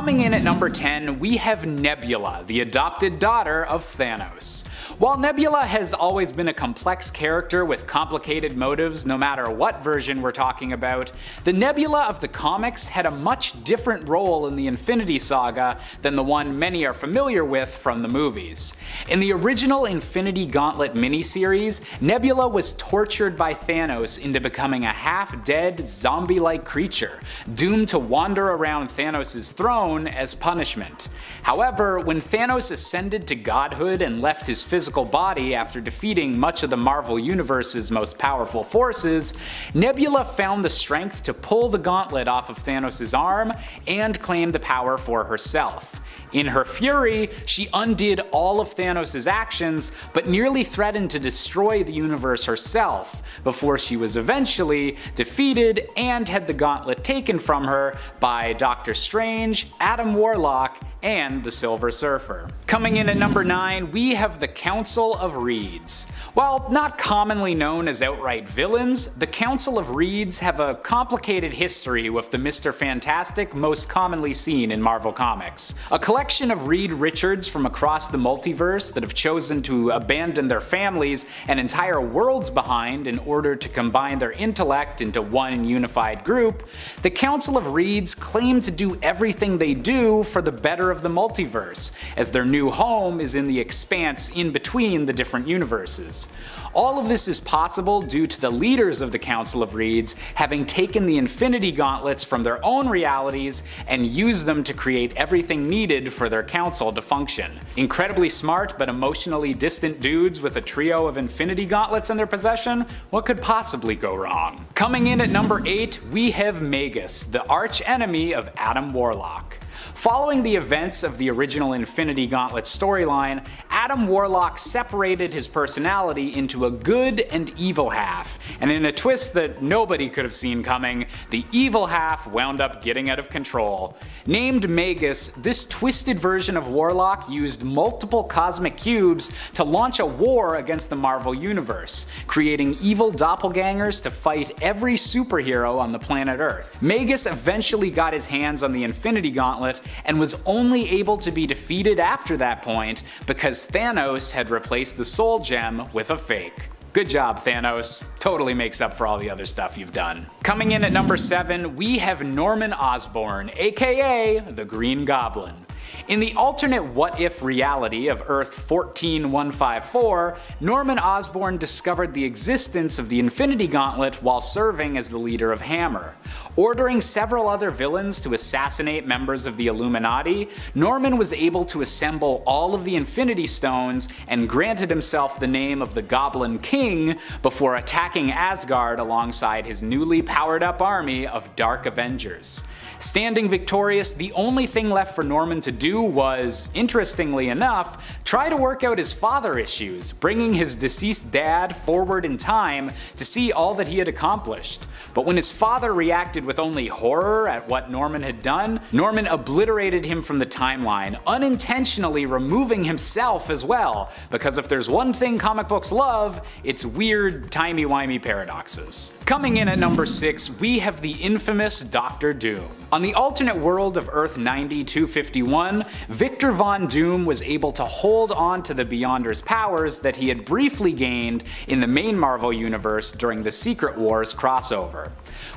Coming in at number 10, we have Nebula, the adopted daughter of Thanos. While Nebula has always been a complex character with complicated motives no matter what version we're talking about, the Nebula of the comics had a much different role in the Infinity Saga than the one many are familiar with from the movies. In the original Infinity Gauntlet miniseries, Nebula was tortured by Thanos into becoming a half-dead, zombie-like creature, doomed to wander around Thanos' throne as punishment. However, when Thanos ascended to godhood and left his physical body after defeating much of the Marvel Universe's most powerful forces, Nebula found the strength to pull the gauntlet off of Thanos' arm and claim the power for herself. In her fury, she undid all of Thanos' actions, but nearly threatened to destroy the universe herself, before she was eventually defeated and had the gauntlet taken from her by Doctor Strange, Adam Warlock, and the Silver Surfer. Coming in at number 9, we have the Council of Reeds. While not commonly known as outright villains, the Council of Reeds have a complicated history with the Mr. Fantastic most commonly seen in Marvel Comics. A collection of Reed Richards from across the multiverse that have chosen to abandon their families and entire worlds behind in order to combine their intellect into one unified group, the Council of Reeds claim to do everything they do for the better of the multiverse, as their new home is in the expanse in between the different universes. All of this is possible due to the leaders of the Council of Reeds having taken the Infinity Gauntlets from their own realities and used them to create everything needed for their council to function. Incredibly smart but emotionally distant dudes with a trio of Infinity Gauntlets in their possession? What could possibly go wrong? Coming in at number 8, we have Magus, the arch enemy of Adam Warlock. Following the events of the original Infinity Gauntlet storyline, Adam Warlock separated his personality into a good and evil half, and in a twist that nobody could have seen coming, the evil half wound up getting out of control. Named Magus, this twisted version of Warlock used multiple cosmic cubes to launch a war against the Marvel Universe, creating evil doppelgangers to fight every superhero on the planet Earth. Magus eventually got his hands on the Infinity Gauntlet and was only able to be defeated after that point because Thanos had replaced the Soul Gem with a fake. Good job, Thanos. Totally makes up for all the other stuff you've done. Coming in at number 7, we have Norman Osborn, aka the Green Goblin. In the alternate what-if reality of Earth 14154, Norman Osborn discovered the existence of the Infinity Gauntlet while serving as the leader of Hammer. Ordering several other villains to assassinate members of the Illuminati, Norman was able to assemble all of the Infinity Stones and granted himself the name of the Goblin King before attacking Asgard alongside his newly powered up army of Dark Avengers. Standing victorious, the only thing left for Norman to do was, interestingly enough, try to work out his father issues, bringing his deceased dad forward in time to see all that he had accomplished. But when his father reacted with only horror at what Norman had done, Norman obliterated him from the timeline, unintentionally removing himself as well, because if there's one thing comic books love, it's weird, timey-wimey paradoxes. Coming in at number 6, we have the infamous Dr. Doom. On the alternate world of Earth 90-251, Victor Von Doom was able to hold on to the Beyonder's powers that he had briefly gained in the main Marvel universe during the Secret Wars crossover.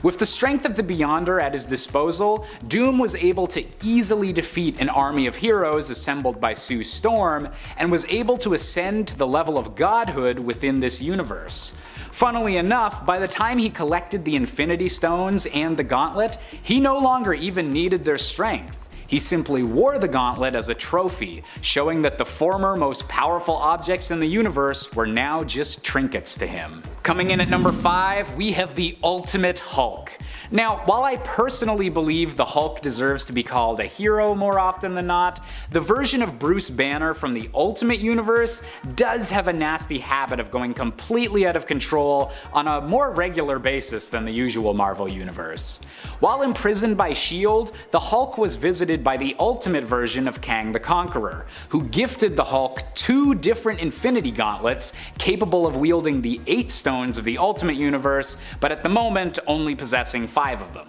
With the strength of the Beyonder at his disposal, Doom was able to easily defeat an army of heroes assembled by Sue Storm, and was able to ascend to the level of godhood within this universe. Funnily enough, by the time he collected the Infinity Stones and the Gauntlet, he no longer even needed their strength. He simply wore the gauntlet as a trophy, showing that the former most powerful objects in the universe were now just trinkets to him. Coming in at number 5, we have the Ultimate Hulk. Now, while I personally believe the Hulk deserves to be called a hero more often than not, the version of Bruce Banner from the Ultimate Universe does have a nasty habit of going completely out of control on a more regular basis than the usual Marvel Universe. While imprisoned by S.H.I.E.L.D., the Hulk was visited by the Ultimate version of Kang the Conqueror, who gifted the Hulk 2 different Infinity Gauntlets capable of wielding the 8 stones of the Ultimate Universe, but at the moment only possessing 5 of them.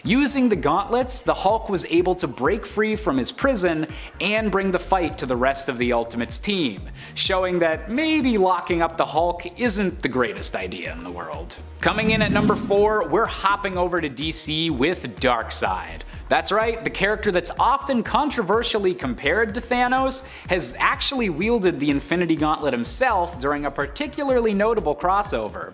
Using the gauntlets, the Hulk was able to break free from his prison and bring the fight to the rest of the Ultimates team, showing that maybe locking up the Hulk isn't the greatest idea in the world. Coming in at number 4, we're hopping over to DC with Darkseid. That's right, the character that's often controversially compared to Thanos has actually wielded the Infinity Gauntlet himself during a particularly notable crossover.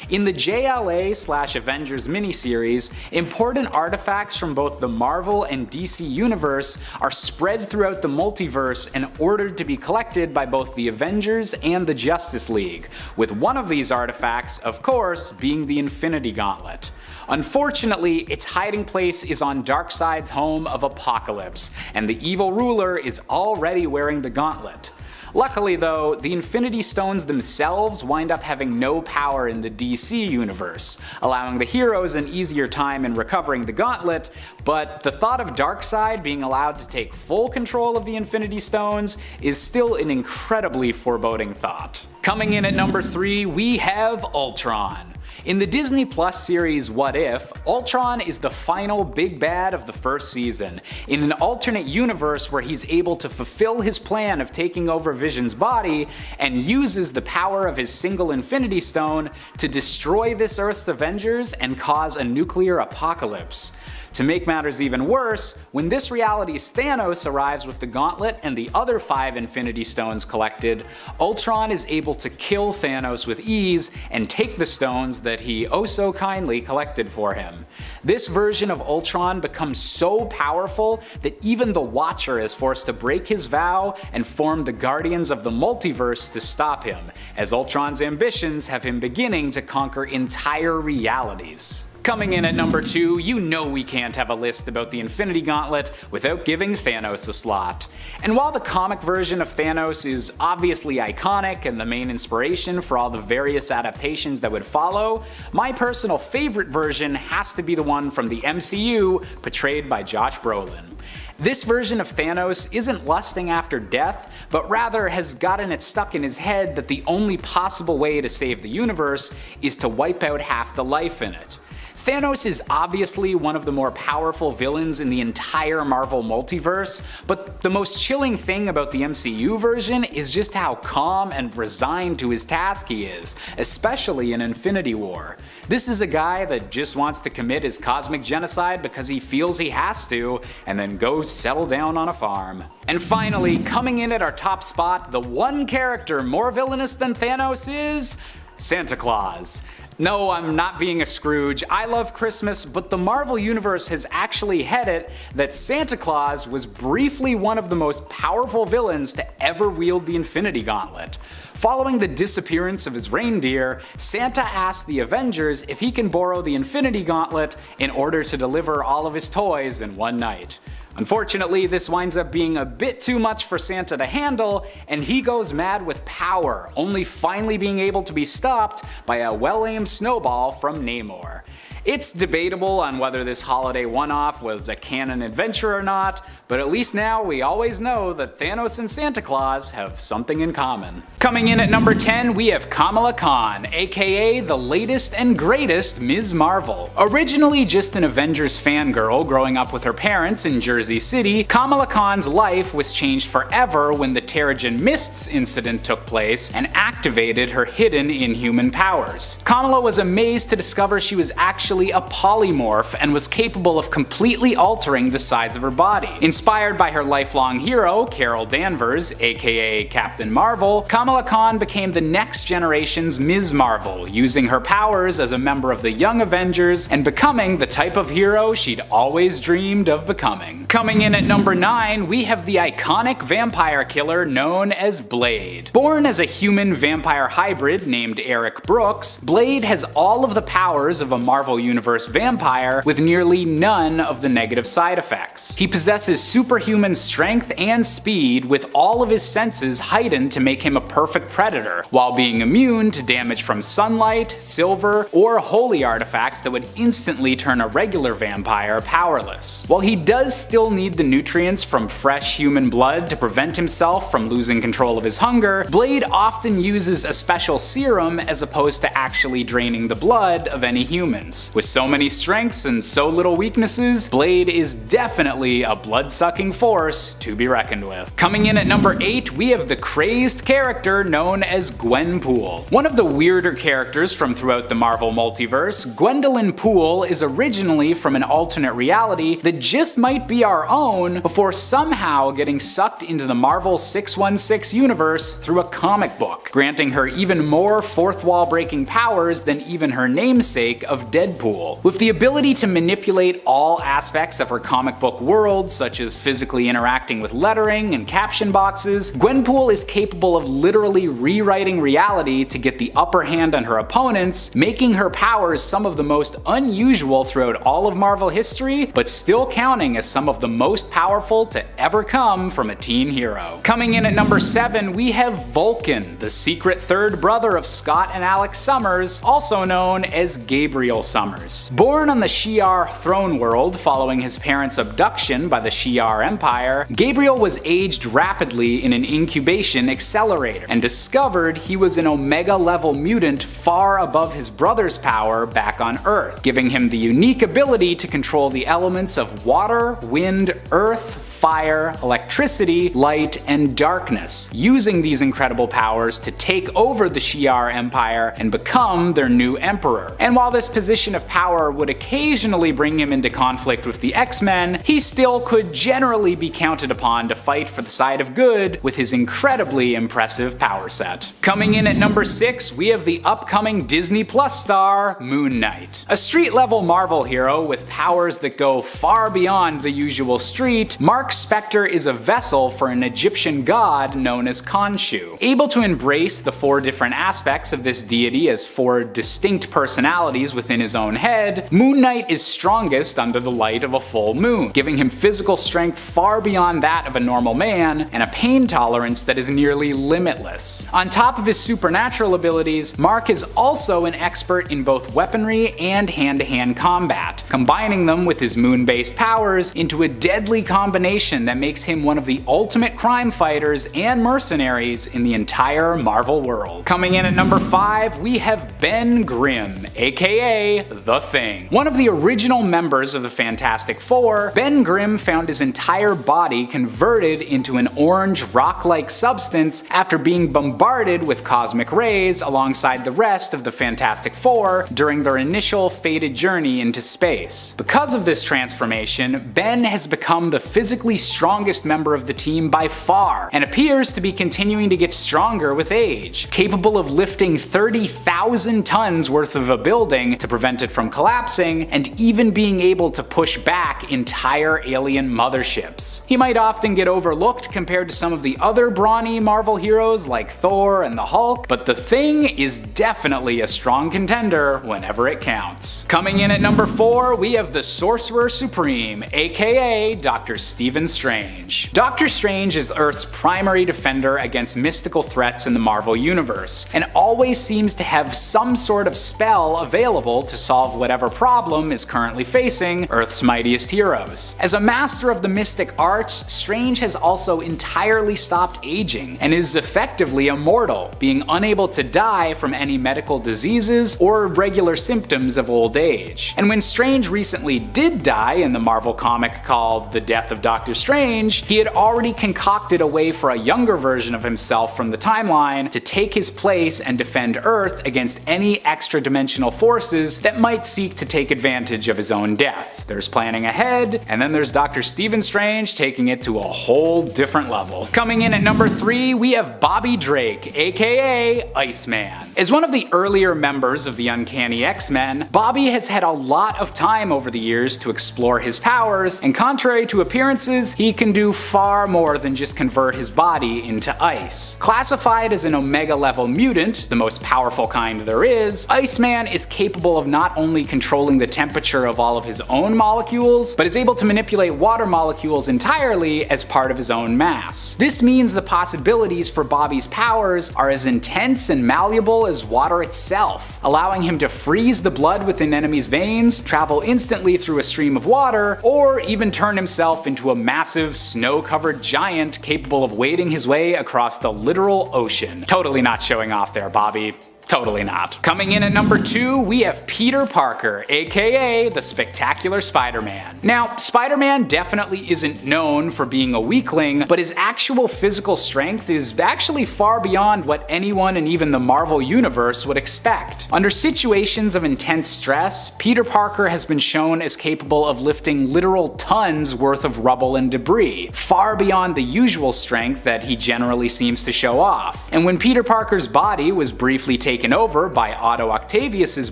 In the JLA/Avengers miniseries, important artifacts from both the Marvel and DC universe are spread throughout the multiverse and ordered to be collected by both the Avengers and the Justice League, with one of these artifacts, of course, being the Infinity Gauntlet. Unfortunately, its hiding place is on Darkseid's home of Apocalypse, and the evil ruler is already wearing the gauntlet. Luckily though, the Infinity Stones themselves wind up having no power in the DC universe, allowing the heroes an easier time in recovering the gauntlet, but the thought of Darkseid being allowed to take full control of the Infinity Stones is still an incredibly foreboding thought. Coming in at number 3, we have Ultron. In the Disney Plus series What If, Ultron is the final big bad of the first season, in an alternate universe where he's able to fulfill his plan of taking over Vision's body and uses the power of his single Infinity Stone to destroy this Earth's Avengers and cause a nuclear apocalypse. To make matters even worse, when this reality's Thanos arrives with the gauntlet and the other 5 Infinity Stones collected, Ultron is able to kill Thanos with ease and take the stones that he oh so kindly collected for him. This version of Ultron becomes so powerful that even the Watcher is forced to break his vow and form the Guardians of the Multiverse to stop him, as Ultron's ambitions have him beginning to conquer entire realities. Coming in at number 2, you know we can't have a list about the Infinity Gauntlet without giving Thanos a slot. And while the comic version of Thanos is obviously iconic and the main inspiration for all the various adaptations that would follow, my personal favorite version has to be the one from the MCU, portrayed by Josh Brolin. This version of Thanos isn't lusting after death, but rather has gotten it stuck in his head that the only possible way to save the universe is to wipe out half the life in it. Thanos is obviously one of the more powerful villains in the entire Marvel multiverse, but the most chilling thing about the MCU version is just how calm and resigned to his task he is, especially in Infinity War. This is a guy that just wants to commit his cosmic genocide because he feels he has to, and then go settle down on a farm. And finally, coming in at our top spot, the one character more villainous than Thanos is Santa Claus. No, I'm not being a Scrooge. I love Christmas, but the Marvel Universe has actually had it that Santa Claus was briefly one of the most powerful villains to ever wield the Infinity Gauntlet. Following the disappearance of his reindeer, Santa asks the Avengers if he can borrow the Infinity Gauntlet in order to deliver all of his toys in one night. Unfortunately, this winds up being a bit too much for Santa to handle, and he goes mad with power, only finally being able to be stopped by a well-aimed snowball from Namor. It's debatable on whether this holiday one-off was a canon adventure or not, but at least now we always know that Thanos and Santa Claus have something in common. Coming in at number 10, we have Kamala Khan, aka the latest and greatest Ms. Marvel. Originally just an Avengers fangirl growing up with her parents in Jersey City, Kamala Khan's life was changed forever when the Terrigen Mists incident took place and activated her hidden inhuman powers. Kamala was amazed to discover she was actually a polymorph and was capable of completely altering the size of her body. Inspired by her lifelong hero, Carol Danvers, aka Captain Marvel, Kamala Khan became the next generation's Ms. Marvel, using her powers as a member of the Young Avengers and becoming the type of hero she'd always dreamed of becoming. Coming in at number 9, we have the iconic vampire killer known as Blade. Born as a human-vampire hybrid named Eric Brooks, Blade has all of the powers of a Marvel Universe vampire with nearly none of the negative side effects. He possesses superhuman strength and speed, with all of his senses heightened to make him a perfect predator, while being immune to damage from sunlight, silver, or holy artifacts that would instantly turn a regular vampire powerless. While he does still need the nutrients from fresh human blood to prevent himself from losing control of his hunger, Blade often uses a special serum as opposed to actually draining the blood of any humans. universe. With so many strengths and so little weaknesses, Blade is definitely a blood-sucking force to be reckoned with. Coming in at number 8, we have the crazed character known as Gwenpool. One of the weirder characters from throughout the Marvel multiverse, Gwendolyn Poole is originally from an alternate reality that just might be our own before somehow getting sucked into the Marvel 616 universe through a comic book, granting her even more fourth wall breaking powers than even her namesake of Deadpool. With the ability to manipulate all aspects of her comic book world, such as physically interacting with lettering and caption boxes, Gwenpool is capable of literally rewriting reality to get the upper hand on her opponents, making her powers some of the most unusual throughout all of Marvel history, but still counting as some of the most powerful to ever come from a teen hero. Coming in at number 7, we have Vulcan, the secret third brother of Scott and Alex Summers, also known as Gabriel Summers. Born on the Shi'ar throne world following his parents' abduction by the Shi'ar Empire, Gabriel was aged rapidly in an incubation accelerator, and discovered he was an Omega-level mutant far above his brother's power back on Earth, giving him the unique ability to control the elements of water, wind, earth, fire, electricity, light, and darkness, using these incredible powers to take over the Shi'ar Empire and become their new emperor. And while this position of power would occasionally bring him into conflict with the X-Men, he still could generally be counted upon to fight for the side of good with his incredibly impressive power set. Coming in at number 6, we have the upcoming Disney Plus star, Moon Knight. A street-level Marvel hero with powers that go far beyond the usual street, Mark Spector is a vessel for an Egyptian god known as Khonshu. Able to embrace the 4 different aspects of this deity as 4 distinct personalities within his own head, Moon Knight is strongest under the light of a full moon, giving him physical strength far beyond that of a normal man, and a pain tolerance that is nearly limitless. On top of his supernatural abilities, Mark is also an expert in both weaponry and hand-to-hand combat, combining them with his moon-based powers into a deadly combination that makes him one of the ultimate crime fighters and mercenaries in the entire Marvel world. Coming in at number 5, we have Ben Grimm, aka The Thing. One of the original members of the Fantastic Four, Ben Grimm found his entire body converted into an orange rock-like substance after being bombarded with cosmic rays alongside the rest of the Fantastic Four during their initial fated journey into space. Because of this transformation, Ben has become the physically strongest member of the team by far, and appears to be continuing to get stronger with age, capable of lifting 30,000 tons worth of a building to prevent it from collapsing, and even being able to push back entire alien motherships. He might often get overlooked compared to some of the other brawny Marvel heroes like Thor and the Hulk, but the Thing is definitely a strong contender whenever it counts. Coming in at number 4, we have the Sorcerer Supreme, aka Dr. Stephen Strange. Doctor Strange is Earth's primary defender against mystical threats in the Marvel Universe, and always seems to have some sort of spell available to solve whatever problem is currently facing Earth's mightiest heroes. As a master of the mystic arts, Strange has also entirely stopped aging, and is effectively immortal, being unable to die from any medical diseases or regular symptoms of old age. And when Strange recently did die in the Marvel comic called The Death of Doctor Strange, he had already concocted a way for a younger version of himself from the timeline to take his place and defend Earth against any extra-dimensional forces that might seek to take advantage of his own death. There's planning ahead, and then there's Dr. Stephen Strange taking it to a whole different level. Coming in at number 3, we have Bobby Drake, aka Iceman. As one of the earlier members of the Uncanny X-Men, Bobby has had a lot of time over the years to explore his powers, and contrary to appearances, he can do far more than just convert his body into ice. Classified as an Omega-level mutant, the most powerful kind there is, Iceman is capable of not only controlling the temperature of all of his own molecules, but is able to manipulate water molecules entirely as part of his own mass. This means the possibilities for Bobby's powers are as intense and malleable as water itself, allowing him to freeze the blood within enemies' veins, travel instantly through a stream of water, or even turn himself into a massive snow-covered giant capable of wading his way across the literal ocean. Totally not showing off there, Bobby. Totally not. Coming in at number 2, we have Peter Parker, aka the Spectacular Spider-Man. Now, Spider-Man definitely isn't known for being a weakling, but his actual physical strength is actually far beyond what anyone in even the Marvel Universe would expect. Under situations of intense stress, Peter Parker has been shown as capable of lifting literal tons worth of rubble and debris, far beyond the usual strength that he generally seems to show off. And when Peter Parker's body was briefly taken over by Otto Octavius's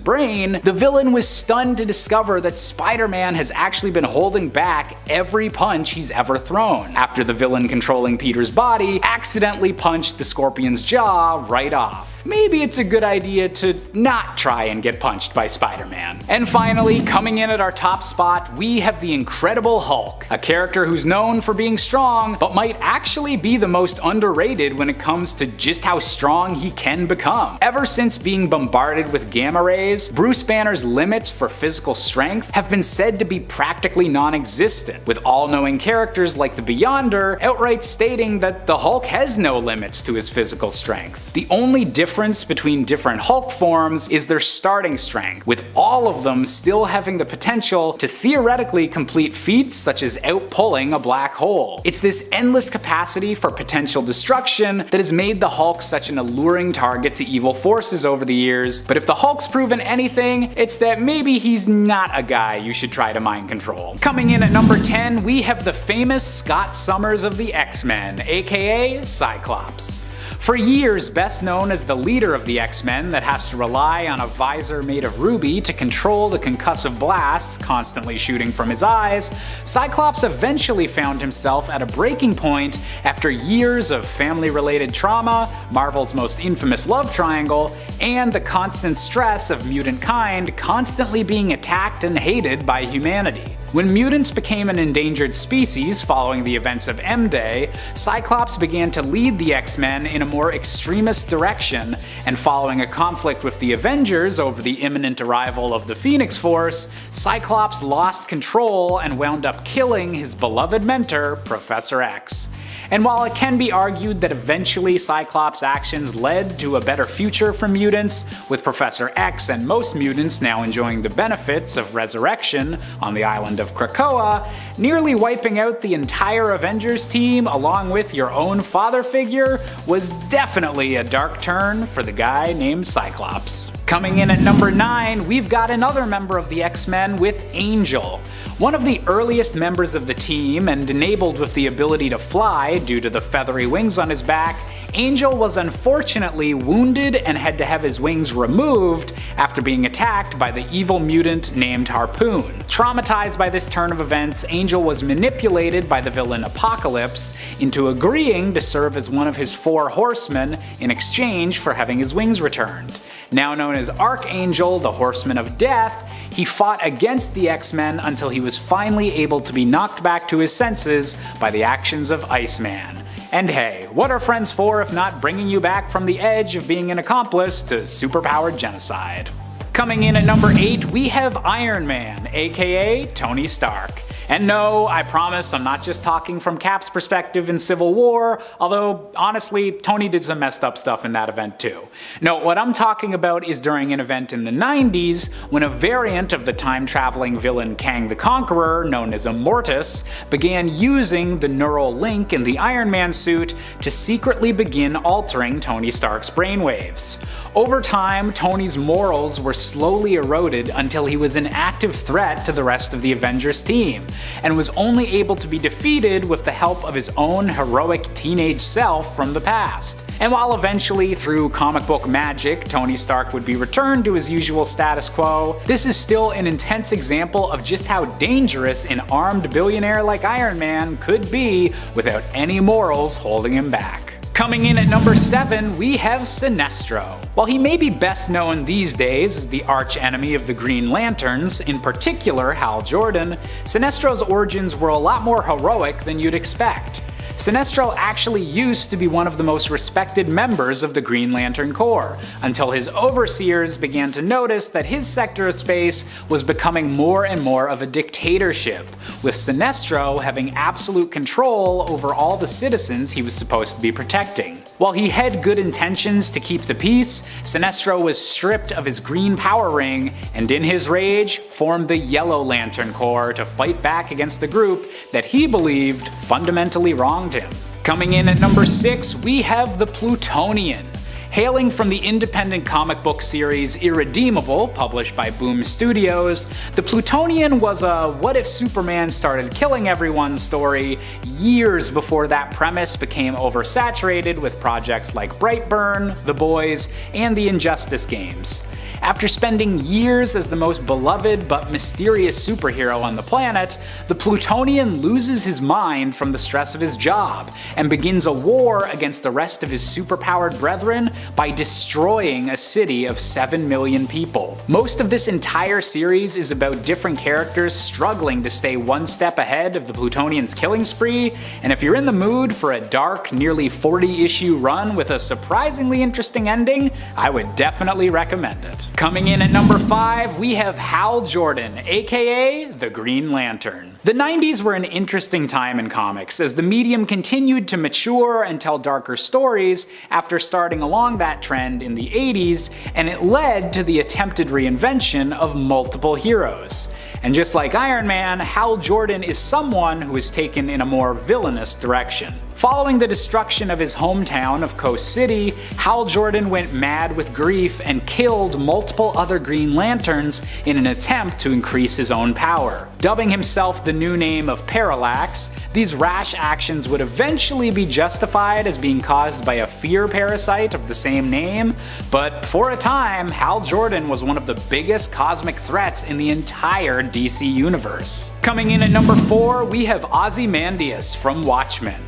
brain, the villain was stunned to discover that Spider-Man has actually been holding back every punch he's ever thrown, after the villain controlling Peter's body accidentally punched the Scorpion's jaw right off. Maybe it's a good idea to not try and get punched by Spider-Man. And finally, coming in at our top spot, we have the Incredible Hulk, a character who's known for being strong, but might actually be the most underrated when it comes to just how strong he can become. Ever since being bombarded with gamma rays, Bruce Banner's limits for physical strength have been said to be practically non-existent, with all-knowing characters like the Beyonder outright stating that the Hulk has no limits to his physical strength. The only difference between different Hulk forms is their starting strength, with all of them still having the potential to theoretically complete feats such as outpulling a black hole. It's this endless capacity for potential destruction that has made the Hulk such an alluring target to evil forces over the years, but if the Hulk's proven anything, it's that maybe he's not a guy you should try to mind control. Coming in at number 10, we have the famous Scott Summers of the X-Men, aka Cyclops. For years best known as the leader of the X-Men that has to rely on a visor made of ruby to control the concussive blasts constantly shooting from his eyes, Cyclops eventually found himself at a breaking point after years of family-related trauma, Marvel's most infamous love triangle, and the constant stress of mutant kind constantly being attacked and hated by humanity. When mutants became an endangered species following the events of M-Day, Cyclops began to lead the X-Men in a more extremist direction, and following a conflict with the Avengers over the imminent arrival of the Phoenix Force, Cyclops lost control and wound up killing his beloved mentor, Professor X. And while it can be argued that eventually Cyclops' actions led to a better future for mutants, with Professor X and most mutants now enjoying the benefits of resurrection on the island of Krakoa, nearly wiping out the entire Avengers team along with your own father figure was definitely a dark turn for the guy named Cyclops. Coming in at number 9, we've got another member of the X-Men with Angel. One of the earliest members of the team and enabled with the ability to fly due to the feathery wings on his back, Angel was unfortunately wounded and had to have his wings removed after being attacked by the evil mutant named Harpoon. Traumatized by this turn of events, Angel was manipulated by the villain Apocalypse into agreeing to serve as one of his 4 horsemen in exchange for having his wings returned. Now known as Archangel, the Horseman of Death, he fought against the X-Men until he was finally able to be knocked back to his senses by the actions of Iceman. And hey, what are friends for if not bringing you back from the edge of being an accomplice to superpowered genocide? Coming in at number 8, we have Iron Man, aka Tony Stark. And no, I promise I'm not just talking from Cap's perspective in Civil War, although honestly, Tony did some messed up stuff in that event too. No, what I'm talking about is during an event in the 90s when a variant of the time-traveling villain Kang the Conqueror, known as Immortus, began using the neural link in the Iron Man suit to secretly begin altering Tony Stark's brainwaves. Over time, Tony's morals were slowly eroded until he was an active threat to the rest of the Avengers team, and was only able to be defeated with the help of his own heroic teenage self from the past. And while eventually, through comic book magic, Tony Stark would be returned to his usual status quo, this is still an intense example of just how dangerous an armed billionaire like Iron Man could be without any morals holding him back. Coming in at number 7, we have Sinestro. While he may be best known these days as the arch-enemy of the Green Lanterns, in particular Hal Jordan, Sinestro's origins were a lot more heroic than you'd expect. Sinestro actually used to be one of the most respected members of the Green Lantern Corps, until his overseers began to notice that his sector of space was becoming more and more of a dictatorship, with Sinestro having absolute control over all the citizens he was supposed to be protecting. While he had good intentions to keep the peace, Sinestro was stripped of his green power ring and in his rage formed the Yellow Lantern Corps to fight back against the group that he believed fundamentally wronged him. Coming in at number 6, we have the Plutonian. Hailing from the independent comic book series Irredeemable, published by Boom Studios, the Plutonian was a what if Superman started killing everyone story years before that premise became oversaturated with projects like Brightburn, The Boys, and the Injustice games. After spending years as the most beloved but mysterious superhero on the planet, the Plutonian loses his mind from the stress of his job and begins a war against the rest of his superpowered brethren by destroying a city of 7 million people. Most of this entire series is about different characters struggling to stay one step ahead of the Plutonian's killing spree, and if you're in the mood for a dark, nearly 40-issue run with a surprisingly interesting ending, I would definitely recommend it. Coming in at number 5, we have Hal Jordan, aka the Green Lantern. The 90s were an interesting time in comics, as the medium continued to mature and tell darker stories after starting along that trend in the 80s, and it led to the attempted reinvention of multiple heroes. And just like Iron Man, Hal Jordan is someone who is taken in a more villainous direction. Following the destruction of his hometown of Coast City, Hal Jordan went mad with grief and killed multiple other Green Lanterns in an attempt to increase his own power. Dubbing himself the new name of Parallax, these rash actions would eventually be justified as being caused by a fear parasite of the same name, but for a time, Hal Jordan was one of the biggest cosmic threats in the entire DC universe. Coming in at number 4, we have Ozymandias from Watchmen.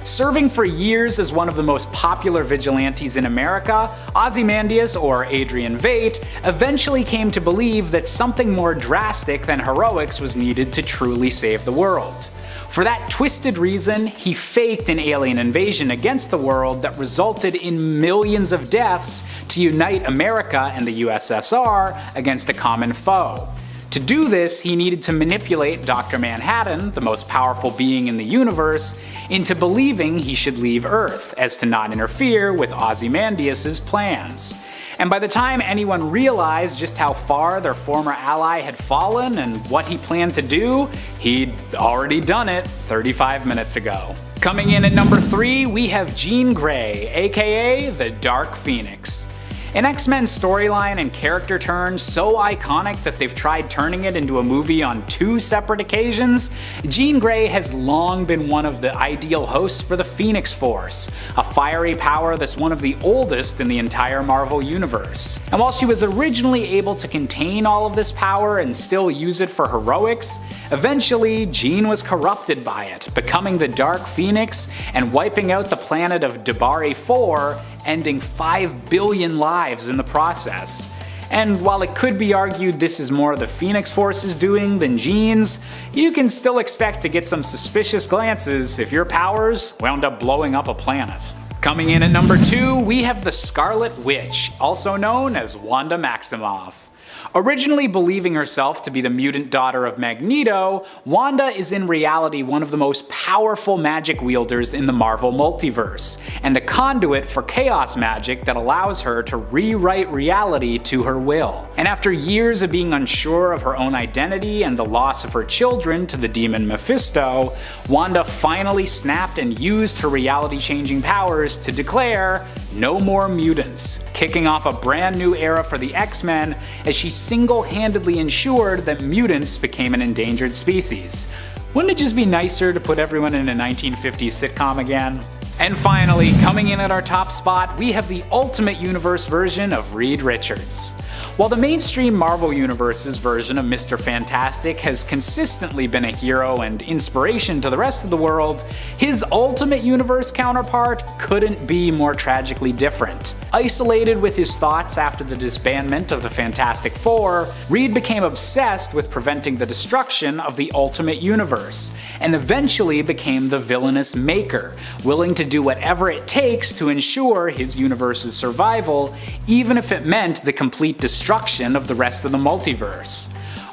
Serving for years as one of the most popular vigilantes in America, Ozymandias, or Adrian Veidt, eventually came to believe that something more drastic than heroics was needed to truly save the world. For that twisted reason, he faked an alien invasion against the world that resulted in millions of deaths to unite America and the USSR against a common foe. To do this, he needed to manipulate Dr. Manhattan, the most powerful being in the universe, into believing he should leave Earth, as to not interfere with Ozymandias' plans. And by the time anyone realized just how far their former ally had fallen and what he planned to do, he'd already done it 35 minutes ago. Coming in at number 3, we have Jean Grey, aka the Dark Phoenix. An X-Men storyline and character turn so iconic that they've tried turning it into a movie on 2 separate occasions, Jean Grey has long been one of the ideal hosts for the Phoenix Force, a fiery power that's one of the oldest in the entire Marvel universe. And while she was originally able to contain all of this power and still use it for heroics, eventually Jean was corrupted by it, becoming the Dark Phoenix and wiping out the planet of Debari 4, ending 5 billion lives in the process. And while it could be argued this is more the Phoenix Force's doing than Jean's, you can still expect to get some suspicious glances if your powers wound up blowing up a planet. Coming in at number 2, we have the Scarlet Witch, also known as Wanda Maximoff. Originally believing herself to be the mutant daughter of Magneto, Wanda is in reality one of the most powerful magic wielders in the Marvel multiverse, and a conduit for chaos magic that allows her to rewrite reality to her will. And after years of being unsure of her own identity and the loss of her children to the demon Mephisto, Wanda finally snapped and used her reality-changing powers to declare no more mutants, kicking off a brand new era for the X-Men as she single-handedly ensured that mutants became an endangered species. Wouldn't it just be nicer to put everyone in a 1950s sitcom again? And finally, coming in at our top spot, we have the Ultimate Universe version of Reed Richards. While the mainstream Marvel Universe's version of Mr. Fantastic has consistently been a hero and inspiration to the rest of the world, his Ultimate Universe counterpart couldn't be more tragically different. Isolated with his thoughts after the disbandment of the Fantastic Four, Reed became obsessed with preventing the destruction of the Ultimate Universe, and eventually became the villainous Maker, willing to do whatever it takes to ensure his universe's survival, even if it meant the complete destruction of the rest of the multiverse.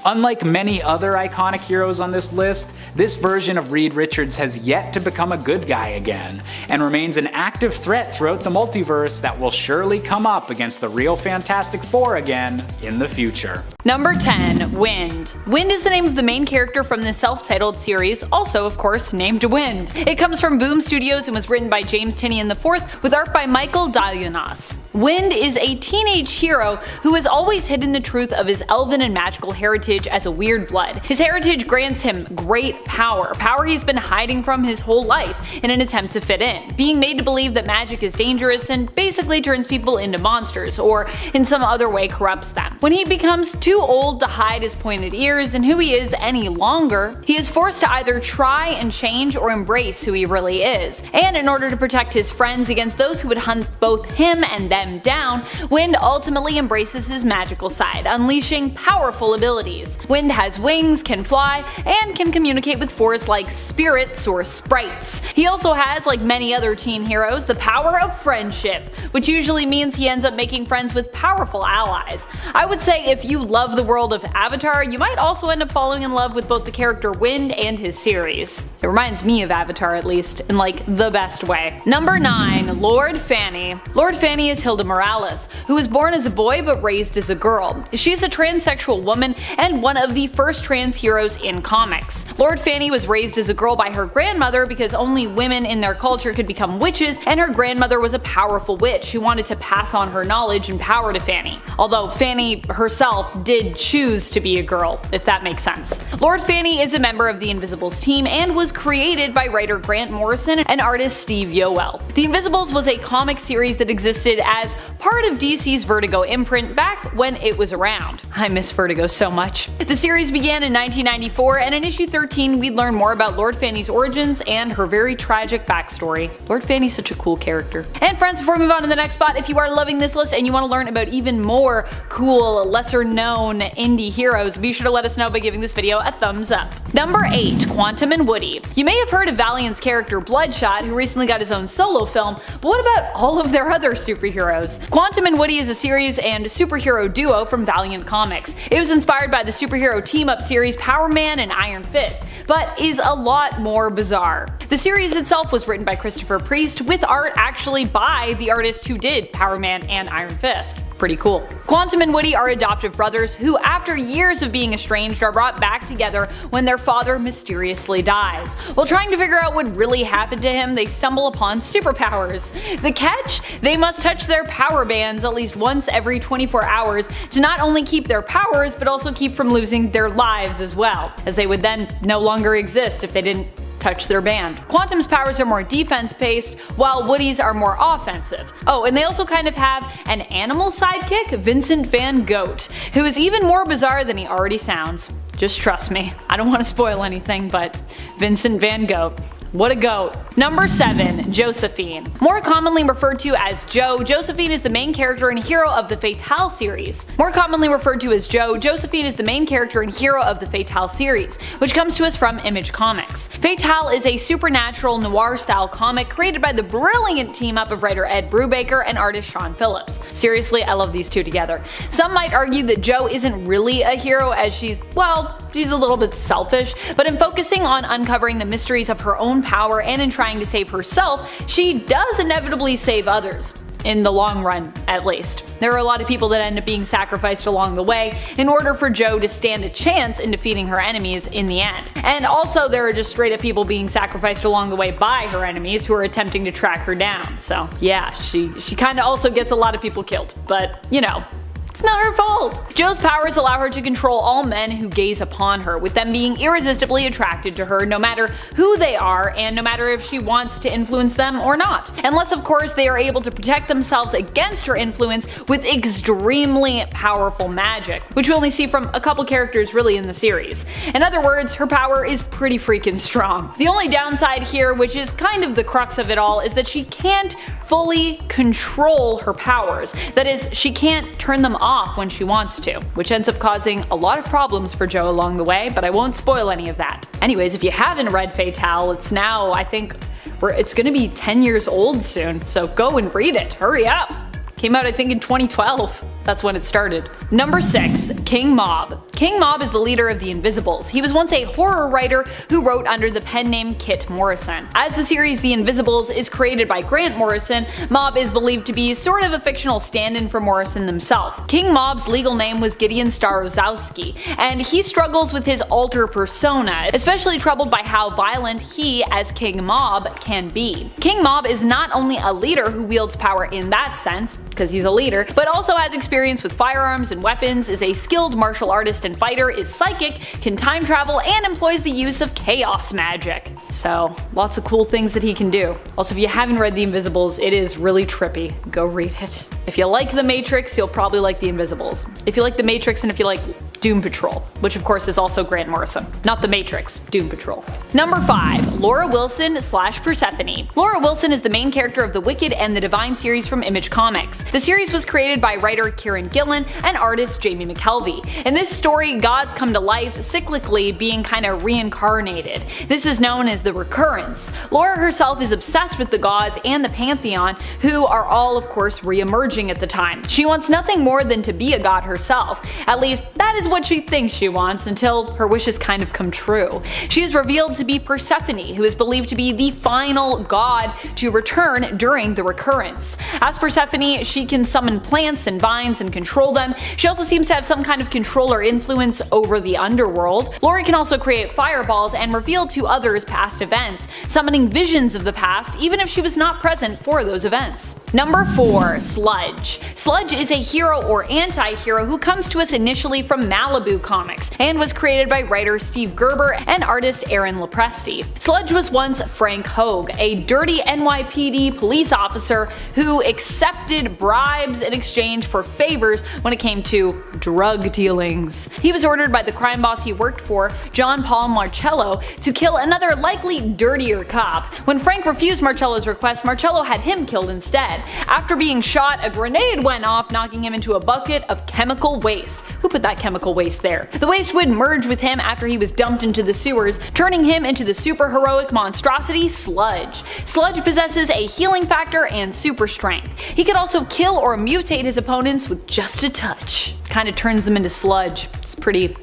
Unlike many other iconic heroes on this list, this version of Reed Richards has yet to become a good guy again, and remains an active threat throughout the multiverse that will surely come up against the real Fantastic Four again in the future. Number 10. Wind. Wind is the name of the main character from the self-titled series, also of course named Wind. It comes from Boom Studios and was written by James Tynion IV with art by Michael Dalianos. Wind is a teenage hero who has always hidden the truth of his elven and magical heritage as a weird blood. His heritage grants him great power he's been hiding from his whole life in an attempt to fit in, being made to believe that magic is dangerous and basically turns people into monsters, or in some other way corrupts them. When he becomes too old to hide his pointed ears and who he is any longer, he is forced to either try and change or embrace who he really is. And in order to protect his friends against those who would hunt both him and them down, Wind ultimately embraces his magical side, unleashing powerful abilities. Wind has wings, can fly, and can communicate with force like spirits or sprites. He also has, like many other teen heroes, the power of friendship, which usually means he ends up making friends with powerful allies. I would say if you love the world of Avatar, you might also end up falling in love with both the character Wind and his series. It reminds me of Avatar, at least, in like the best way. Number 9. Lord Fanny. Lord Fanny is Hilda Morales, who was born as a boy but raised as a girl. She's a transsexual woman and one of the first trans heroes in comics. Lord Fanny was raised as a girl by her grandmother because only women in their culture could become witches, and her grandmother was a powerful witch who wanted to pass on her knowledge and power to Fanny. Although Fanny herself did choose to be a girl, if that makes sense. Lord Fanny is a member of the Invisibles team and was created by writer Grant Morrison and artist Steve Yoel. The Invisibles was a comic series that existed as part of DC's Vertigo imprint back when it was around. I miss Vertigo so much. The series began in 1994, and in issue 13 we'd learn more about Lord Fanny's origins and her very tragic backstory. Lord Fanny's such a cool character. And friends, before we move on to the next spot, if you are loving this list and you want to learn about even more cool, lesser known indie heroes, be sure to let us know by giving this video a thumbs up. Number 8. Quantum and Woody. You may have heard of Valiant's character Bloodshot, who recently got his own solo film, but what about all of their other superheroes? Quantum and Woody is a series and superhero duo from Valiant Comics. It was inspired by the superhero team-up series Power Man and Iron Fist, but is a lot more bizarre. The series itself was written by Christopher Priest, with art actually by the artist who did Power Man and Iron Fist. Pretty cool. Quantum and Woody are adoptive brothers who, after years of being estranged, are brought back together when their father mysteriously dies. While trying to figure out what really happened to him, they stumble upon superpowers. The catch? They must touch their power bands at least once every 24 hours to not only keep their powers, but also keep from losing their lives as well, as they would then no longer exist if they didn't touch their band. Quantum's powers are more defense-based, while Woody's are more offensive. Oh, and they also kind of have an animal sidekick, Vincent Van Gogh, who is even more bizarre than he already sounds. Just trust me. I don't want to spoil anything, but Vincent Van Gogh. What a goat. Number 7. Josephine. More commonly referred to as Jo, Josephine is the main character and hero of the Fatale series. More commonly referred to as Jo, Josephine is the main character and hero of the Fatale series, which comes to us from Image Comics. Fatale is a supernatural noir-style comic created by the brilliant team-up of writer Ed Brubaker and artist Sean Phillips. Seriously, I love these two together. Some might argue that Jo isn't really a hero, as she's a little bit selfish, but in focusing on uncovering the mysteries of her own power and in trying to save herself, she does inevitably save others. In the long run, at least. There are a lot of people that end up being sacrificed along the way in order for Jo to stand a chance in defeating her enemies in the end. And also there are just straight up people being sacrificed along the way by her enemies who are attempting to track her down. So yeah, she kinda also gets a lot of people killed, but you know, it's not her fault. Jo's powers allow her to control all men who gaze upon her, with them being irresistibly attracted to her no matter who they are and no matter if she wants to influence them or not. Unless of course they are able to protect themselves against her influence with extremely powerful magic, which we only see from a couple characters really in the series. In other words, her power is pretty freaking strong. The only downside here, which is kind of the crux of it all, is that she can't fully control her powers. That is, she can't turn them off when she wants to, which ends up causing a lot of problems for Jo along the way, but I won't spoil any of that. Anyways, if you haven't read Fatale, it's now, I think, it's gonna be 10 years old soon, so go and read it, hurry up. Came out I think in 2012. That's when it started. Number 6. King Mob. King Mob is the leader of the Invisibles. He was once a horror writer who wrote under the pen name Kit Morrison. As the series The Invisibles is created by Grant Morrison, Mob is believed to be sort of a fictional stand-in for Morrison himself. King Mob's legal name was Gideon Starozowski, and he struggles with his alter persona, especially troubled by how violent he, as King Mob, can be. King Mob is not only a leader who wields power in that sense, because he's a leader, but also has experience with firearms and weapons, is a skilled martial artist and fighter, is psychic, can time travel, and employs the use of chaos magic. So, lots of cool things that he can do. Also, if you haven't read The Invisibles, it is really trippy. Go read it. If you like The Matrix, you'll probably like The Invisibles. If you like The Matrix and if you like Doom Patrol, which of course is also Grant Morrison. Not The Matrix, Doom Patrol. Number 5. Laura Wilson / Persephone. Laura Wilson is the main character of the Wicked and the Divine series from Image Comics. The series was created by writer Kieran Gillen and artist Jamie McKelvey. In this story, gods come to life cyclically, being kind of reincarnated. This is known as the recurrence. Laura herself is obsessed with the gods and the pantheon, who are all of course re-emerging at the time. She wants nothing more than to be a god herself. At least that is what she thinks she wants, until her wishes kind of come true. She is revealed to be Persephone, who is believed to be the final god to return during the recurrence. As Persephone, she can summon plants and vines and control them. She also seems to have some kind of control or influence over the underworld. Laura can also create fireballs and reveal to others past events, summoning visions of the past even if she was not present for those events. Number 4. Sludge. Sludge is a hero or anti-hero who comes to us initially from Malibu Comics and was created by writer Steve Gerber and artist Aaron Lopresti. Sludge was once Frank Hogue, a dirty NYPD police officer who accepted bribes in exchange for favors when it came to drug dealings. He was ordered by the crime boss he worked for, John Paul Marcello, to kill another likely dirtier cop. When Frank refused Marcello's request, Marcello had him killed instead. After being shot, a grenade went off, knocking him into a bucket of chemical waste. Who put that chemical waste there? The waste would merge with him after he was dumped into the sewers, turning him into the superheroic monstrosity Sludge. Sludge possesses a healing factor and super strength. He could also kill or mutate his opponents with just a touch. Kinda turns them into sludge. It's pretty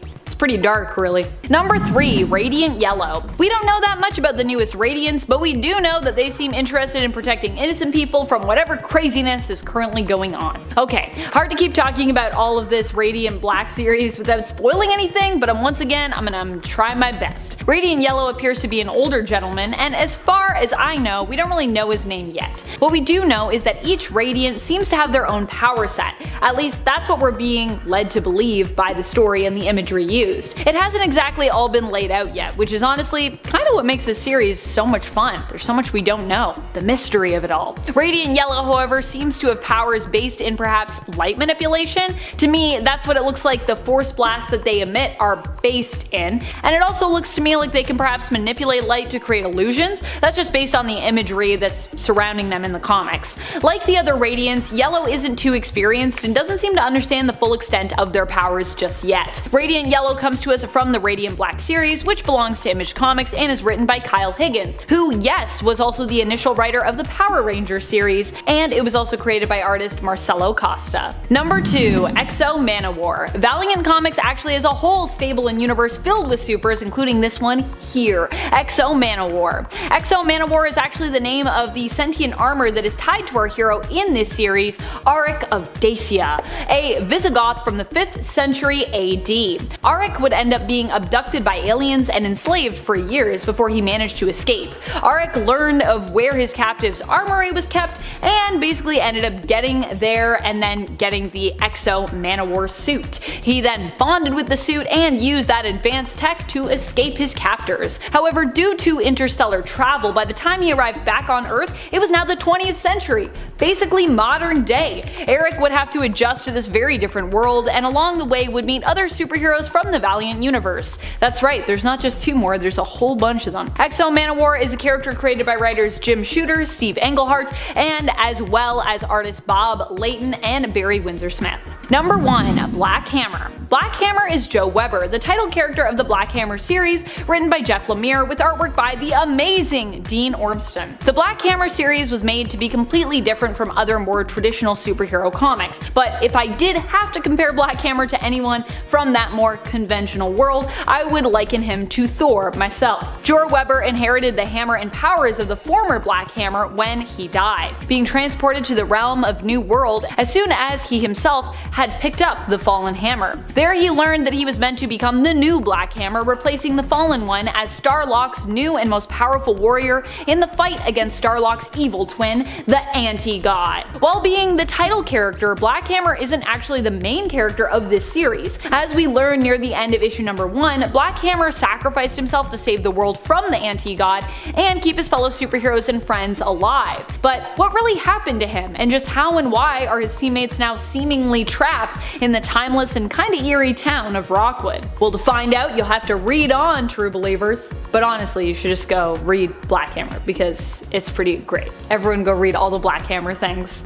dark, really. Number 3. Radiant Yellow. We don't know that much about the newest Radiants, but we do know that they seem interested in protecting innocent people from whatever craziness is currently going on. Okay, hard to keep talking about all of this Radiant Black series without spoiling anything, but once again, I'm gonna try my best. Radiant Yellow appears to be an older gentleman, and as far as I know, we don't really know his name yet. What we do know is that each Radiant seems to have their own power set. At least that's what we're being led to believe by the story and the imagery used. It hasn't exactly all been laid out yet, which is honestly kind of what makes this series so much fun. There's so much we don't know. The mystery of it all. Radiant Yellow, however, seems to have powers based in perhaps light manipulation. To me, that's what it looks like the force blasts that they emit are based in, and it also looks to me like they can perhaps manipulate light to create illusions. That's just based on the imagery that's surrounding them in the comics. Like the other Radiants, Yellow isn't too experienced and doesn't seem to understand the full extent of their powers just yet. Radiant Yellow comes to us from the Radiant Black series, which belongs to Image Comics and is written by Kyle Higgins, who, yes, was also the initial writer of the Power Rangers series, and it was also created by artist Marcelo Costa. Number 2. Exo Manowar. Valiant Comics actually has a whole stable and universe filled with supers, including this one here, Exo Manowar. Exo Manowar is actually the name of the sentient armor that is tied to our hero in this series, Auric of Dacia, a Visigoth from the 5th century AD. Auric would end up being abducted by aliens and enslaved for years before he managed to escape. Auric learned of where his captive's armory was kept and basically ended up getting there and then getting the Exo Manowar suit. He then bonded with the suit and used that advanced tech to escape his captors. However, due to interstellar travel, by the time he arrived back on Earth, it was now the 20th century, basically modern day. Eric would have to adjust to this very different world, and along the way would meet other superheroes from the Valiant universe. That's right, there's not just 2 more, there's a whole bunch of them. Exo Manowar is a character created by writers Jim Shooter, Steve Englehart, and as well as artists Bob Layton and Barry Windsor Smith. Number 1. Black Hammer. Black Hammer is Joe Weber, the title character of the Black Hammer series, written by Jeff Lemire with artwork by the amazing Dean Ormston. The Black Hammer series was made to be completely different from other more traditional superhero comics, but if I did have to compare Black Hammer to anyone from that more conventional world, I would liken him to Thor myself. Joe Weber inherited the hammer and powers of the former Black Hammer when he died, being transported to the realm of New World as soon as he himself had picked up the fallen hammer. There he learned that he was meant to become the new Black Hammer, replacing the fallen one as Starlock's new and most powerful warrior in the fight against Starlock's evil twin, the Anti-God. While being the title character, Black Hammer isn't actually the main character of this series. As we learn near the end of issue number 1, Black Hammer sacrificed himself to save the world from the Anti-God and keep his fellow superheroes and friends alive. But what really happened to him, and just how and why are his teammates now seemingly trapped in the timeless and kinda eerie town of Rockwood? Well, to find out, you'll have to read on, true believers. But honestly, you should just go read Black Hammer because it's pretty great. Everyone go read all the Black Hammer things.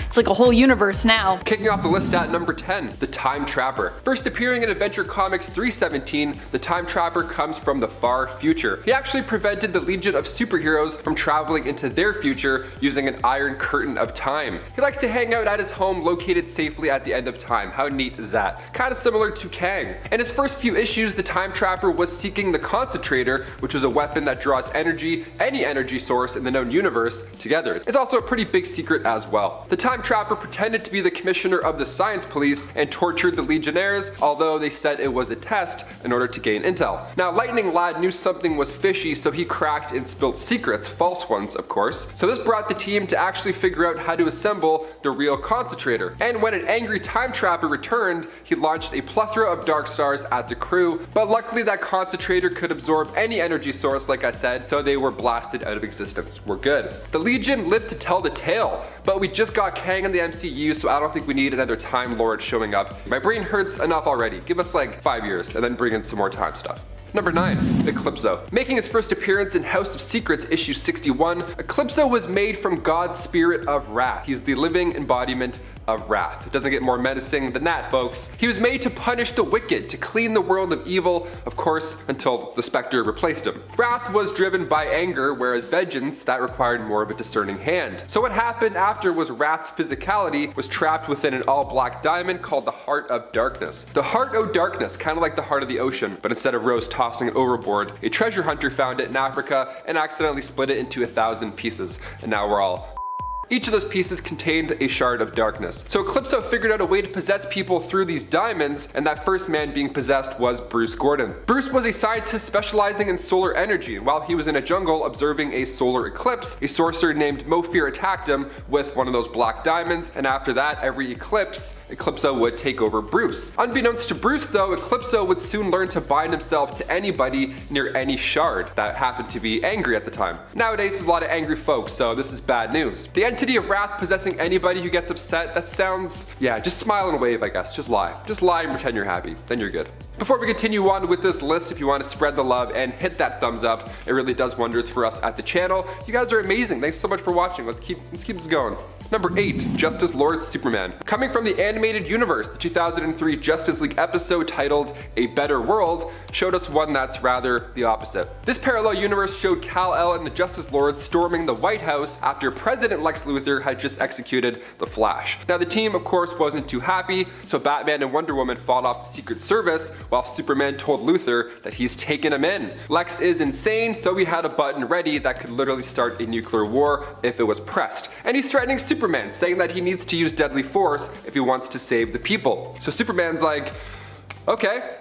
It's like a whole universe now. Kicking off the list at number 10, the Time Trapper. First appearing in Adventure Comics 317, the Time Trapper comes from the far future. He actually prevented the Legion of Superheroes from traveling into their future using an iron curtain of time. He likes to hang out at his home located safely at the end of time. How neat is that? Kinda similar to Kang. In his first few issues, the Time Trapper was seeking the Concentrator, which was a weapon that draws energy, any energy source in the known universe, together. It's also a pretty big secret as well. The Time Trapper pretended to be the commissioner of the science police and tortured the Legionnaires, although they said it was a test in order to gain intel. Now, Lightning Lad knew something was fishy, so he cracked and spilled secrets, false ones of course. So this brought the team to actually figure out how to assemble the real Concentrator. And when an angry Time Trapper returned, he launched a plethora of Dark Stars at the crew, but luckily that Concentrator could absorb any energy source, like I said, so they were blasted out of existence. We're good. The Legion lived to tell the tale, but we just got Kang in the MCU, so I don't think we need another Time Lord showing up. My brain hurts enough already. Give us like 5 years and then bring in some more time stuff. Number 9, Eclipso. Making his first appearance in House of Secrets issue 61, Eclipso was made from God's spirit of wrath. He's the living embodiment of wrath. It doesn't get more menacing than that, folks. He was made to punish the wicked, to clean the world of evil, of course, until the Spectre replaced him. Wrath was driven by anger, whereas vengeance, that required more of a discerning hand. So what happened after was Wrath's physicality was trapped within an all-black diamond called the Heart of Darkness. The Heart of Darkness, kind of like the heart of the ocean, but instead of Rose tossing it overboard, a treasure hunter found it in Africa and accidentally split it into 1,000 pieces, and now we're all. Each of those pieces contained a shard of darkness. So Eclipso figured out a way to possess people through these diamonds, and that first man being possessed was Bruce Gordon. Bruce was a scientist specializing in solar energy, and while he was in a jungle observing a solar eclipse, a sorcerer named Mofir attacked him with one of those black diamonds, and after that, every eclipse, Eclipso would take over Bruce. Unbeknownst to Bruce though, Eclipso would soon learn to bind himself to anybody near any shard that happened to be angry at the time. Nowadays there's a lot of angry folks, so this is bad news. The entity of wrath possessing anybody who gets upset, that sounds, yeah, just smile and wave, I guess. Just lie. Just lie and pretend you're happy. Then you're good. Before we continue on with this list, if you want to spread the love and hit that thumbs up, it really does wonders for us at the channel. You guys are amazing. Thanks so much for watching. Let's keep this going. Number 8, Justice Lord Superman. Coming from the animated universe, the 2003 Justice League episode titled A Better World showed us one that's rather the opposite. This parallel universe showed Kal-El and the Justice Lord storming the White House after President Lex Luthor had just executed the Flash. Now the team of course wasn't too happy, so Batman and Wonder Woman fought off the Secret Service while Superman told Luthor that he's taken him in. Lex is insane, so he had a button ready that could literally start a nuclear war if it was pressed. And he's threatening Superman, saying that he needs to use deadly force if he wants to save the people. So Superman's like, okay,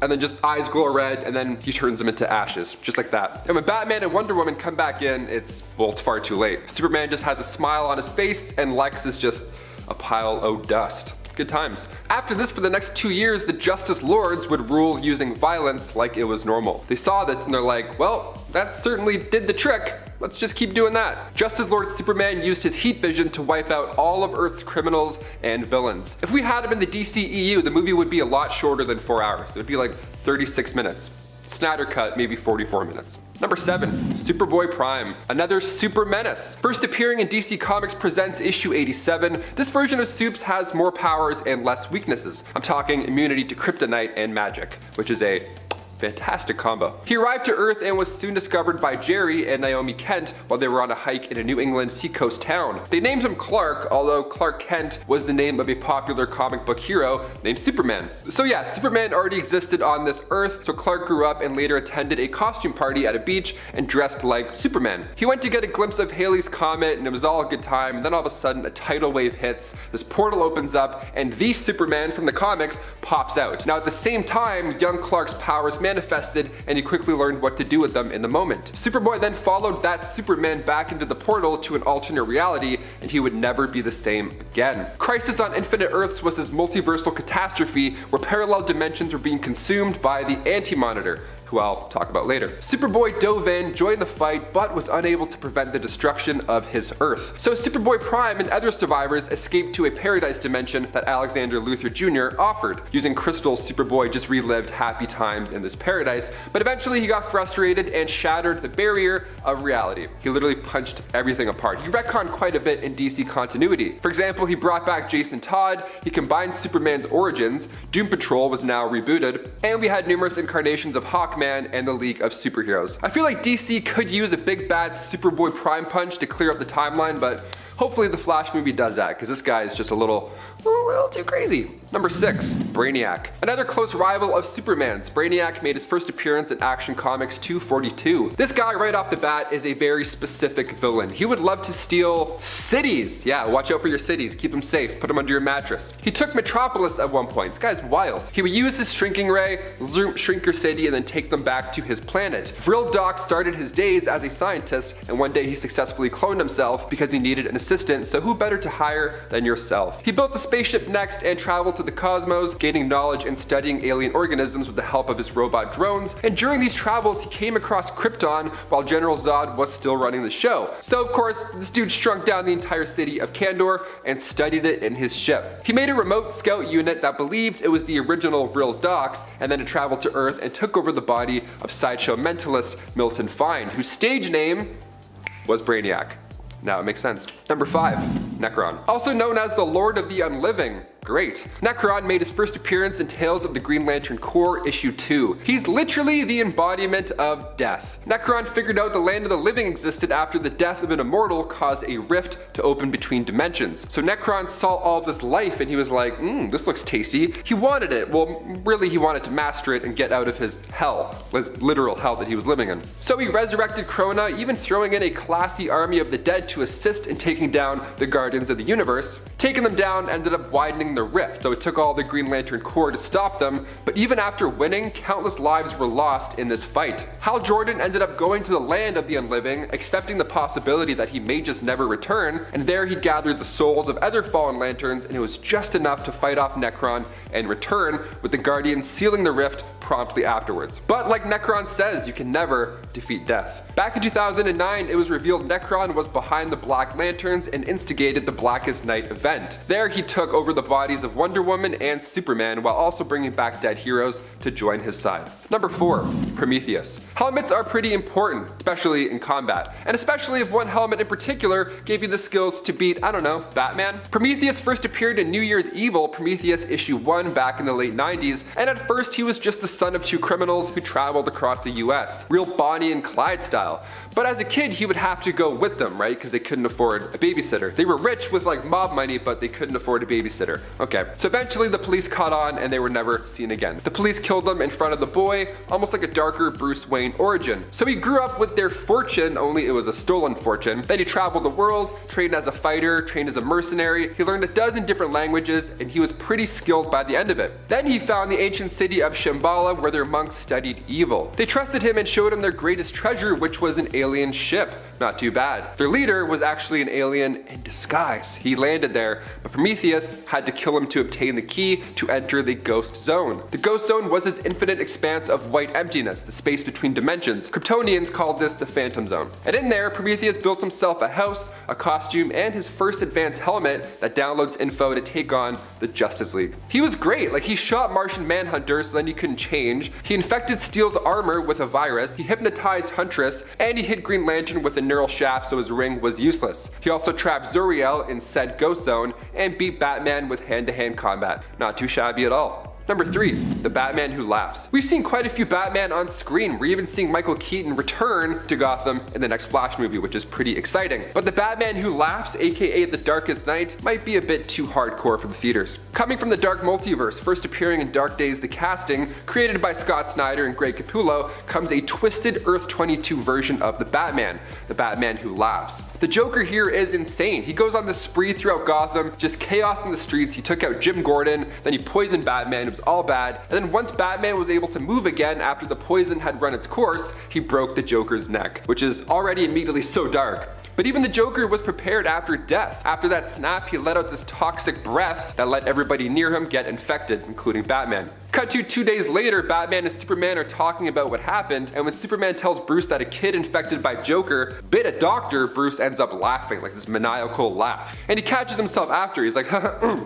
and then just eyes glow red, and then he turns them into ashes, just like that. And when Batman and Wonder Woman come back in, it's far too late. Superman just has a smile on his face, and Lex is just a pile of dust. Good times. After this, for the next 2 years, the Justice Lords would rule using violence like it was normal. They saw this and they're like, well, that certainly did the trick. Let's just keep doing that. Justice Lord Superman used his heat vision to wipe out all of Earth's criminals and villains. If we had him in the DCEU, the movie would be a lot shorter than 4 hours. It would be like 36 minutes. Snyder cut, maybe 44 minutes. Number 7, Superboy Prime, another super menace. First appearing in DC Comics Presents issue 87, this version of Supes has more powers and less weaknesses. I'm talking immunity to kryptonite and magic, which is a fantastic combo. He arrived to Earth and was soon discovered by Jerry and Naomi Kent while they were on a hike in a New England seacoast town. They named him Clark, although Clark Kent was the name of a popular comic book hero named Superman. So yeah, Superman already existed on this Earth, so Clark grew up and later attended a costume party at a beach and dressed like Superman. He went to get a glimpse of Halley's Comet and it was all a good time, and then all of a sudden a tidal wave hits, this portal opens up, and the Superman from the comics pops out. Now at the same time, young Clark's powers manifested and he quickly learned what to do with them in the moment. Superboy then followed that Superman back into the portal to an alternate reality, and he would never be the same again. Crisis on Infinite Earths was this multiversal catastrophe where parallel dimensions were being consumed by the Anti-Monitor, who I'll talk about later. Superboy dove in, joined the fight, but was unable to prevent the destruction of his Earth. So Superboy Prime and other survivors escaped to a paradise dimension that Alexander Luthor Jr. offered. Using crystals, Superboy just relived happy times in this paradise, but eventually he got frustrated and shattered the barrier of reality. He literally punched everything apart. He retconned quite a bit in DC continuity. For example, he brought back Jason Todd, he combined Superman's origins, Doom Patrol was now rebooted, and we had numerous incarnations of Hawkman and the League of Superheroes. I feel like DC could use a big bad Superboy Prime punch to clear up the timeline, but hopefully the Flash movie does that, because this guy is just a little too crazy. Number 6, Brainiac. Another close rival of Superman's, Brainiac made his first appearance in Action Comics 242. This guy right off the bat is a very specific villain. He would love to steal cities. Yeah, watch out for your cities, keep them safe, put them under your mattress. He took Metropolis at one point. This guy's wild. He would use his shrinking ray, shrink your city, and then take them back to his planet. Vril Doc started his days as a scientist, and one day he successfully cloned himself because he needed an assistant, so who better to hire than yourself? He built the spaceship Next and traveled to the cosmos, gaining knowledge and studying alien organisms with the help of his robot drones, and during these travels he came across Krypton while General Zod was still running the show. So of course, this dude shrunk down the entire city of Kandor and studied it in his ship. He made a remote scout unit that believed it was the original Vril Docs, and then it traveled to Earth and took over the body of sideshow mentalist Milton Fine, whose stage name was Brainiac. Now it makes sense. Number 5, Necron. Also known as the Lord of the Unliving. Great. Necron made his first appearance in Tales of the Green Lantern Corps issue 2. He's literally the embodiment of death. Necron figured out the land of the living existed after the death of an immortal caused a rift to open between dimensions. So Necron saw all of this life and he was like, this looks tasty. He wanted it. Well, really he wanted to master it and get out of his hell, his literal hell that he was living in. So he resurrected Krona, even throwing in a classy army of the dead to assist in taking down the Guardians of the Universe. Taking them down ended up widening the rift, so it took all the Green Lantern Corps to stop them, but even after winning, countless lives were lost in this fight. Hal Jordan ended up going to the land of the unliving, accepting the possibility that he may just never return, and there he gathered the souls of other fallen lanterns, and it was just enough to fight off Necron and return, with the Guardians sealing the rift promptly afterwards. But like Necron says, you can never defeat death. Back in 2009, it was revealed Necron was behind the Black Lanterns and instigated the Blackest Night event. There he took over the bodies of Wonder Woman and Superman while also bringing back dead heroes to join his side. Number 4, Prometheus. Helmets are pretty important, especially in combat, and especially if one helmet in particular gave you the skills to beat, I don't know, Batman. Prometheus first appeared in New Year's Evil, Prometheus issue 1 back in the late 90s, and at first he was just the son of two criminals who traveled across the US, real Bonnie and Clyde style. But as a kid he would have to go with them, right, because they couldn't afford a babysitter. They were rich with like mob money, but they couldn't afford a babysitter. Okay, so eventually the police caught on and they were never seen again. The police killed them in front of the boy, almost like a darker Bruce Wayne origin. So he grew up with their fortune, only it was a stolen fortune. Then he traveled the world, trained as a fighter, trained as a mercenary. He learned a dozen different languages and he was pretty skilled by the end of it. Then he found the ancient city of Shambhala where their monks studied evil. They trusted him and showed him their greatest treasure, which was an alien ship. Not too bad. Their leader was actually an alien in disguise. skies. He landed there, but Prometheus had to kill him to obtain the key to enter the Ghost Zone. The Ghost Zone was his infinite expanse of white emptiness, the space between dimensions. Kryptonians called this the Phantom Zone. And in there, Prometheus built himself a house, a costume, and his first advanced helmet that downloads info to take on the Justice League. He was great, like he shot Martian Manhunter so then he couldn't change, he infected Steel's armor with a virus, he hypnotized Huntress, and he hit Green Lantern with a neural shaft so his ring was useless. He also trapped Zoriel in said Ghost Zone and beat Batman with hand-to-hand combat. Not too shabby at all. Number 3, the Batman who laughs. We've seen quite a few Batman on screen. We're even seeing Michael Keaton return to Gotham in the next Flash movie, which is pretty exciting. But the Batman who laughs, aka the Darkest Knight, might be a bit too hardcore for the theaters. Coming from the Dark Multiverse, first appearing in Dark Days the Casting, created by Scott Snyder and Greg Capullo, comes a twisted Earth 22 version of the Batman who laughs. The Joker here is insane. He goes on this spree throughout Gotham, just chaos in the streets. He took out Jim Gordon, then he poisoned Batman. All bad, and then once Batman was able to move again after the poison had run its course, he broke the Joker's neck, which is already immediately so dark. But even the Joker was prepared after death. After that snap, he let out this toxic breath that let everybody near him get infected, including Batman. Cut to 2 days later, Batman and Superman are talking about what happened, and when Superman tells Bruce that a kid infected by Joker bit a doctor, Bruce ends up laughing, like this maniacal laugh. And he catches himself after, he's like,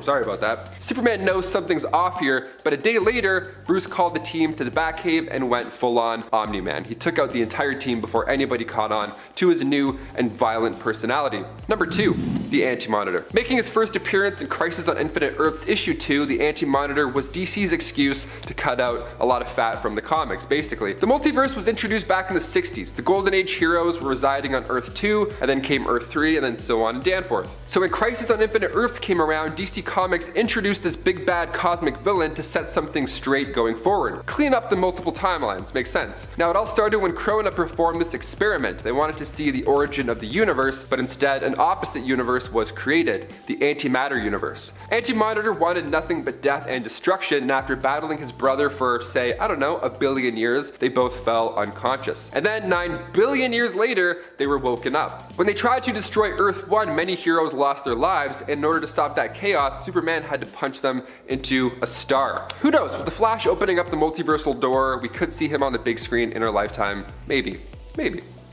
sorry about that. Superman knows something's off here, but a day later, Bruce called the team to the Batcave and went full on Omni-Man. He took out the entire team before anybody caught on to his new and violent personality. Number 2, the Anti-Monitor. Making his first appearance in Crisis on Infinite Earths issue 2, the Anti-Monitor was DC's excuse to cut out a lot of fat from the comics, basically. The multiverse was introduced back in the 60s. The Golden Age heroes were residing on Earth 2, and then came Earth 3, and then so on and danforth. So when Crisis on Infinite Earths came around, DC Comics introduced this big bad cosmic villain to set something straight going forward. Clean up the multiple timelines, makes sense. Now it all started when Corona performed this experiment. They wanted to see the origin of the universe, but instead an opposite universe was created, the antimatter universe. Anti-Monitor wanted nothing but death and destruction, and after battling his brother for, say, I don't know, 1 billion years, they both fell unconscious. And then 9 billion years later, they were woken up. When they tried to destroy Earth 1, many heroes lost their lives, and in order to stop that chaos, Superman had to punch them into a star. Who knows, with the Flash opening up the multiversal door, we could see him on the big screen in our lifetime. Maybe.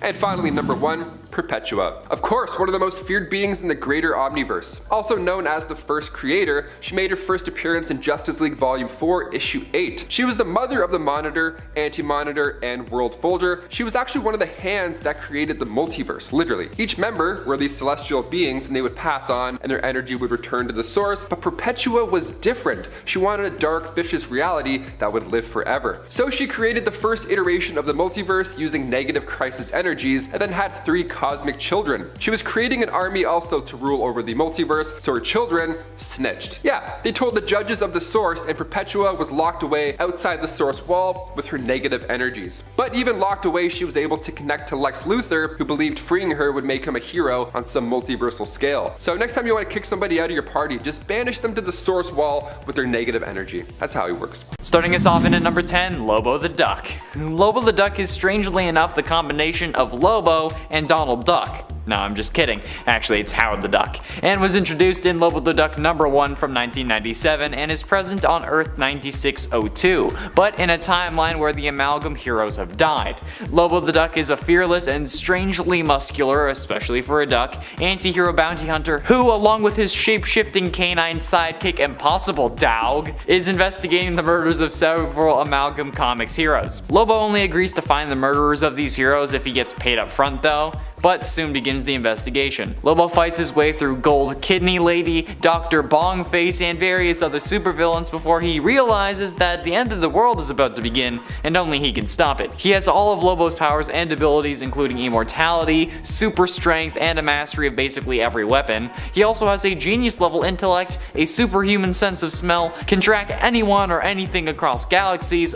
And finally, number 1, Perpetua. Of course, one of the most feared beings in the greater Omniverse. Also known as the First Creator, she made her first appearance in Justice League Volume 4, Issue 8. She was the mother of the Monitor, Anti-Monitor, and World Folder. She was actually one of the hands that created the multiverse, literally. Each member were these celestial beings, and they would pass on, and their energy would return to the source, but Perpetua was different. She wanted a dark, vicious reality that would live forever. So she created the first iteration of the multiverse using negative crisis energies, and then had 3 cosmic children. She was creating an army also to rule over the multiverse, so her children snitched. Yeah, they told the judges of the source, and Perpetua was locked away outside the source wall with her negative energies. But even locked away, she was able to connect to Lex Luthor, who believed freeing her would make him a hero on some multiversal scale. So next time you want to kick somebody out of your party, just banish them to the source wall with their negative energy. That's how he works. Starting us off in at number 10, Lobo the Duck. Lobo the Duck is strangely enough the combination of Lobo and Donald Duck. No, I'm just kidding. Actually, it's Howard the Duck. And was introduced in Lobo the Duck number 1 from 1997 and is present on Earth 9602, but in a timeline where the Amalgam heroes have died. Lobo the Duck is a fearless and strangely muscular, especially for a duck, anti-hero bounty hunter who, along with his shape-shifting canine sidekick Impossible Dog, is investigating the murders of several Amalgam Comics heroes. Lobo only agrees to find the murderers of these heroes if he gets paid up front though, but soon begins the investigation. Lobo fights his way through Gold Kidney Lady, Dr. Bongface, and various other supervillains before he realizes that the end of the world is about to begin, and only he can stop it. He has all of Lobo's powers and abilities, including immortality, super strength, and a mastery of basically every weapon. He also has a genius level intellect, a superhuman sense of smell, can track anyone or anything across galaxies,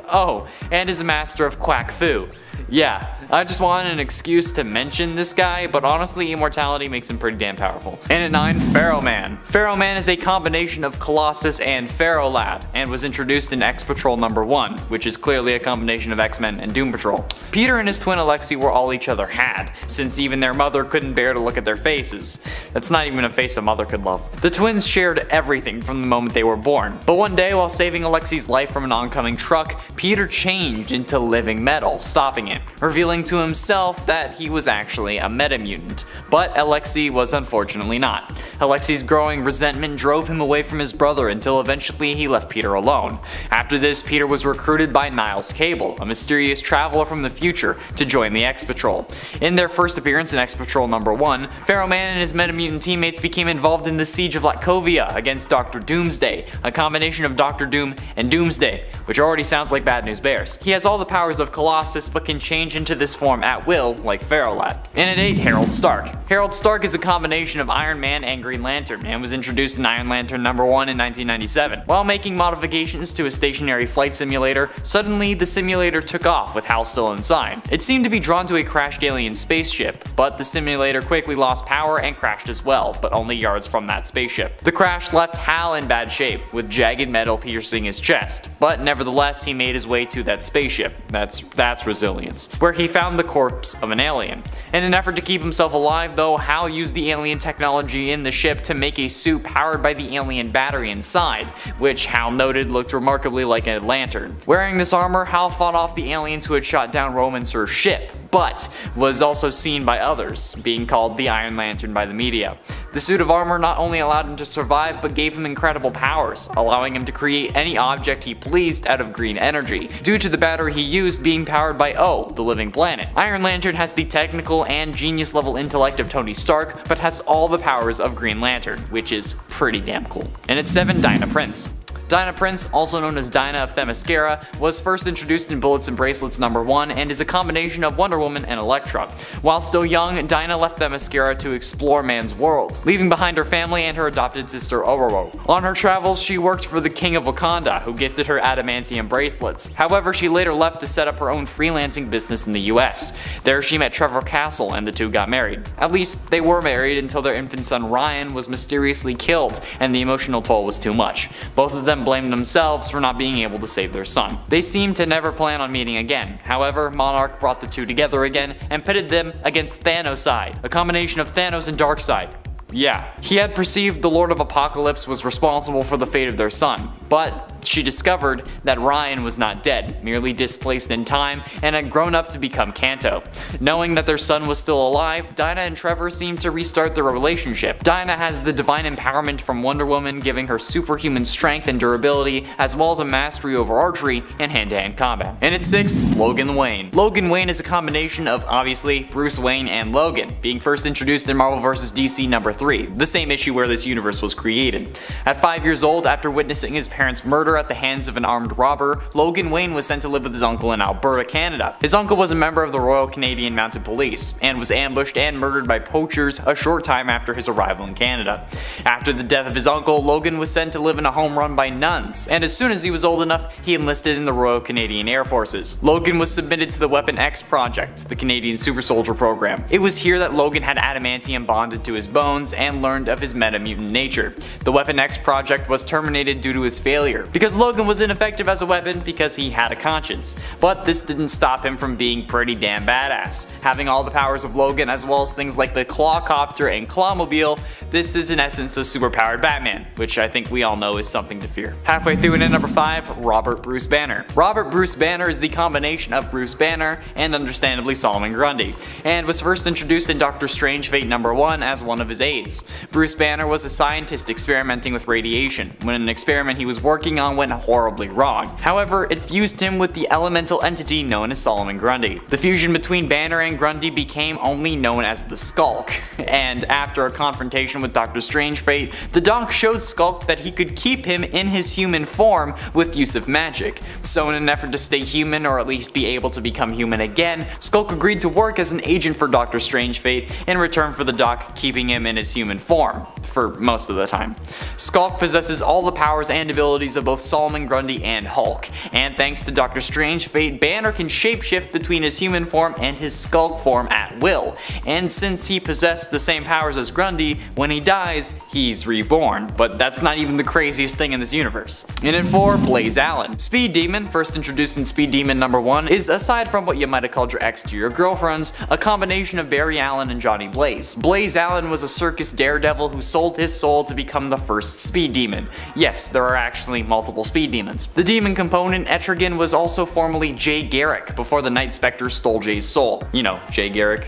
and is a master of Quack Fu. Yeah, I just wanted an excuse to mention this guy, but honestly immortality makes him pretty damn powerful. And at 9, Pharaoh Man. Pharaoh Man is a combination of Colossus and Pharaoh Lad, and was introduced in X-Patrol number 1, which is clearly a combination of X-Men and Doom Patrol. Peter and his twin Alexei were all each other had, since even their mother couldn't bear to look at their faces. That's not even a face a mother could love. The twins shared everything from the moment they were born, but one day while saving Alexei's life from an oncoming truck, Peter changed into living metal, stopping it, revealing to himself that he was actually a metamutant. But Alexei was unfortunately not. Alexei's growing resentment drove him away from his brother until eventually he left Peter alone. After this, Peter was recruited by Niles Cable, a mysterious traveler from the future, to join the X-Patrol. In their first appearance in X-Patrol number 1, Pharaoh Man and his metamutant teammates became involved in the siege of Latkovia against Dr. Doomsday, a combination of Dr. Doom and Doomsday, which already sounds like Bad News Bears. He has all the powers of Colossus but can change into this form at will, like Pharaoh Lad. And at 8, Harold Stark. Harold Stark is a combination of Iron Man and Green Lantern, and was introduced in Iron Lantern number 1 in 1997. While making modifications to a stationary flight simulator, suddenly the simulator took off with Hal still inside. It seemed to be drawn to a crashed alien spaceship, but the simulator quickly lost power and crashed as well, but only yards from that spaceship. The crash left Hal in bad shape, with jagged metal piercing his chest, but nevertheless he made his way to that spaceship. That's resilience. Where he found the corpse of an alien. In an effort to keep himself alive though, Hal used the alien technology in the ship to make a suit powered by the alien battery inside, which Hal noted looked remarkably like a lantern. Wearing this armor, Hal fought off the aliens who had shot down Romancer's ship, but was also seen by others, being called the Iron Lantern by the media. The suit of armor not only allowed him to survive, but gave him incredible powers, allowing him to create any object he pleased out of green energy, due to the battery he used being powered by O, the living planet. Iron Lantern has the technical and genius level intellect of Tony Stark, but has all the powers of Green Lantern, which is pretty damn cool. And at 7, Dinah Prince. Dinah Prince, also known as Dinah of Themyscira, was first introduced in Bullets and Bracelets number 1 and is a combination of Wonder Woman and Elektra. While still young, Dinah left Themyscira to explore man's world, leaving behind her family and her adopted sister Ororo. On her travels, she worked for the King of Wakanda, who gifted her adamantium bracelets. However, she later left to set up her own freelancing business in the US. There she met Trevor Castle and the two got married. At least, they were married until their infant son Ryan was mysteriously killed and the emotional toll was too much. Both of them blamed themselves for not being able to save their son. They seemed to never plan on meeting again. However, Monarch brought the two together again and pitted them against Thanoside, a combination of Thanos and Darkseid. Yeah, he had perceived the Lord of Apocalypse was responsible for the fate of their son, but she discovered that Ryan was not dead, merely displaced in time, and had grown up to become Kanto. Knowing that their son was still alive, Dinah and Trevor seemed to restart their relationship. Dinah has the divine empowerment from Wonder Woman, giving her superhuman strength and durability, as well as a mastery over archery and hand-to-hand combat. And at 6, Logan Wayne. Logan Wayne is a combination of, obviously, Bruce Wayne and Logan, being first introduced in Marvel vs. DC number 3, the same issue where this universe was created. At 5 years old, after witnessing his parents' murder at the hands of an armed robber, Logan Wayne was sent to live with his uncle in Alberta, Canada. His uncle was a member of the Royal Canadian Mounted Police, and was ambushed and murdered by poachers a short time after his arrival in Canada. After the death of his uncle, Logan was sent to live in a home run by nuns, and as soon as he was old enough, he enlisted in the Royal Canadian Air Forces. Logan was submitted to the Weapon X Project, the Canadian Super Soldier program. It was here that Logan had adamantium bonded to his bones and learned of his metamutant nature. The Weapon X Project was terminated due to his failure, because Logan was ineffective as a weapon because he had a conscience. But this didn't stop him from being pretty damn badass. Having all the powers of Logan as well as things like the Clawcopter and Clawmobile, this is in essence a superpowered Batman, which I think we all know is something to fear. Halfway through and at number 5, Robert Bruce Banner. Robert Bruce Banner is the combination of Bruce Banner and understandably Solomon Grundy, and was first introduced in Doctor Strange Fate number 1 as one of his aides. Bruce Banner was a scientist experimenting with radiation, when an experiment he was working on went horribly wrong. However, it fused him with the elemental entity known as Solomon Grundy. The fusion between Banner and Grundy became only known as the Skulk, and after a confrontation with Doctor Strange Fate, the Doc showed Skulk that he could keep him in his human form with use of magic. So in an effort to stay human, or at least be able to become human again, Skulk agreed to work as an agent for Doctor Strange Fate in return for the Doc keeping him in his human form. for most of the time. Skulk possesses all the powers and abilities of both Solomon Grundy and Hulk, and thanks to Doctor Strange Fate, Banner can shapeshift between his human form and his Skulk form at will, and since he possessed the same powers as Grundy, when he dies, he's reborn, but that's not even the craziest thing in this universe. And at 4, Blaze Allen. Speed Demon, first introduced in Speed Demon number 1, is, aside from what you might have called your ex to your girlfriends, a combination of Barry Allen and Johnny Blaze. Blaze Allen was a circus daredevil who sold his soul to become the first Speed Demon. Yes, there are actually multiple Speed Demons. The demon component, Etrigan, was also formerly Jay Garrick, before the Night Spectre stole Jay's soul. You know, Jay Garrick.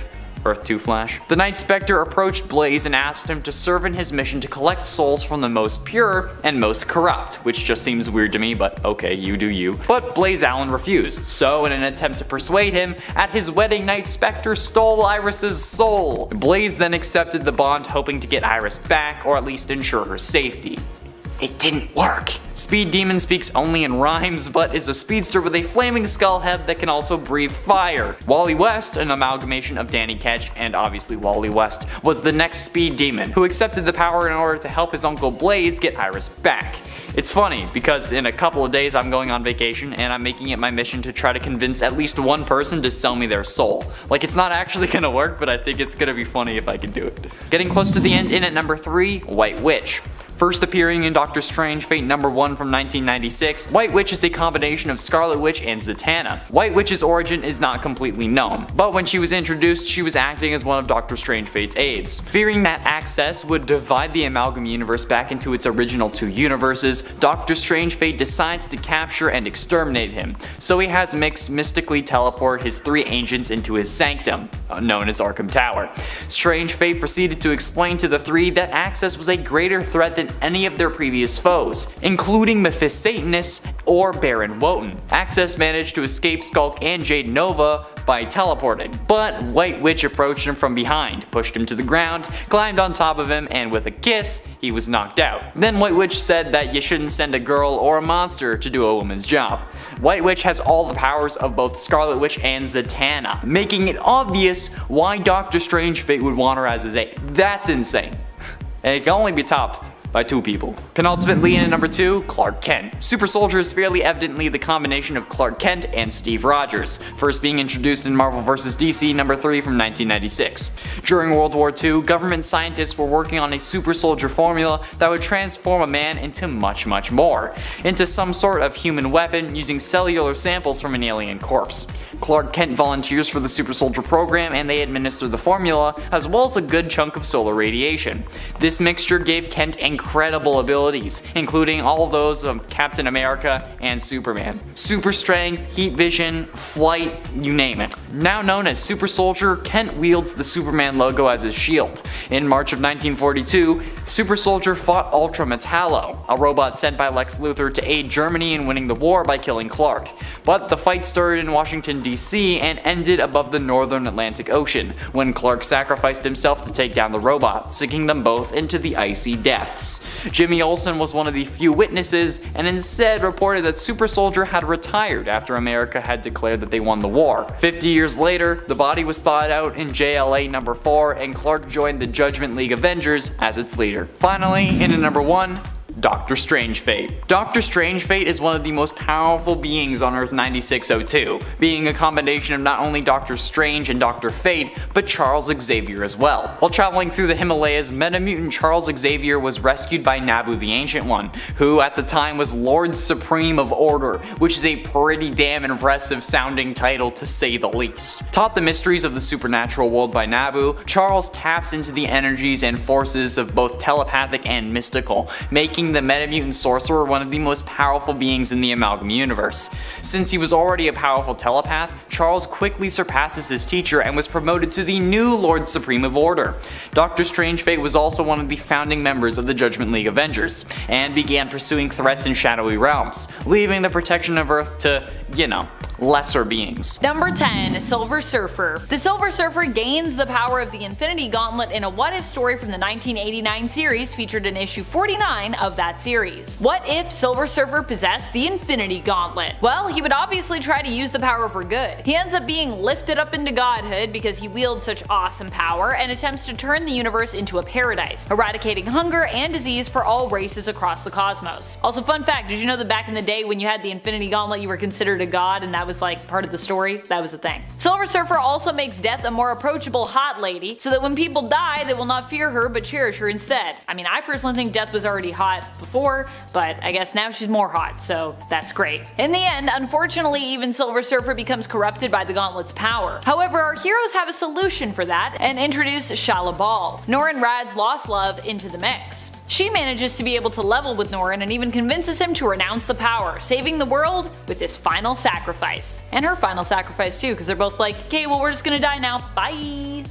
Earth 2 Flash. The Night Spectre approached Blaze and asked him to serve in his mission to collect souls from the most pure and most corrupt, which just seems weird to me, but okay, you do you. But Blaze Allen refused, so in an attempt to persuade him, at his wedding Night Spectre stole Iris's soul. Blaze then accepted the bond, hoping to get Iris back, or at least ensure her safety. It didn't work. Speed Demon speaks only in rhymes, but is a speedster with a flaming skull head that can also breathe fire. Wally West, an amalgamation of Danny Ketch and obviously Wally West, was the next Speed Demon, who accepted the power in order to help his uncle Blaze get Iris back. It's funny, because in a couple of days I'm going on vacation and I'm making it my mission to try to convince at least one person to sell me their soul. Like, it's not actually gonna work, but I think it's gonna be funny if I can do it. Getting close to the end, in at number 3, White Witch. First appearing in Doctor Strange Fate number 1 from 1996, White Witch is a combination of Scarlet Witch and Zatanna. White Witch's origin is not completely known, but when she was introduced, she was acting as one of Doctor Strange Fate's aides. Fearing that access would divide the Amalgam universe back into its original 2 universes, Doctor Strange Fate decides to capture and exterminate him, so he has Mix mystically teleport his 3 agents into his sanctum, known as Arkham Tower. Strange Fate proceeded to explain to the 3 that Access was a greater threat than any of their previous foes, including Mephisto Satanists or Baron Wotan. Access managed to escape Skulk and Jade Nova by teleporting, but White Witch approached him from behind, pushed him to the ground, climbed on top of him, and with a kiss, he was knocked out. Then White Witch said that you shouldn't send a girl or a monster to do a woman's job. White Witch has all the powers of both Scarlet Witch and Zatanna, making it obvious why Doctor Strange Fate would want her as his aide. That's insane. And it can only be topped by 2 people. Penultimately in at number 2, Clark Kent. Super Soldier is fairly evidently the combination of Clark Kent and Steve Rogers, first being introduced in Marvel vs. DC number 3 from 1996. During World War II, government scientists were working on a super soldier formula that would transform a man into much more, into some sort of human weapon using cellular samples from an alien corpse. Clark Kent volunteers for the Super Soldier program and they administer the formula, as well as a good chunk of solar radiation. This mixture gave Kent incredible abilities, including all those of Captain America and Superman. Super strength, heat vision, flight, you name it. Now known as Super Soldier, Kent wields the Superman logo as his shield. In March of 1942, Super Soldier fought Ultra Metallo, a robot sent by Lex Luthor to aid Germany in winning the war by killing Clark. But the fight started in Washington, DC and ended above the northern Atlantic Ocean, when Clark sacrificed himself to take down the robot, sinking them both into the icy depths. Jimmy Olsen was one of the few witnesses and instead reported that Super Soldier had retired after America had declared that they won the war. 50 years later, the body was thawed out in JLA number 4 and Clark joined the Judgment League Avengers as its leader. Finally, in at number 1, Doctor Strange Fate. Doctor Strange Fate is one of the most powerful beings on Earth 9602, being a combination of not only Doctor Strange and Dr. Fate, but Charles Xavier as well. While traveling through the Himalayas, Metamutant Charles Xavier was rescued by Nabu the Ancient One, who at the time was Lord Supreme of Order, which is a pretty damn impressive sounding title to say the least. Taught the mysteries of the supernatural world by Nabu, Charles taps into the energies and forces of both telepathic and mystical, making the Metamutant Sorcerer one of the most powerful beings in the Amalgam universe. Since he was already a powerful telepath, Charles quickly surpasses his teacher and was promoted to the new Lord Supreme of Order. Doctor Strange Fate was also one of the founding members of the Judgment League Avengers, and began pursuing threats in shadowy realms, leaving the protection of Earth to, you know, lesser beings. Number 10. Silver Surfer. The Silver Surfer gains the power of the Infinity Gauntlet in a what-if story from the 1989 series featured in issue 49 of that series. What if Silver Surfer possessed the Infinity Gauntlet? Well, he would obviously try to use the power for good. He ends up being lifted up into godhood because he wields such awesome power and attempts to turn the universe into a paradise, eradicating hunger and disease for all races across the cosmos. Also, fun fact, did you know that back in the day when you had the Infinity Gauntlet you were considered a god and that was like part of the story? That was the thing. Silver Surfer also makes Death a more approachable hot lady so that when people die they will not fear her but cherish her instead. I mean, I personally think Death was already hot before, but I guess now she's more hot, so that's great. In the end, unfortunately, even Silver Surfer becomes corrupted by the Gauntlet's power. However, our heroes have a solution for that and introduce Shala Bal, Norrin Radd's lost love, into the mix. She manages to be able to level with Norrin and even convinces him to renounce the power, saving the world with this final sacrifice. And her final sacrifice too, because they're both like, okay, well, we're just gonna die now, bye.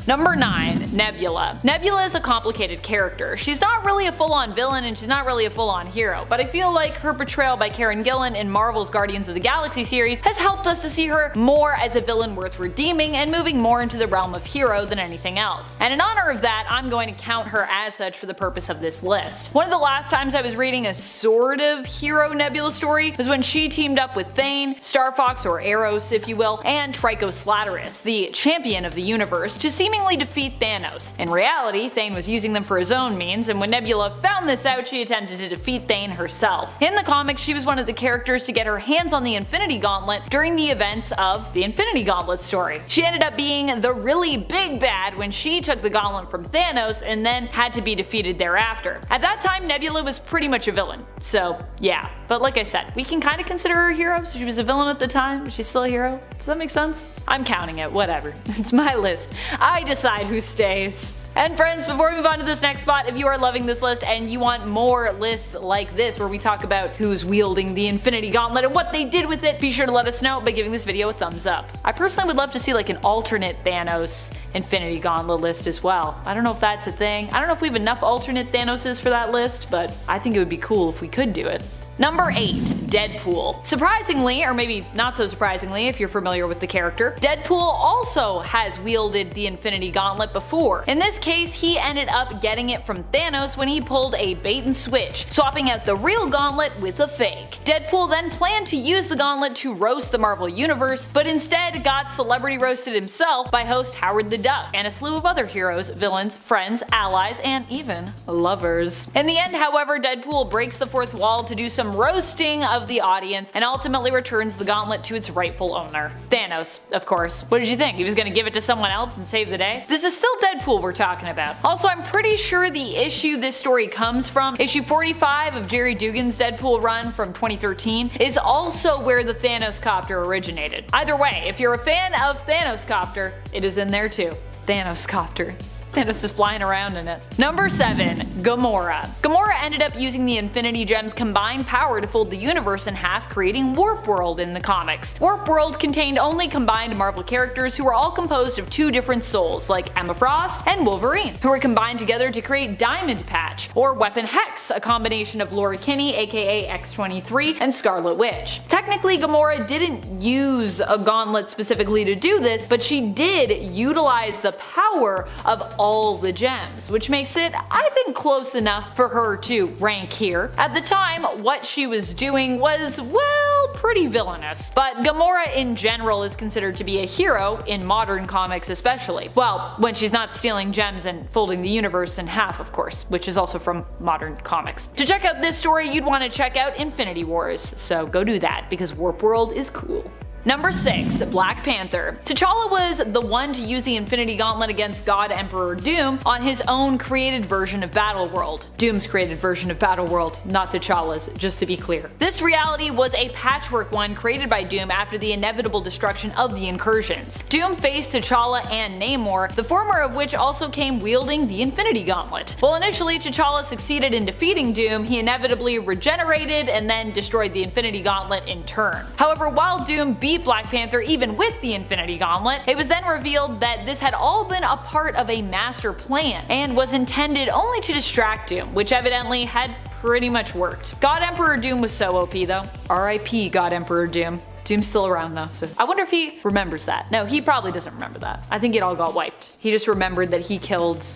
Number 9. Nebula. Nebula is a complicated character. She's not really a full-on villain and she's not really a full-on hero, but I feel like her portrayal by Karen Gillan in Marvel's Guardians of the Galaxy series has helped us to see her more as a villain worth redeeming and moving more into the realm of hero than anything else. And in honor of that, I'm going to count her as such for the purpose of this list. One of the last times I was reading a sort of hero Nebula story was when she teamed up with Thane, Star Fox or Eros if you will, and Trico Slatteris, the champion of the universe, to seemingly defeat Thanos. In reality, Thane was using them for his own means, and when Nebula found this out, she attempted to defeat Thane herself. In the comics, she was one of the characters to get her hands on the Infinity Gauntlet during the events of the Infinity Gauntlet story. She ended up being the really big bad when she took the gauntlet from Thanos and then had to be defeated thereafter. At that time, Nebula was pretty much a villain, so yeah. But like I said, we can kind of consider her a hero, so she was a villain at the time, but she's still a hero. Does that make sense? I'm counting it, whatever. It's my list. I decide who stays. And friends, before we move on to this next spot, if you are loving this list and you want more lists like this where we talk about who's wielding the Infinity Gauntlet and what they did with it, be sure to let us know by giving this video a thumbs up. I personally would love to see like an alternate Thanos Infinity Gauntlet list as well. I don't know if that's a thing. I don't know if we have enough alternate Thanoses for that list, but I think it would be cool if we could do it. Number 8. Deadpool. Surprisingly, or maybe not so surprisingly if you're familiar with the character, Deadpool also has wielded the Infinity Gauntlet before. In this case, he ended up getting it from Thanos when he pulled a bait and switch, swapping out the real gauntlet with a fake. Deadpool then planned to use the gauntlet to roast the Marvel Universe, but instead got celebrity roasted himself by host Howard the Duck and a slew of other heroes, villains, friends, allies, and even lovers. In the end, however, Deadpool breaks the fourth wall to do some roasting of the audience and ultimately returns the gauntlet to its rightful owner. Thanos, of course. What did you think? He was gonna give it to someone else and save the day? This is still Deadpool we're talking about. Also, I'm pretty sure the issue this story comes from, issue 45 of Jerry Dugan's Deadpool run from 2013, is also where the Thanos copter originated. Either way, if you're a fan of Thanos copter, it is in there too. Thanos copter. Thanos is flying around in it. Number 7. Gamora. Gamora ended up using the Infinity Gem's combined power to fold the universe in half, creating Warp World in the comics. Warp World contained only combined Marvel characters who were all composed of 2 different souls, like Emma Frost and Wolverine, who were combined together to create Diamond Patch, or Weapon Hex, a combination of Laura Kinney aka X-23 and Scarlet Witch. Technically, Gamora didn't use a gauntlet specifically to do this, but she did utilize the power of all the gems, which makes it, I think, close enough for her to rank here. At the time, what she was doing was, well, pretty villainous, but Gamora in general is considered to be a hero in modern comics especially. Well, when she's not stealing gems and folding the universe in half, of course, which is also from modern comics. To check out this story, you'd want to check out Infinity Wars, so go do that because Warp World is cool. Number 6. Black Panther. T'Challa was the one to use the Infinity Gauntlet against God Emperor Doom on his own created version of Battleworld. Doom's created version of Battleworld, not T'Challa's, just to be clear. This reality was a patchwork one created by Doom after the inevitable destruction of the Incursions. Doom faced T'Challa and Namor, the former of which also came wielding the Infinity Gauntlet. While initially T'Challa succeeded in defeating Doom, he inevitably regenerated and then destroyed the Infinity Gauntlet in turn. However, while Doom beat Black Panther even with the Infinity Gauntlet, it was then revealed that this had all been a part of a master plan and was intended only to distract Doom, which evidently had pretty much worked. God Emperor Doom was so OP though. RIP God Emperor Doom. Doom's still around though, so I wonder if he remembers that. No, he probably doesn't remember that. I think it all got wiped. He just remembered that he killed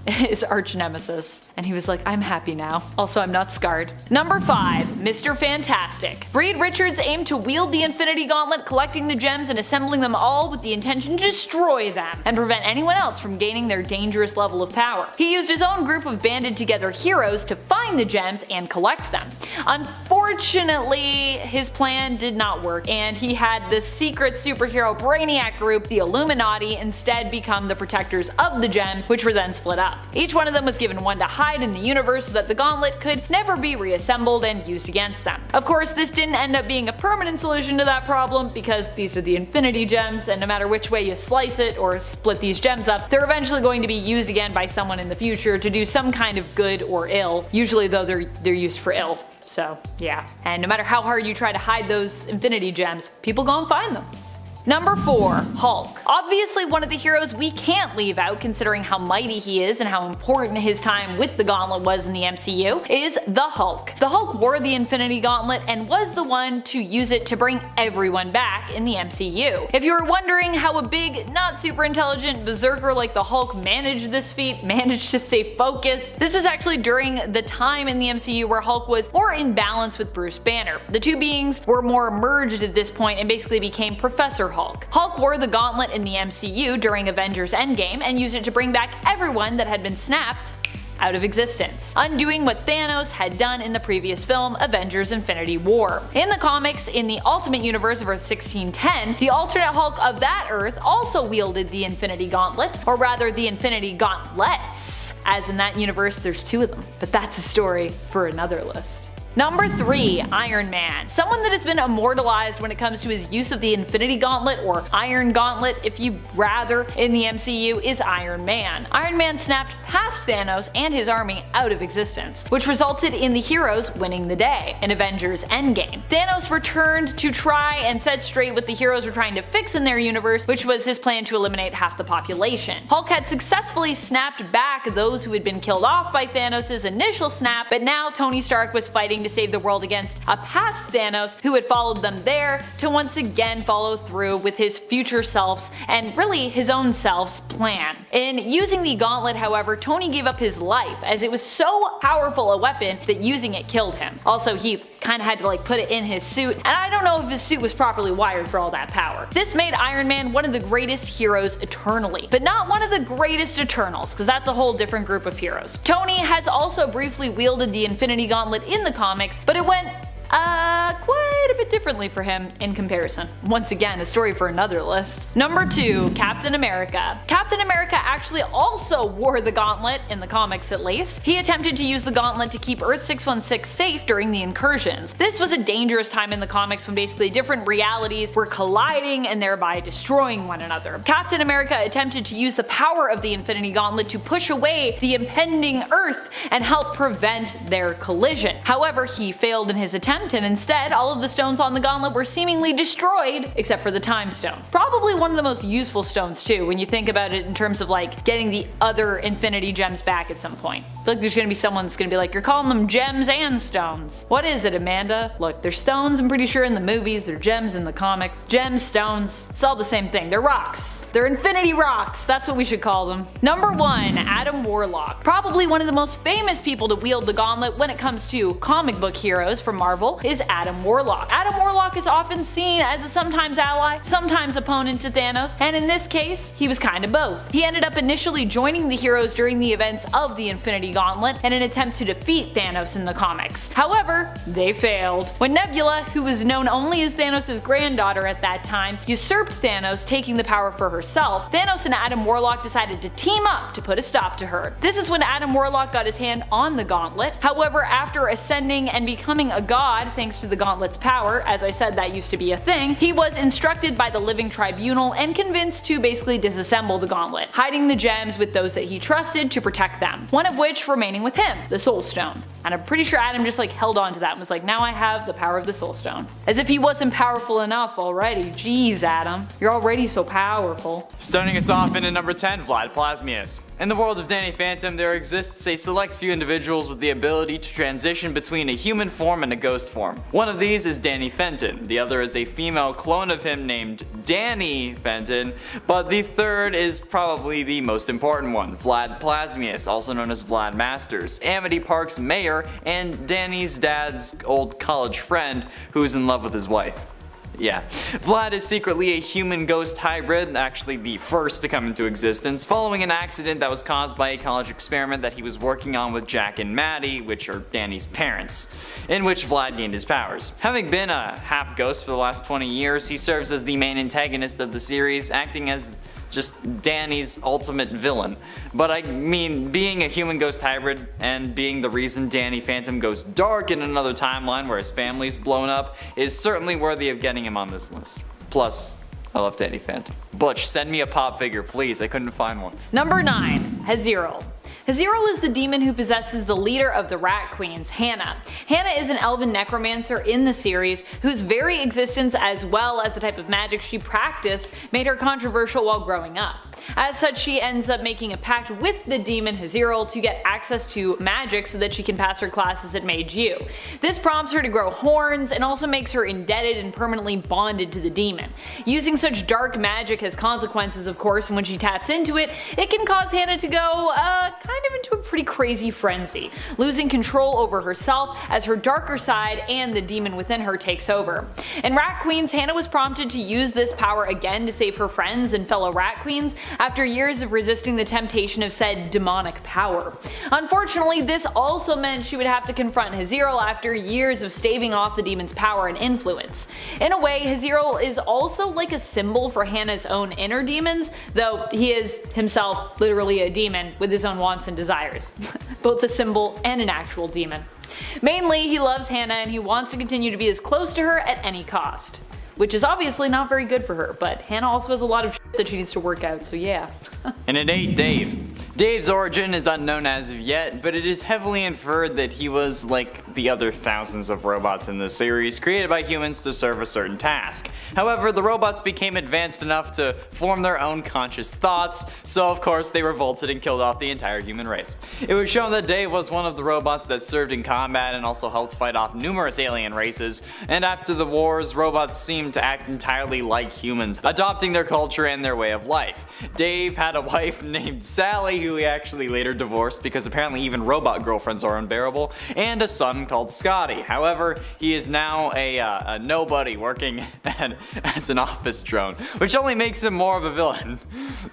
his arch nemesis. And he was like, I'm happy now. Also, I'm not scarred. Number 5, Mr. Fantastic. Reed Richards aimed to wield the Infinity Gauntlet, collecting the gems and assembling them all with the intention to destroy them and prevent anyone else from gaining their dangerous level of power. He used his own group of banded together heroes to find the gems and collect them. Unfortunately, his plan did not work, and he had the secret superhero Brainiac group, the Illuminati, instead become the protectors of the gems, which were then split up. Each one of them was given one to hide in the universe so that the gauntlet could never be reassembled and used against them. Of course, this didn't end up being a permanent solution to that problem, because these are the Infinity Gems, and no matter which way you slice it or split these gems up, they're eventually going to be used again by someone in the future to do some kind of good or ill. Usually though, they're used for ill. So yeah. And no matter how hard you try to hide those Infinity Gems, people go and find them. Number 4, Hulk. Obviously one of the heroes we can't leave out, considering how mighty he is and how important his time with the Gauntlet was in the MCU, is the Hulk. The Hulk wore the Infinity Gauntlet and was the one to use it to bring everyone back in the MCU. If you were wondering how a big, not super intelligent berserker like the Hulk managed this feat, managed to stay focused, this was actually during the time in the MCU where Hulk was more in balance with Bruce Banner. The two beings were more merged at this point and basically became Professor Hulk. Hulk wore the gauntlet in the MCU during Avengers Endgame and used it to bring back everyone that had been snapped out of existence, undoing what Thanos had done in the previous film, Avengers Infinity War. In the comics, in the Ultimate Universe of Earth 1610, the alternate Hulk of that Earth also wielded the Infinity Gauntlet, or rather the Infinity Gauntlets, as in that universe there's 2 of them, but that's a story for another list. Number 3, Iron Man. Someone that has been immortalized when it comes to his use of the Infinity Gauntlet, or Iron Gauntlet if you rather, in the MCU is Iron Man. Iron Man snapped past Thanos and his army out of existence, which resulted in the heroes winning the day in Avengers Endgame. Thanos returned to try and set straight what the heroes were trying to fix in their universe, which was his plan to eliminate half the population. Hulk had successfully snapped back those who had been killed off by Thanos' initial snap, but now Tony Stark was fighting to save the world against a past Thanos who had followed them there to once again follow through with his future self's and really his own self's plan. In using the gauntlet, however, Tony gave up his life as it was so powerful a weapon that using it killed him. Also, he kind of had to put it in his suit, and I don't know if his suit was properly wired for all that power. This made Iron Man one of the greatest heroes eternally, but not one of the greatest Eternals, because that's a whole different group of heroes. Tony has also briefly wielded the Infinity Gauntlet in the comics, but it went quite a bit differently for him in comparison. Once again, a story for another list. Number 2, Captain America. Captain America actually also wore the gauntlet, in the comics at least. He attempted to use the gauntlet to keep Earth 616 safe during the incursions. This was a dangerous time in the comics when basically different realities were colliding and thereby destroying one another. Captain America attempted to use the power of the Infinity Gauntlet to push away the impending Earth and help prevent their collision. However, he failed in his attempt, and instead all of the stones on the gauntlet were seemingly destroyed except for the Time Stone. Probably one of the most useful stones too when you think about it in terms of getting the other Infinity Gems back at some point. I feel like there's gonna be someone that's gonna be like, you're calling them gems and stones. What is it, Amanda? Look, they're stones I'm pretty sure in the movies, they're gems in the comics. Gems, stones, it's all the same thing. They're rocks. They're Infinity Rocks, that's what we should call them. Number 1, Adam Warlock. Probably one of the most famous people to wield the gauntlet when it comes to comic book heroes from Marvel is Adam Warlock. Adam Warlock is often seen as a sometimes ally, sometimes opponent to Thanos, and in this case, he was kind of both. He ended up initially joining the heroes during the events of the Infinity Gauntlet in an attempt to defeat Thanos in the comics. However, they failed. When Nebula, who was known only as Thanos' granddaughter at that time, usurped Thanos, taking the power for herself, Thanos and Adam Warlock decided to team up to put a stop to her. This is when Adam Warlock got his hand on the gauntlet. However, after ascending and becoming a god thanks to the gauntlet's power, as I said that used to be a thing, he was instructed by the Living Tribunal and convinced to basically disassemble the gauntlet, hiding the gems with those that he trusted to protect them, one of which remaining with him, the Soul Stone. And I'm pretty sure Adam just like held on to that and was like, now I have the power of the Soul Stone. As if he wasn't powerful enough already. Jeez, Adam. You're already so powerful. Starting us off in at number 10, Vlad Plasmius. In the world of Danny Phantom, there exists a select few individuals with the ability to transition between a human form and a ghost form. One of these is Danny Fenton, the other is a female clone of him named Danny Fenton, but the third is probably the most important one, Vlad Plasmius, also known as Vlad Masters, Amity Park's mayor and Danny's dad's old college friend who's in love with his wife. Yeah. Vlad is secretly a human-ghost hybrid, actually the first to come into existence, following an accident that was caused by a college experiment that he was working on with Jack and Maddie, which are Danny's parents, in which Vlad gained his powers. Having been a half-ghost for the last 20 years, he serves as the main antagonist of the series, acting as just Danny's ultimate villain. But I mean, being a human-ghost hybrid and being the reason Danny Phantom goes dark in another timeline where his family's blown up is certainly worthy of getting him on this list. Plus, I love Danny Phantom. Butch, send me a pop figure, please. I couldn't find one. Number 9. Haziral. Haziral is the demon who possesses the leader of the Rat Queens, Hannah. Hannah is an elven necromancer in the series whose very existence as well as the type of magic she practiced made her controversial while growing up. As such, she ends up making a pact with the demon Haziral to get access to magic so that she can pass her classes at Mage U. This prompts her to grow horns and also makes her indebted and permanently bonded to the demon. Using such dark magic has consequences, of course, and when she taps into it, it can cause Hannah to go, kind of into a pretty crazy frenzy, losing control over herself as her darker side and the demon within her takes over. In Rat Queens, Hannah was prompted to use this power again to save her friends and fellow Rat Queens after years of resisting the temptation of said demonic power. Unfortunately, this also meant she would have to confront Haziral after years of staving off the demon's power and influence. In a way, Haziral is also like a symbol for Hannah's own inner demons, though he is himself literally a demon with his own wants and desires. Both a symbol and an actual demon. Mainly, he loves Hannah and he wants to continue to be as close to her at any cost. Which is obviously not very good for her, but Hannah also has a lot of shit that she needs to work out, so yeah. And at 8, Dave. Dave's origin is unknown as of yet, but it is heavily inferred that he was like the other thousands of robots in the series, created by humans to serve a certain task. However, the robots became advanced enough to form their own conscious thoughts, so of course they revolted and killed off the entire human race. It was shown that Dave was one of the robots that served in combat and also helped fight off numerous alien races, and after the wars, robots seemed to act entirely like humans, adopting their culture and their way of life. Dave had a wife named Sally, who he actually later divorced because apparently even robot girlfriends are unbearable, and a son called Scotty. However, he is now a nobody working as an office drone, which only makes him more of a villain,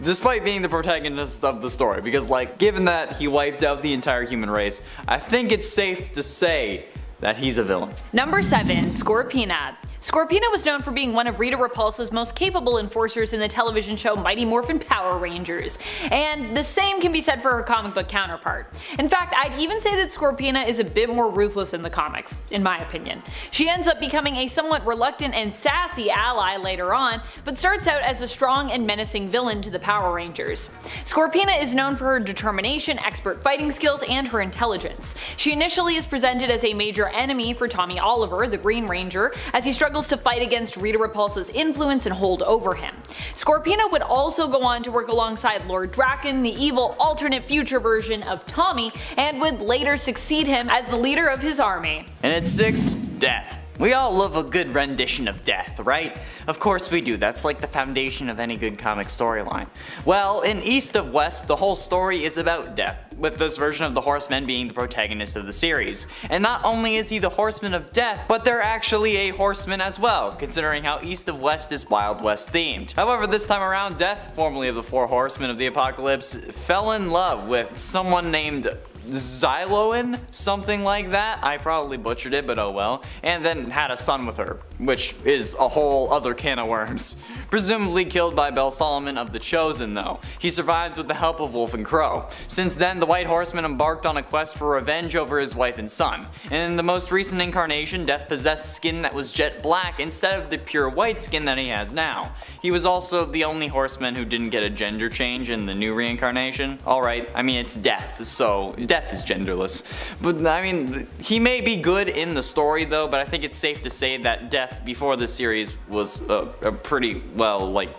despite being the protagonist of the story, because like, given that he wiped out the entire human race, I think it's safe to say that he's a villain. Number 7. Scorpina. Scorpina was known for being one of Rita Repulsa's most capable enforcers in the television show Mighty Morphin Power Rangers, and the same can be said for her comic book counterpart. In fact, I'd even say that Scorpina is a bit more ruthless in the comics, in my opinion. She ends up becoming a somewhat reluctant and sassy ally later on, but starts out as a strong and menacing villain to the Power Rangers. Scorpina is known for her determination, expert fighting skills, and her intelligence. She initially is presented as a major enemy for Tommy Oliver, the Green Ranger, as he struggles to fight against Rita Repulsa's influence and hold over him. Scorpina would also go on to work alongside Lord Draken, the evil alternate future version of Tommy, and would later succeed him as the leader of his army. And at 6, Death. We all love a good rendition of death, right? Of course we do, that's like the foundation of any good comic storyline. Well, in East of West, the whole story is about death, with this version of the Horseman being the protagonist of the series. And not only is he the Horseman of Death, but they're actually a horseman as well, considering how East of West is Wild West themed. However, this time around, Death, formerly of the 4 Horsemen of the Apocalypse, fell in love with someone named Xyloan, something like that. I probably butchered it, but oh well. And then had a son with her, which is a whole other can of worms. Presumably killed by Bel Solomon of the Chosen though. He survived with the help of Wolf and Crow. Since then, the White Horseman embarked on a quest for revenge over his wife and son. In the most recent incarnation, Death possessed skin that was jet black instead of the pure white skin that he has now. He was also the only horseman who didn't get a gender change in the new reincarnation. Alright, I mean it's Death, so Death is genderless. But I mean, he may be good in the story though, but I think it's safe to say that Death before this series was a pretty, well, like,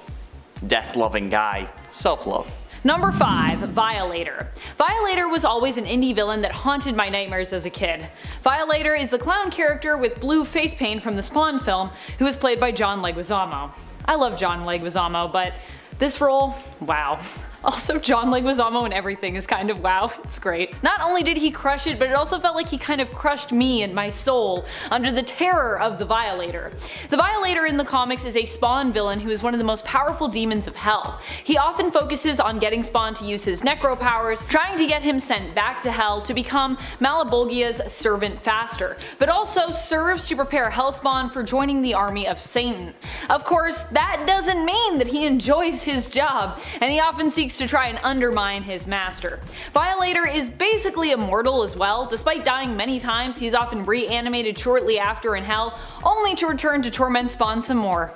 death-loving guy. Self-love. Number 5, Violator. Violator was always an indie villain that haunted my nightmares as a kid. Violator is the clown character with blue face paint from the Spawn film, who was played by John Leguizamo. I love John Leguizamo, but this role, wow. Also, John Leguizamo and everything is kind of wow, it's great. Not only did he crush it, but it also felt like he kind of crushed me and my soul under the terror of the Violator. The Violator in the comics is a Spawn villain who is one of the most powerful demons of hell. He often focuses on getting Spawn to use his necro powers, trying to get him sent back to hell to become Malabolgia's servant faster, but also serves to prepare Hellspawn for joining the army of Satan. Of course, that doesn't mean that he enjoys his job, and he often seeks to try and undermine his master. Violator is basically immortal as well. Despite dying many times, he's often reanimated shortly after in hell, only to return to torment Spawn some more.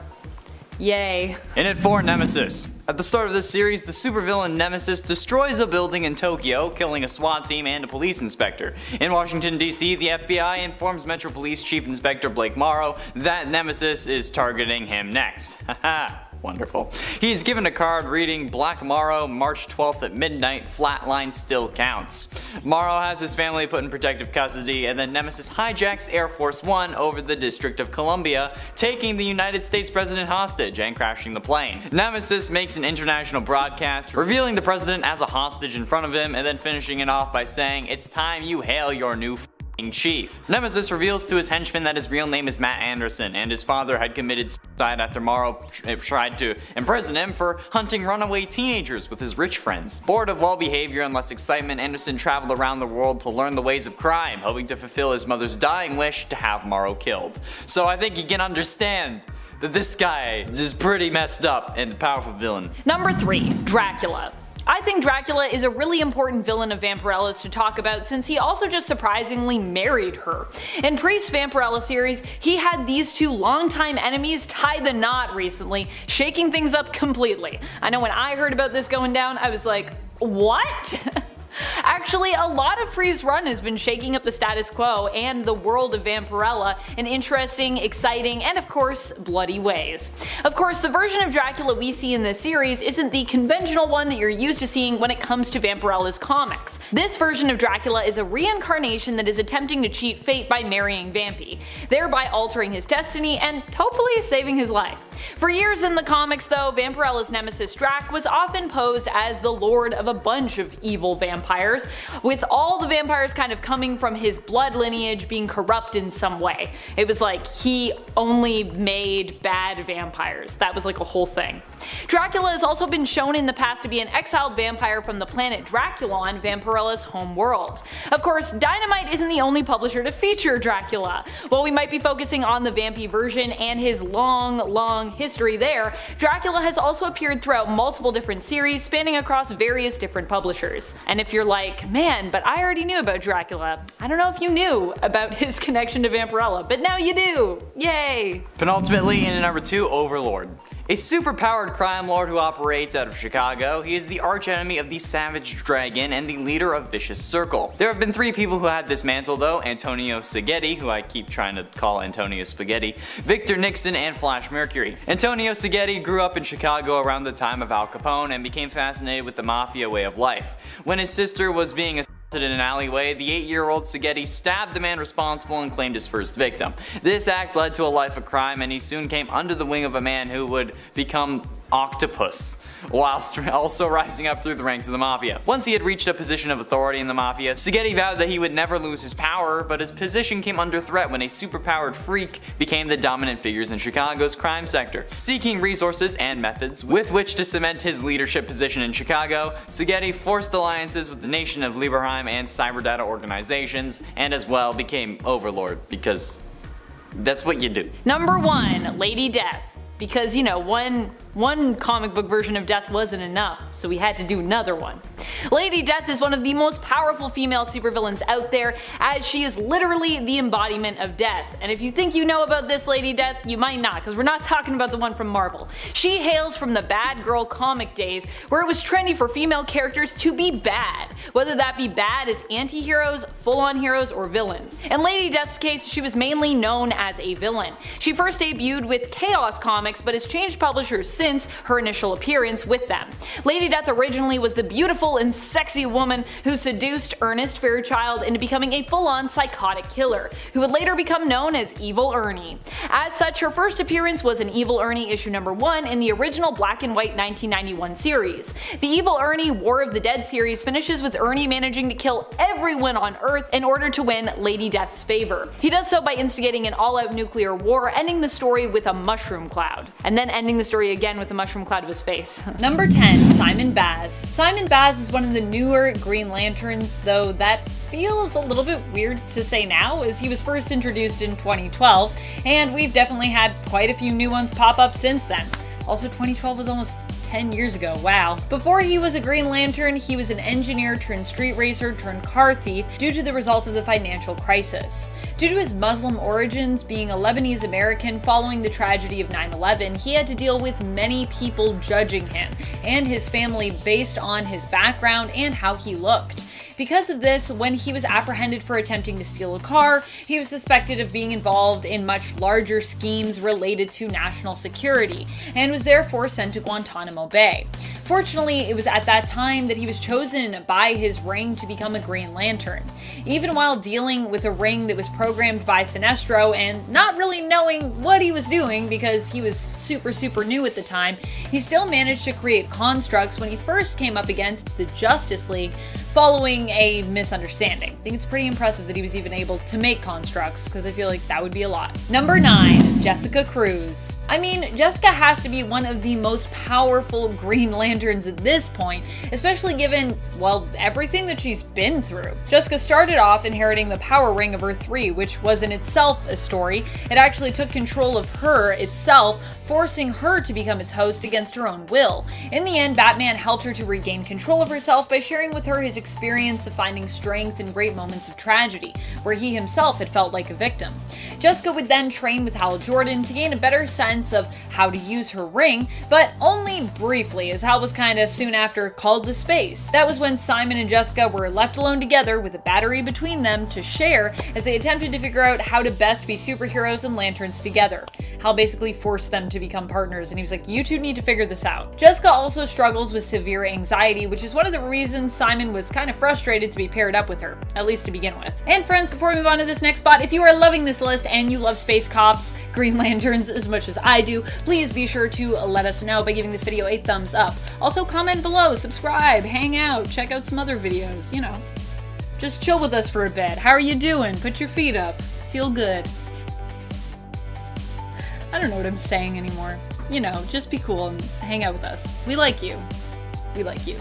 Yay. In at 4, Nemesis. At the start of this series, the supervillain Nemesis destroys a building in Tokyo, killing a SWAT team and a police inspector. In Washington, D.C., the FBI informs Metro Police Chief Inspector Blake Morrow that Nemesis is targeting him next. Haha. Wonderful. He's given a card reading Black Morrow, March 12th at midnight, flatline still counts. Morrow has his family put in protective custody, and then Nemesis hijacks Air Force One over the District of Columbia, taking the United States president hostage and crashing the plane. Nemesis makes an international broadcast, revealing the president as a hostage in front of him, and then finishing it off by saying, "It's time you hail your new chief." Nemesis reveals to his henchman that his real name is Matt Anderson, and his father had committed suicide after Morrow tried to imprison him for hunting runaway teenagers with his rich friends. Bored of well behavior and less excitement, Anderson traveled around the world to learn the ways of crime, hoping to fulfill his mother's dying wish to have Morrow killed. So I think you can understand that this guy is pretty messed up and a powerful villain. Number 3, Dracula. I think Dracula is a really important villain of Vampirella's to talk about since he also just surprisingly married her. In Priest's Vampirella series, he had these two longtime enemies tie the knot recently, shaking things up completely. I know when I heard about this going down, I was like, what? Actually, a lot of Priest's run has been shaking up the status quo and the world of Vampirella in interesting, exciting, and of course, bloody ways. Of course, the version of Dracula we see in this series isn't the conventional one that you're used to seeing when it comes to Vampirella's comics. This version of Dracula is a reincarnation that is attempting to cheat fate by marrying Vampy, thereby altering his destiny and hopefully saving his life. For years in the comics though, Vampirella's nemesis Drac was often posed as the lord of a bunch of evil vampires, with all the vampires kind of coming from his blood lineage being corrupt in some way. It was like he only made bad vampires. That was like a whole thing. Dracula has also been shown in the past to be an exiled vampire from the planet Draculon, Vampirella's home world. Of course, Dynamite isn't the only publisher to feature Dracula. While we might be focusing on the Vampy version and his long history there, Dracula has also appeared throughout multiple different series spanning across various different publishers. And if you're like, man, but I already knew about Dracula, I don't know if you knew about his connection to Vampirella, but now you do! Yay! Penultimately, in at number 2, Overlord. A superpowered crime lord who operates out of Chicago, he is the archenemy of the Savage Dragon and the leader of Vicious Circle. There have been 3 people who had this mantle though: Antonio Spaghetti, who I keep trying to call Antonio Spaghetti, Victor Nixon, and Flash Mercury. Antonio Spaghetti grew up in Chicago around the time of Al Capone and became fascinated with the mafia way of life. When his sister was being in an alleyway, the 8-year-old Spaghetti stabbed the man responsible and claimed his first victim. This act led to a life of crime, and he soon came under the wing of a man who would become Octopus, whilst also rising up through the ranks of the mafia. Once he had reached a position of authority in the mafia, Spaghetti vowed that he would never lose his power, but his position came under threat when a superpowered freak became the dominant figures in Chicago's crime sector. Seeking resources and methods with which to cement his leadership position in Chicago, Spaghetti forced alliances with the Nation of Lieberheim and cyber data organizations, and as well became Overlord because That's what you do. Number 1, Lady Death. Because, you know, one comic book version of Death wasn't enough, so we had to do another one. Lady Death is one of the most powerful female supervillains out there, as she is literally the embodiment of death. And if you think you know about this Lady Death, you might not, because we're not talking about the one from Marvel. She hails from the Bad Girl comic days, where it was trendy for female characters to be bad, whether that be bad as anti-heroes, full-on heroes, or villains. In Lady Death's case, she was mainly known as a villain. She first debuted with Chaos Comics, but has changed publishers since her initial appearance with them. Lady Death originally was the beautiful and sexy woman who seduced Ernest Fairchild into becoming a full-on psychotic killer, who would later become known as Evil Ernie. As such, her first appearance was in Evil Ernie issue number 1 in the original black and white 1991 series. The Evil Ernie War of the Dead series finishes with Ernie managing to kill everyone on Earth in order to win Lady Death's favor. He does so by instigating an all-out nuclear war, ending the story with a mushroom cloud. And then ending the story again with a mushroom cloud of his face. Number 10, Simon Baz. Simon Baz is one of the newer Green Lanterns, though that feels a little bit weird to say now, as he was first introduced in 2012, and we've definitely had quite a few new ones pop up since then. Also, 2012 was almost 10 years ago, wow. Before he was a Green Lantern, he was an engineer turned street racer turned car thief due to the result of the financial crisis. Due to his Muslim origins, being a Lebanese American following the tragedy of 9/11, he had to deal with many people judging him and his family based on his background and how he looked. Because of this, when he was apprehended for attempting to steal a car, he was suspected of being involved in much larger schemes related to national security, and was therefore sent to Guantanamo Bay. Fortunately, it was at that time that he was chosen by his ring to become a Green Lantern. Even while dealing with a ring that was programmed by Sinestro and not really knowing what he was doing because he was super new at the time, he still managed to create constructs when he first came up against the Justice League following a misunderstanding. I think it's pretty impressive that he was even able to make constructs, because I feel like that would be a lot. Number 9, Jessica Cruz. I mean, Jessica has to be one of the most powerful Green Lanterns at this point, especially given, well, everything that she's been through. Jessica started off inheriting the power ring of Earth 3, which was in itself a story. It actually took control of her itself, forcing her to become its host against her own will. In the end, Batman helped her to regain control of herself by sharing with her his experience of finding strength in great moments of tragedy, where he himself had felt like a victim. Jessica would then train with Hal Jordan to gain a better sense of how to use her ring, but only briefly, as Hal was kinda soon after called to space. That was when Simon and Jessica were left alone together with a battery between them to share as they attempted to figure out how to best be superheroes and lanterns together. Hal basically forced them to become partners, and he was like, you two need to figure this out. Jessica also struggles with severe anxiety, which is one of the reasons Simon was kind of frustrated to be paired up with her, at least to begin with. And friends, before we move on to this next spot, if you are loving this list and you love space cops, Green Lanterns as much as I do, please be sure to let us know by giving this video a thumbs up. Also comment below, subscribe, hang out, check out some other videos, you know. Just chill with us for a bit. How are you doing? Put your feet up. Feel good. I don't know what I'm saying anymore. You know, just be cool and hang out with us. We like you. We like you.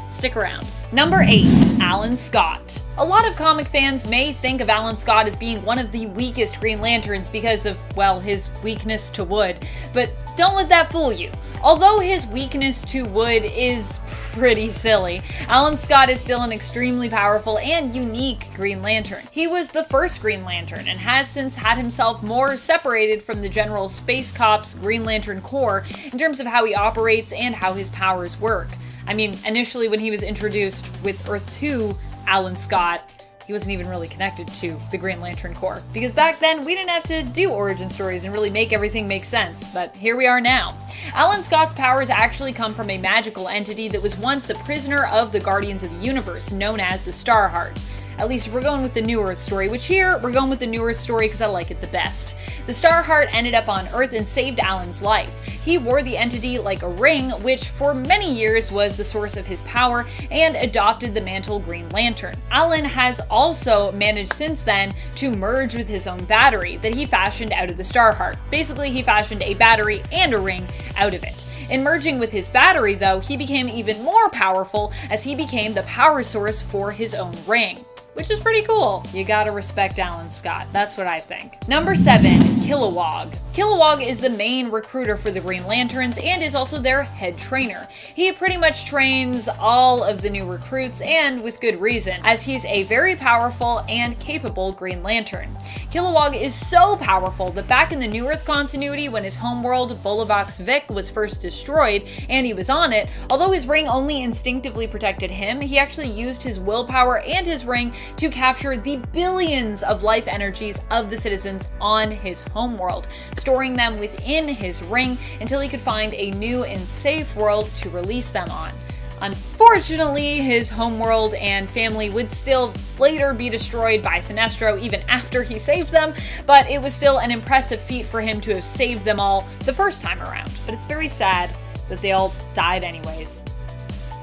Stick around. Number 8, Alan Scott. A lot of comic fans may think of Alan Scott as being one of the weakest Green Lanterns because of, well, his weakness to wood, but don't let that fool you. Although his weakness to wood is pretty silly, Alan Scott is still an extremely powerful and unique Green Lantern. He was the first Green Lantern and has since had himself more separated from the general Space Cops Green Lantern Corps in terms of how he operates and how his powers work. I mean, initially when he was introduced with Earth 2, Alan Scott, he wasn't even really connected to the Green Lantern Corps. Because back then, we didn't have to do origin stories and really make everything make sense, but here we are now. Alan Scott's powers actually come from a magical entity that was once the prisoner of the Guardians of the Universe, known as the Starheart. At least if we're going with the New Earth story, which here, we're going with the New Earth story because I like it the best. The Starheart ended up on Earth and saved Alan's life. He wore the entity like a ring, which for many years was the source of his power, and adopted the mantle Green Lantern. Alan has also managed since then to merge with his own battery that he fashioned out of the Starheart. Basically, he fashioned a battery and a ring out of it. In merging with his battery, though, he became even more powerful as he became the power source for his own ring. which is pretty cool. You gotta respect Alan Scott, that's what I think. Number 7, Kilowog. Kilowog is the main recruiter for the Green Lanterns and is also their head trainer. He pretty much trains all of the new recruits, and with good reason, as he's a very powerful and capable Green Lantern. Kilowog is so powerful that back in the New Earth continuity, when his homeworld, Bolivax Vic, was first destroyed and he was on it, although his ring only instinctively protected him, he actually used his willpower and his ring to capture the billions of life energies of the citizens on his homeworld, storing them within his ring until he could find a new and safe world to release them on. Unfortunately, his homeworld and family would still later be destroyed by Sinestro even after he saved them, but it was still an impressive feat for him to have saved them all the first time around. But it's very sad that they all died anyways.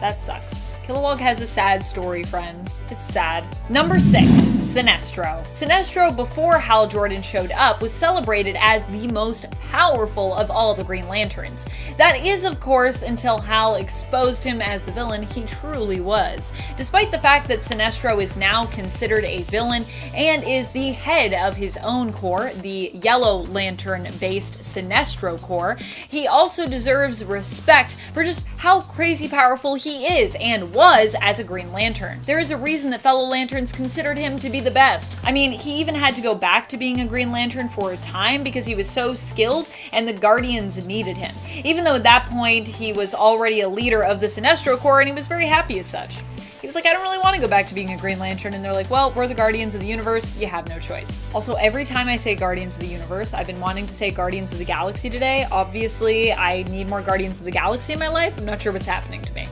That sucks. Kilowog has a sad story, friends. It's sad. Number 6, Sinestro. Sinestro, before Hal Jordan showed up, was celebrated as the most powerful of all the Green Lanterns. That is, of course, until Hal exposed him as the villain he truly was. Despite the fact that Sinestro is now considered a villain and is the head of his own corps, the Yellow Lantern-based Sinestro Corps, he also deserves respect for just how crazy powerful he is and was as a Green Lantern. There is a reason that fellow Lanterns considered him to be the best. I mean, he even had to go back to being a Green Lantern for a time because he was so skilled and the Guardians needed him. Even though at that point he was already a leader of the Sinestro Corps and he was very happy as such. He was like, I don't really want to go back to being a Green Lantern, and they're like, well, we're the Guardians of the Universe, you have no choice. Also, every time I say Guardians of the Universe, I've been wanting to say Guardians of the Galaxy today. Obviously, I need more Guardians of the Galaxy in my life. I'm not sure what's happening to me.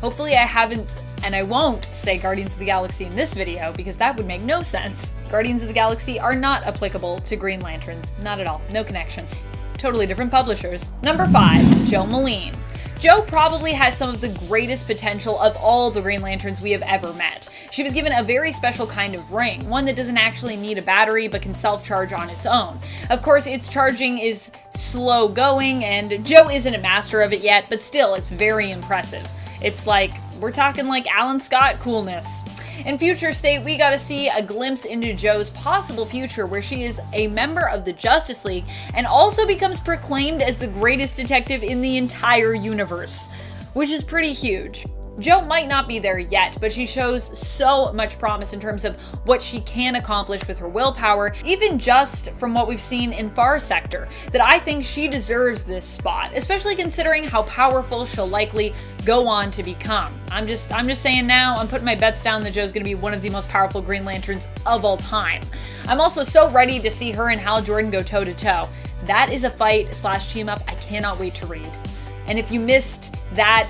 Hopefully I haven't, and I won't say Guardians of the Galaxy in this video, because that would make no sense. Guardians of the Galaxy are not applicable to Green Lanterns. Not at all. No connection. Totally different publishers. Number 5, Jo Malene. Jo probably has some of the greatest potential of all the Green Lanterns we have ever met. She was given a very special kind of ring, one that doesn't actually need a battery but can self-charge on its own. Of course, its charging is slow going, and Jo isn't a master of it yet, but still, it's very impressive. It's like, we're talking like Alan Scott coolness. In Future State, we got to see a glimpse into Jo's possible future where she is a member of the Justice League and also becomes proclaimed as the greatest detective in the entire universe, which is pretty huge. Jo might not be there yet, but she shows so much promise in terms of what she can accomplish with her willpower, even just from what we've seen in Far Sector, that I think she deserves this spot, especially considering how powerful she'll likely go on to become. I'm just saying now, I'm putting my bets down that Jo's gonna be one of the most powerful Green Lanterns of all time. I'm also so ready to see her and Hal Jordan go toe to toe. That is a fight / team up I cannot wait to read. And if you missed that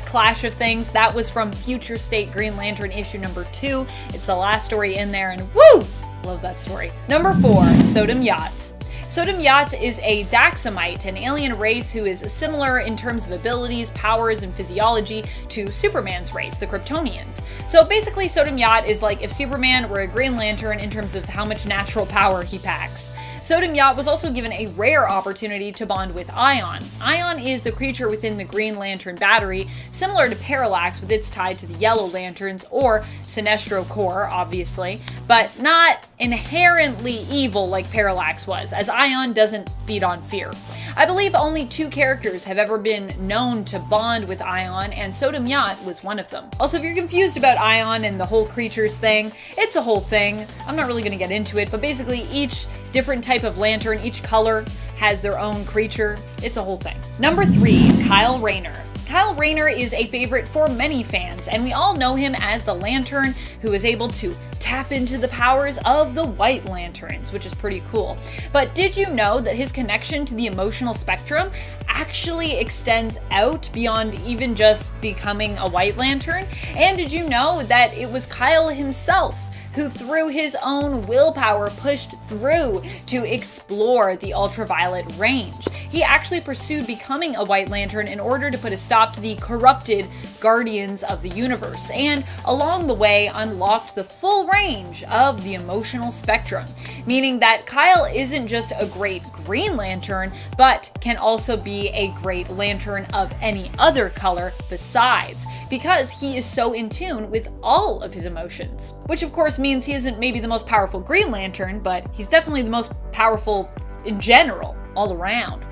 clash of things, that was from Future State Green Lantern issue number 2. It's the last story in there, and woo! Love that story. Number 4, Sodom Yat. Sodom Yat is a Daxamite, an alien race who is similar in terms of abilities, powers, and physiology to Superman's race, the Kryptonians. So basically, Sodom Yat is like if Superman were a Green Lantern in terms of how much natural power he packs. Sodom Yat was also given a rare opportunity to bond with Ion. Ion is the creature within the Green Lantern battery, similar to Parallax with its tie to the Yellow Lanterns or Sinestro Corps, obviously, but not inherently evil like Parallax was, as Ion doesn't feed on fear. I believe only 2 characters have ever been known to bond with Ion, and Sodom Yat was one of them. Also, if you're confused about Ion and the whole creatures thing, it's a whole thing. I'm not really going to get into it, but basically each different type of lantern, each color has their own creature. It's a whole thing. Number 3, Kyle Rayner. Kyle Rayner is a favorite for many fans, and we all know him as the Lantern who is able to tap into the powers of the White Lanterns, which is pretty cool. But did you know that his connection to the emotional spectrum actually extends out beyond even just becoming a White Lantern? And did you know that it was Kyle himself who through his own willpower pushed through to explore the ultraviolet range. He actually pursued becoming a White Lantern in order to put a stop to the corrupted Guardians of the Universe, and along the way unlocked the full range of the emotional spectrum, meaning that Kyle isn't just a great Green Lantern, but can also be a great Lantern of any other color besides, because he is so in tune with all of his emotions. Which of course means he isn't maybe the most powerful Green Lantern, but he's definitely the most powerful in general, all around.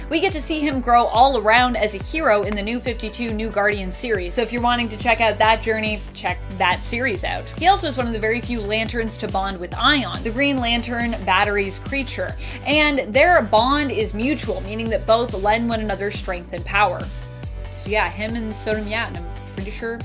We get to see him grow all around as a hero in the New 52 New Guardians series, so if you're wanting to check out that journey, check that series out. He also is one of the very few Lanterns to bond with Ion, the Green Lantern Battery's creature, and their bond is mutual, meaning that both lend one another strength and power. So yeah, him and Sodom Yat, and I'm pretty sure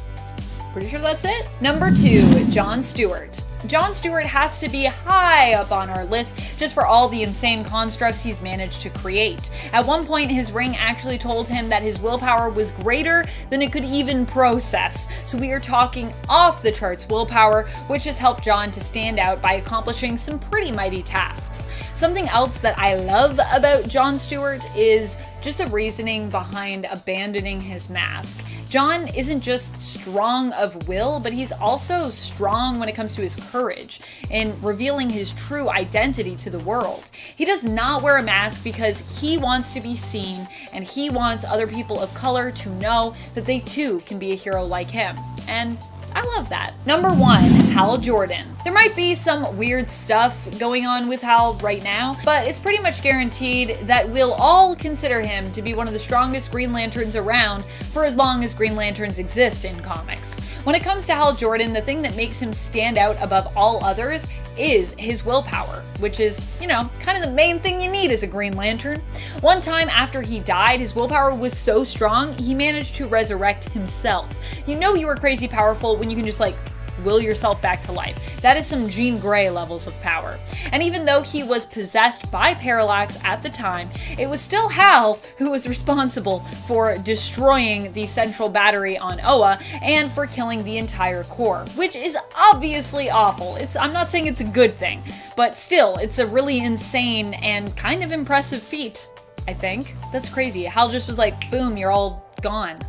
that's it. Number 2, John Stewart. John Stewart has to be high up on our list just for all the insane constructs he's managed to create. At one point, his ring actually told him that his willpower was greater than it could even process. So we are talking off the charts willpower, which has helped John to stand out by accomplishing some pretty mighty tasks. Something else that I love about John Stewart is just the reasoning behind abandoning his mask. John isn't just strong of will, but he's also strong when it comes to his courage in revealing his true identity to the world. He does not wear a mask because he wants to be seen, and he wants other people of color to know that they too can be a hero like him. And I love that. Number 1, Hal Jordan. There might be some weird stuff going on with Hal right now, but it's pretty much guaranteed that we'll all consider him to be one of the strongest Green Lanterns around for as long as Green Lanterns exist in comics. When it comes to Hal Jordan, the thing that makes him stand out above all others is his willpower, which is, kind of the main thing you need as a Green Lantern. One time after he died, his willpower was so strong, he managed to resurrect himself. You know you were crazy powerful when you can just will yourself back to life. That is some Jean Grey levels of power. And even though he was possessed by Parallax at the time, it was still Hal who was responsible for destroying the central battery on Oa and for killing the entire core, which is obviously awful. I'm not saying it's a good thing, but still, it's a really insane and kind of impressive feat, I think. That's crazy. Hal just was like, boom, you're all gone.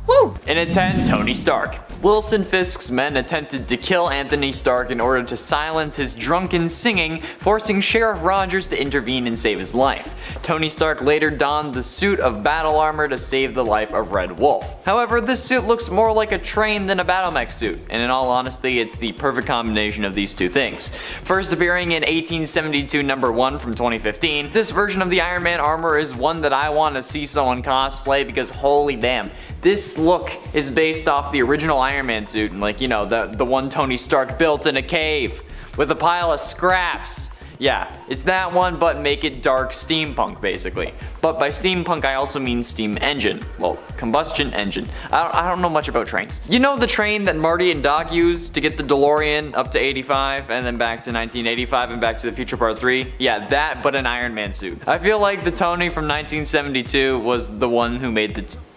Woo! In at 10, Tony Stark. Wilson Fisk's men attempted to kill Anthony Stark in order to silence his drunken singing, forcing Sheriff Rogers to intervene and save his life. Tony Stark later donned the suit of battle armor to save the life of Red Wolf. However, this suit looks more like a train than a battle mech suit, and in all honesty, it's the perfect combination of these two things. First appearing in 1872 number 1 from 2015, this version of the Iron Man armor is one that I want to see someone cosplay because holy damn, this look is based off the original Iron Man suit, and the one Tony Stark built in a cave with a pile of scraps. Yeah, it's that one, but make it dark steampunk basically. But by steampunk I also mean steam engine. Well, combustion engine. I don't know much about trains. You know the train that Marty and Doc used to get the DeLorean up to 85 and then back to 1985 and Back to the Future Part 3? Yeah, that, but an Iron Man suit. I feel like the Tony from 1972 was the one who made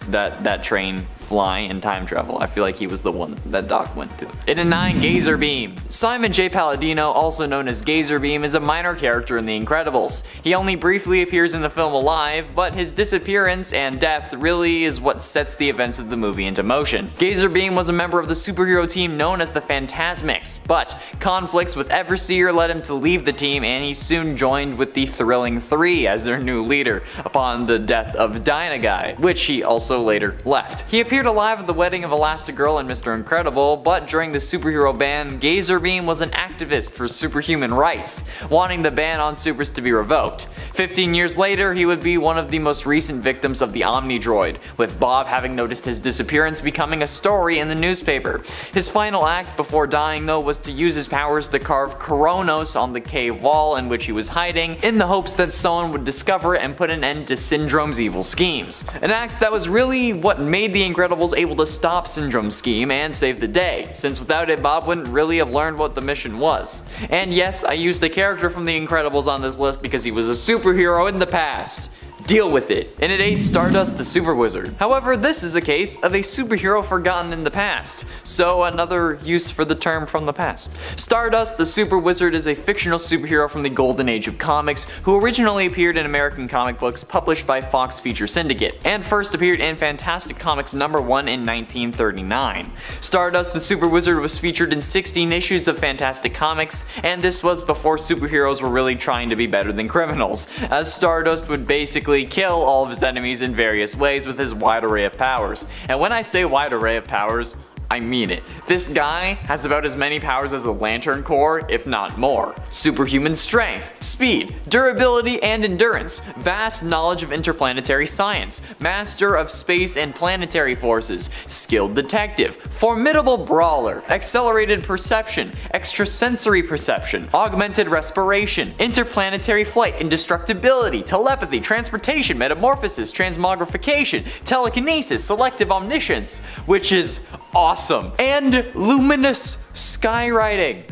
that train fly and time travel. I feel like he was the one that Doc went to. In a 9, Gazer Beam. Simon J. Palladino, also known as Gazer Beam, is a minor character in The Incredibles. He only briefly appears in the film Alive, but his disappearance and death really is what sets the events of the movie into motion. Gazer Beam was a member of the superhero team known as the Phantasmics, but conflicts with Everseer led him to leave the team, and he soon joined with the Thrilling Three as their new leader upon the death of Dynaguy, which he also later left. He appeared alive at the wedding of Elastigirl and Mr. Incredible, but during the superhero ban, Gazer Beam was an activist for superhuman rights, wanting the ban on supers to be revoked. 15 years later, he would be one of the most recent victims of the Omnidroid, with Bob having noticed his disappearance becoming a story in the newspaper. His final act before dying though was to use his powers to carve Kronos on the cave wall in which he was hiding, in the hopes that someone would discover it and put an end to Syndrome's evil schemes. An act that was really what made the Incredibles able to stop Syndrome's scheme and save the day, since without it Bob wouldn't really have learned what the mission was. And yes, I used a character from The Incredibles on this list because he was a superhero in the past. Deal with it. And at 8, Stardust the Super Wizard. However, this is a case of a superhero forgotten in the past, so another use for the term from the past. Stardust the Super Wizard is a fictional superhero from the golden age of comics who originally appeared in American comic books published by Fox Feature Syndicate, and first appeared in Fantastic Comics #1 in 1939. Stardust the Super Wizard was featured in 16 issues of Fantastic Comics, and this was before superheroes were really trying to be better than criminals, as Stardust would basically kill all of his enemies in various ways with his wide array of powers. And when I say wide array of powers, I mean it. This guy has about as many powers as a Lantern Corps, if not more. Superhuman strength, speed, durability, and endurance, vast knowledge of interplanetary science, master of space and planetary forces, skilled detective, formidable brawler, accelerated perception, extrasensory perception, augmented respiration, interplanetary flight, indestructibility, telepathy, transportation, metamorphosis, transmogrification, telekinesis, selective omniscience, which is awesome. And luminous skywriting.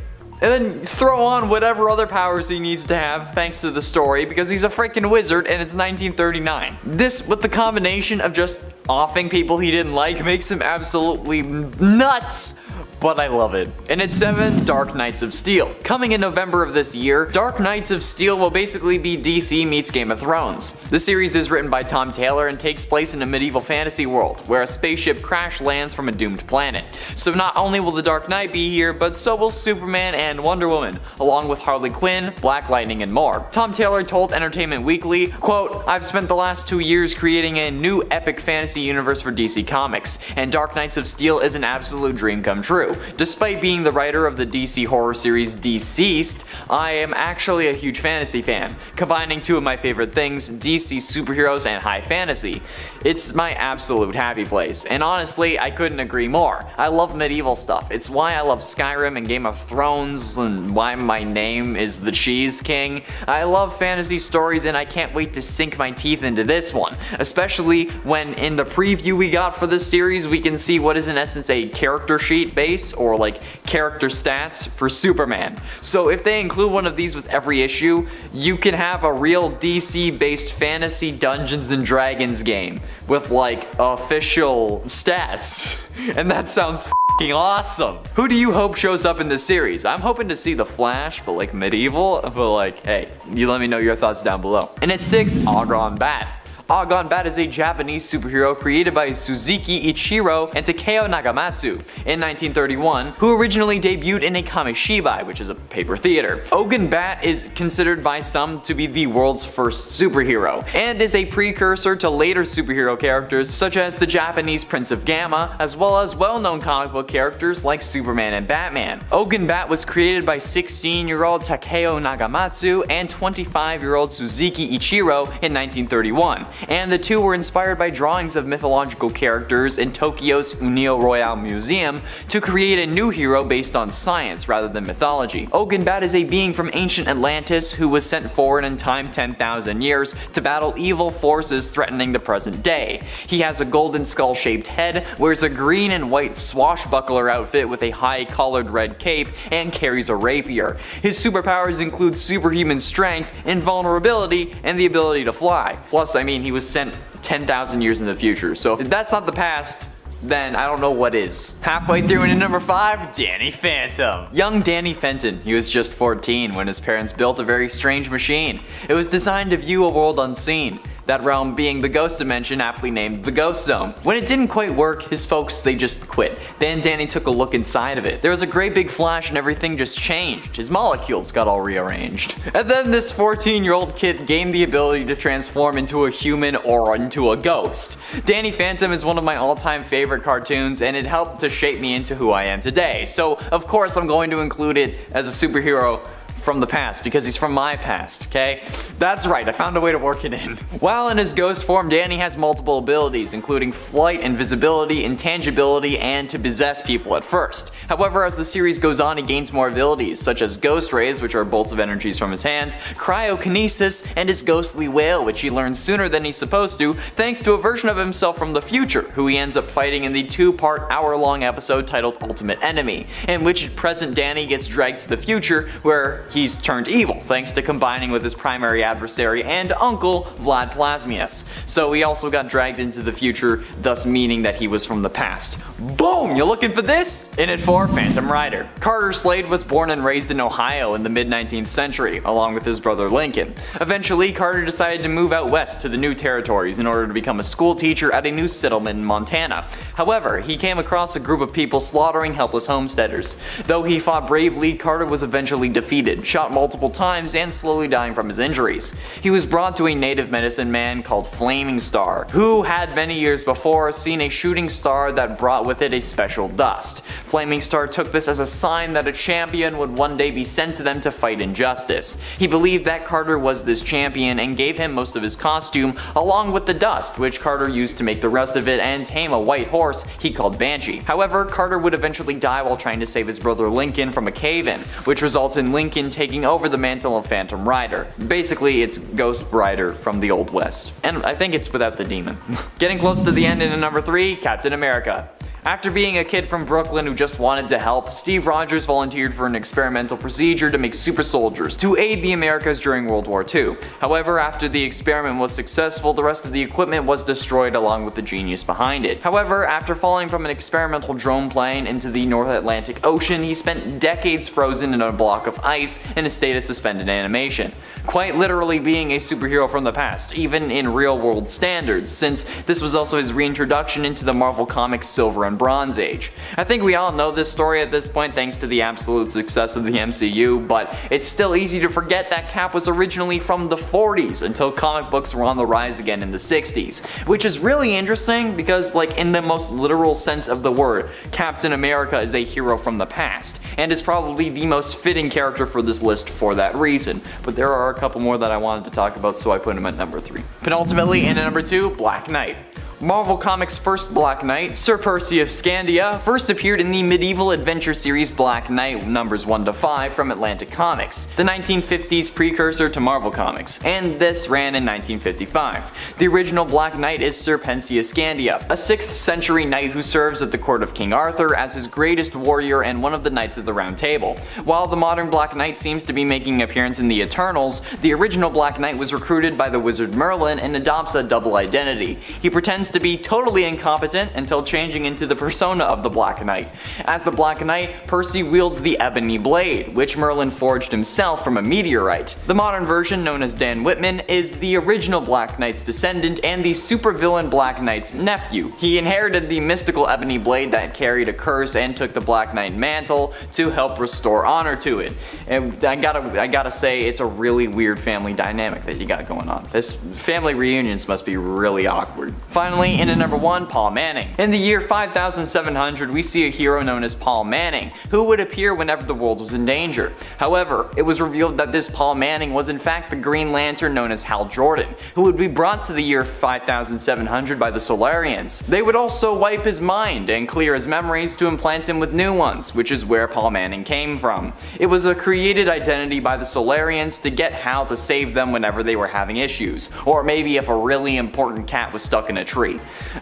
And then throw on whatever other powers he needs to have thanks to the story, because he's a freaking wizard and it's 1939. This, with the combination of just offing people he didn't like, makes him absolutely nuts. But I love it. And at 7, Dark Knights of Steel. Coming in November of this year, Dark Knights of Steel will basically be DC meets Game of Thrones. The series is written by Tom Taylor and takes place in a medieval fantasy world, where a spaceship crash lands from a doomed planet. So not only will the Dark Knight be here, but so will Superman and Wonder Woman, along with Harley Quinn, Black Lightning, and more. Tom Taylor told Entertainment Weekly, quote, "I've spent the last 2 years creating a new epic fantasy universe for DC Comics, and Dark Knights of Steel is an absolute dream come true. Despite being the writer of the DC horror series Deceased, I am actually a huge fantasy fan, combining two of my favorite things, DC superheroes and high fantasy. It's my absolute happy place, and honestly, I couldn't agree more. I love medieval stuff. It's why I love Skyrim and Game of Thrones, and why my name is the Cheese King. I love fantasy stories, and I can't wait to sink my teeth into this one, especially when in the preview we got for this series, we can see what is in essence a character sheet base, or like character stats for Superman. So if they include one of these with every issue, you can have a real DC based fantasy Dungeons and Dragons game with like official stats. And that sounds f***ing awesome. Who do you hope shows up in this series? I'm hoping to see the Flash, but like medieval, but like, hey, you let me know your thoughts down below. And at 6, Argon Bat. Argon Bat is a Japanese superhero created by Suzuki Ichiro and Takeo Nagamatsu in 1931, who originally debuted in a kamishibai, which is a paper theater. Argon Bat is considered by some to be the world's first superhero, and is a precursor to later superhero characters such as the Japanese Prince of Gamma, as well as well-known comic book characters like Superman and Batman. Argon Bat was created by 16-year-old Takeo Nagamatsu and 25-year-old Suzuki Ichiro in 1931. And the two were inspired by drawings of mythological characters in Tokyo's Unio Royale Museum to create a new hero based on science rather than mythology. Argon Bat is a being from ancient Atlantis who was sent forward in time 10,000 years to battle evil forces threatening the present day. He has a golden skull-shaped head, wears a green and white swashbuckler outfit with a high-collared red cape, and carries a rapier. His superpowers include superhuman strength, invulnerability, and the ability to fly. Plus, I mean, he was sent 10,000 years in the future, so if that's not the past, then I don't know what is. Halfway through into number 5, Danny Phantom. Young Danny Fenton, he was just 14 when his parents built a very strange machine. It was designed to view a world unseen, that realm being the ghost dimension aptly named the Ghost Zone. When it didn't quite work, his folks, they just quit. Then Danny took a look inside of it. There was a great big flash and everything just changed. His molecules got all rearranged. And then this 14-year-old kid gained the ability to transform into a human or into a ghost. Danny Phantom is one of my all-time favorite cartoons, and it helped to shape me into who I am today. So of course I'm going to include it as a superhero from the past, because he's from my past, okay? That's right, I found a way to work it in. While in his ghost form, Danny has multiple abilities, including flight, invisibility, intangibility, and to possess people at first. However, as the series goes on, he gains more abilities, such as ghost rays, which are bolts of energies from his hands, cryokinesis, and his ghostly wail, which he learns sooner than he's supposed to, thanks to a version of himself from the future, who he ends up fighting in the 2-part hour-long episode titled Ultimate Enemy, in which present Danny gets dragged to the future, where he he's turned evil thanks to combining with his primary adversary and uncle, Vlad Plasmius. So he also got dragged into the future, thus meaning that he was from the past. Boom! You looking for this? In it for Phantom Rider. Carter Slade was born and raised in Ohio in the mid-19th century, along with his brother Lincoln. Eventually, Carter decided to move out west to the new territories in order to become a school teacher at a new settlement in Montana. However, he came across a group of people slaughtering helpless homesteaders. Though he fought bravely, Carter was eventually defeated, shot multiple times, and slowly dying from his injuries. He was brought to a native medicine man called Flaming Star, who had many years before seen a shooting star that brought with it a special dust. Flaming Star took this as a sign that a champion would one day be sent to them to fight injustice. He believed that Carter was this champion and gave him most of his costume along with the dust, which Carter used to make the rest of it and tame a white horse he called Banshee. However, Carter would eventually die while trying to save his brother Lincoln from a cave-in, which results in Lincoln taking over the mantle of Phantom Rider. Basically, it's Ghost Rider from the Old West. And I think it's without the demon. Getting close to the end in number 3, Captain America. After being a kid from Brooklyn who just wanted to help, Steve Rogers volunteered for an experimental procedure to make super soldiers to aid the Americas during World War II. However, after the experiment was successful, the rest of the equipment was destroyed along with the genius behind it. However, after falling from an experimental drone plane into the North Atlantic Ocean, he spent decades frozen in a block of ice in a state of suspended animation. Quite literally being a superhero from the past, even in real world standards, since this was also his reintroduction into the Marvel Comics Silver and Bronze Age. I think we all know this story at this point thanks to the absolute success of the MCU, but it's still easy to forget that Cap was originally from the 40s until comic books were on the rise again in the 60s, which is really interesting because, like, in the most literal sense of the word, Captain America is a hero from the past, and is probably the most fitting character for this list for that reason. But there are a couple more that I wanted to talk about, so I put him at number 3. Penultimately, in at number 2, Black Knight. Marvel Comics' first Black Knight, Sir Percy of Scandia, first appeared in the medieval adventure series Black Knight numbers 1 to 5 from Atlantic Comics, the 1950s precursor to Marvel Comics, and this ran in 1955. The original Black Knight is Sir Percy of Scandia, a 6th century knight who serves at the court of King Arthur as his greatest warrior and one of the Knights of the Round Table. While the modern Black Knight seems to be making an appearance in the Eternals, the original Black Knight was recruited by the wizard Merlin and adopts a double identity. He pretends to be totally incompetent until changing into the persona of the Black Knight. As the Black Knight, Percy wields the Ebony Blade, which Merlin forged himself from a meteorite. The modern version, known as Dan Whitman, is the original Black Knight's descendant and the supervillain Black Knight's nephew. He inherited the mystical Ebony Blade that carried a curse and took the Black Knight mantle to help restore honor to it. And I gotta say, it's a really weird family dynamic that you got going on. This family reunions must be really awkward. Finally, in at number 1, Paul Manning. In the year 5700, we see a hero known as Paul Manning, who would appear whenever the world was in danger. However, it was revealed that this Paul Manning was in fact the Green Lantern known as Hal Jordan, who would be brought to the year 5700 by the Solarians. They would also wipe his mind and clear his memories to implant him with new ones, which is where Paul Manning came from. It was a created identity by the Solarians to get Hal to save them whenever they were having issues, or maybe if a really important cat was stuck in a tree.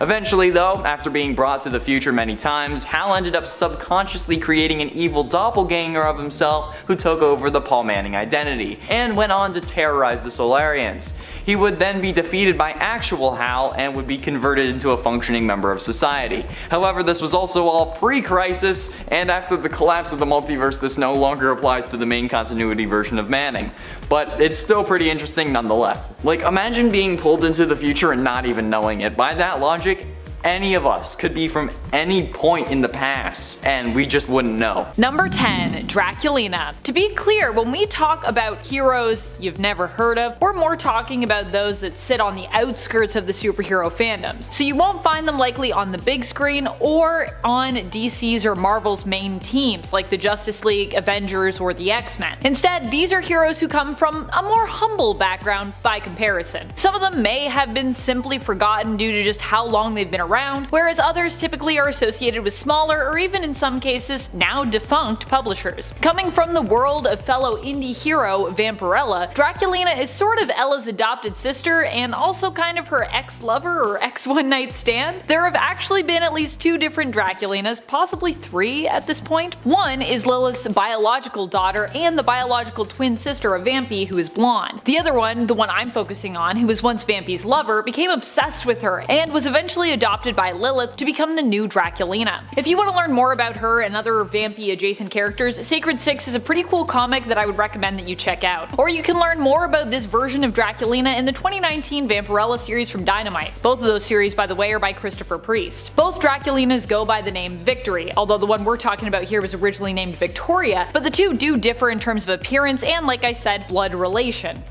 Eventually though, after being brought to the future many times, Hal ended up subconsciously creating an evil doppelganger of himself who took over the Paul Manning identity, and went on to terrorize the Solarians. He would then be defeated by actual Hal and would be converted into a functioning member of society. However, this was also all pre-Crisis, and after the collapse of the multiverse this no longer applies to the main continuity version of Manning. But it's still pretty interesting nonetheless. Like, imagine being pulled into the future and not even knowing it. By that logic, any of us could be from any point in the past, and we just wouldn't know. Number 10, Draculina. To be clear, when we talk about heroes you've never heard of, we're more talking about those that sit on the outskirts of the superhero fandoms. So you won't find them likely on the big screen or on DC's or Marvel's main teams like the Justice League, Avengers, or the X-Men. Instead, these are heroes who come from a more humble background by comparison. Some of them may have been simply forgotten due to just how long they've been around, around, whereas others typically are associated with smaller or even in some cases now defunct publishers. Coming from the world of fellow indie hero Vampirella, Draculina is sort of Ella's adopted sister and also kind of her ex-lover or ex-one-night stand. There have actually been at least 2 different Draculinas, possibly 3 at this point. One is Lilith's biological daughter and the biological twin sister of Vampy, who is blonde. The other one, the one I'm focusing on, who was once Vampy's lover, became obsessed with her and was eventually adopted by Lilith to become the new Draculina. If you want to learn more about her and other Vampy adjacent characters, Sacred 6 is a pretty cool comic that I would recommend that you check out. Or you can learn more about this version of Draculina in the 2019 Vampirella series from Dynamite. Both of those series, by the way, are by Christopher Priest. Both Draculinas go by the name Victory, although the one we're talking about here was originally named Victoria, but the two do differ in terms of appearance and, like I said, blood relation.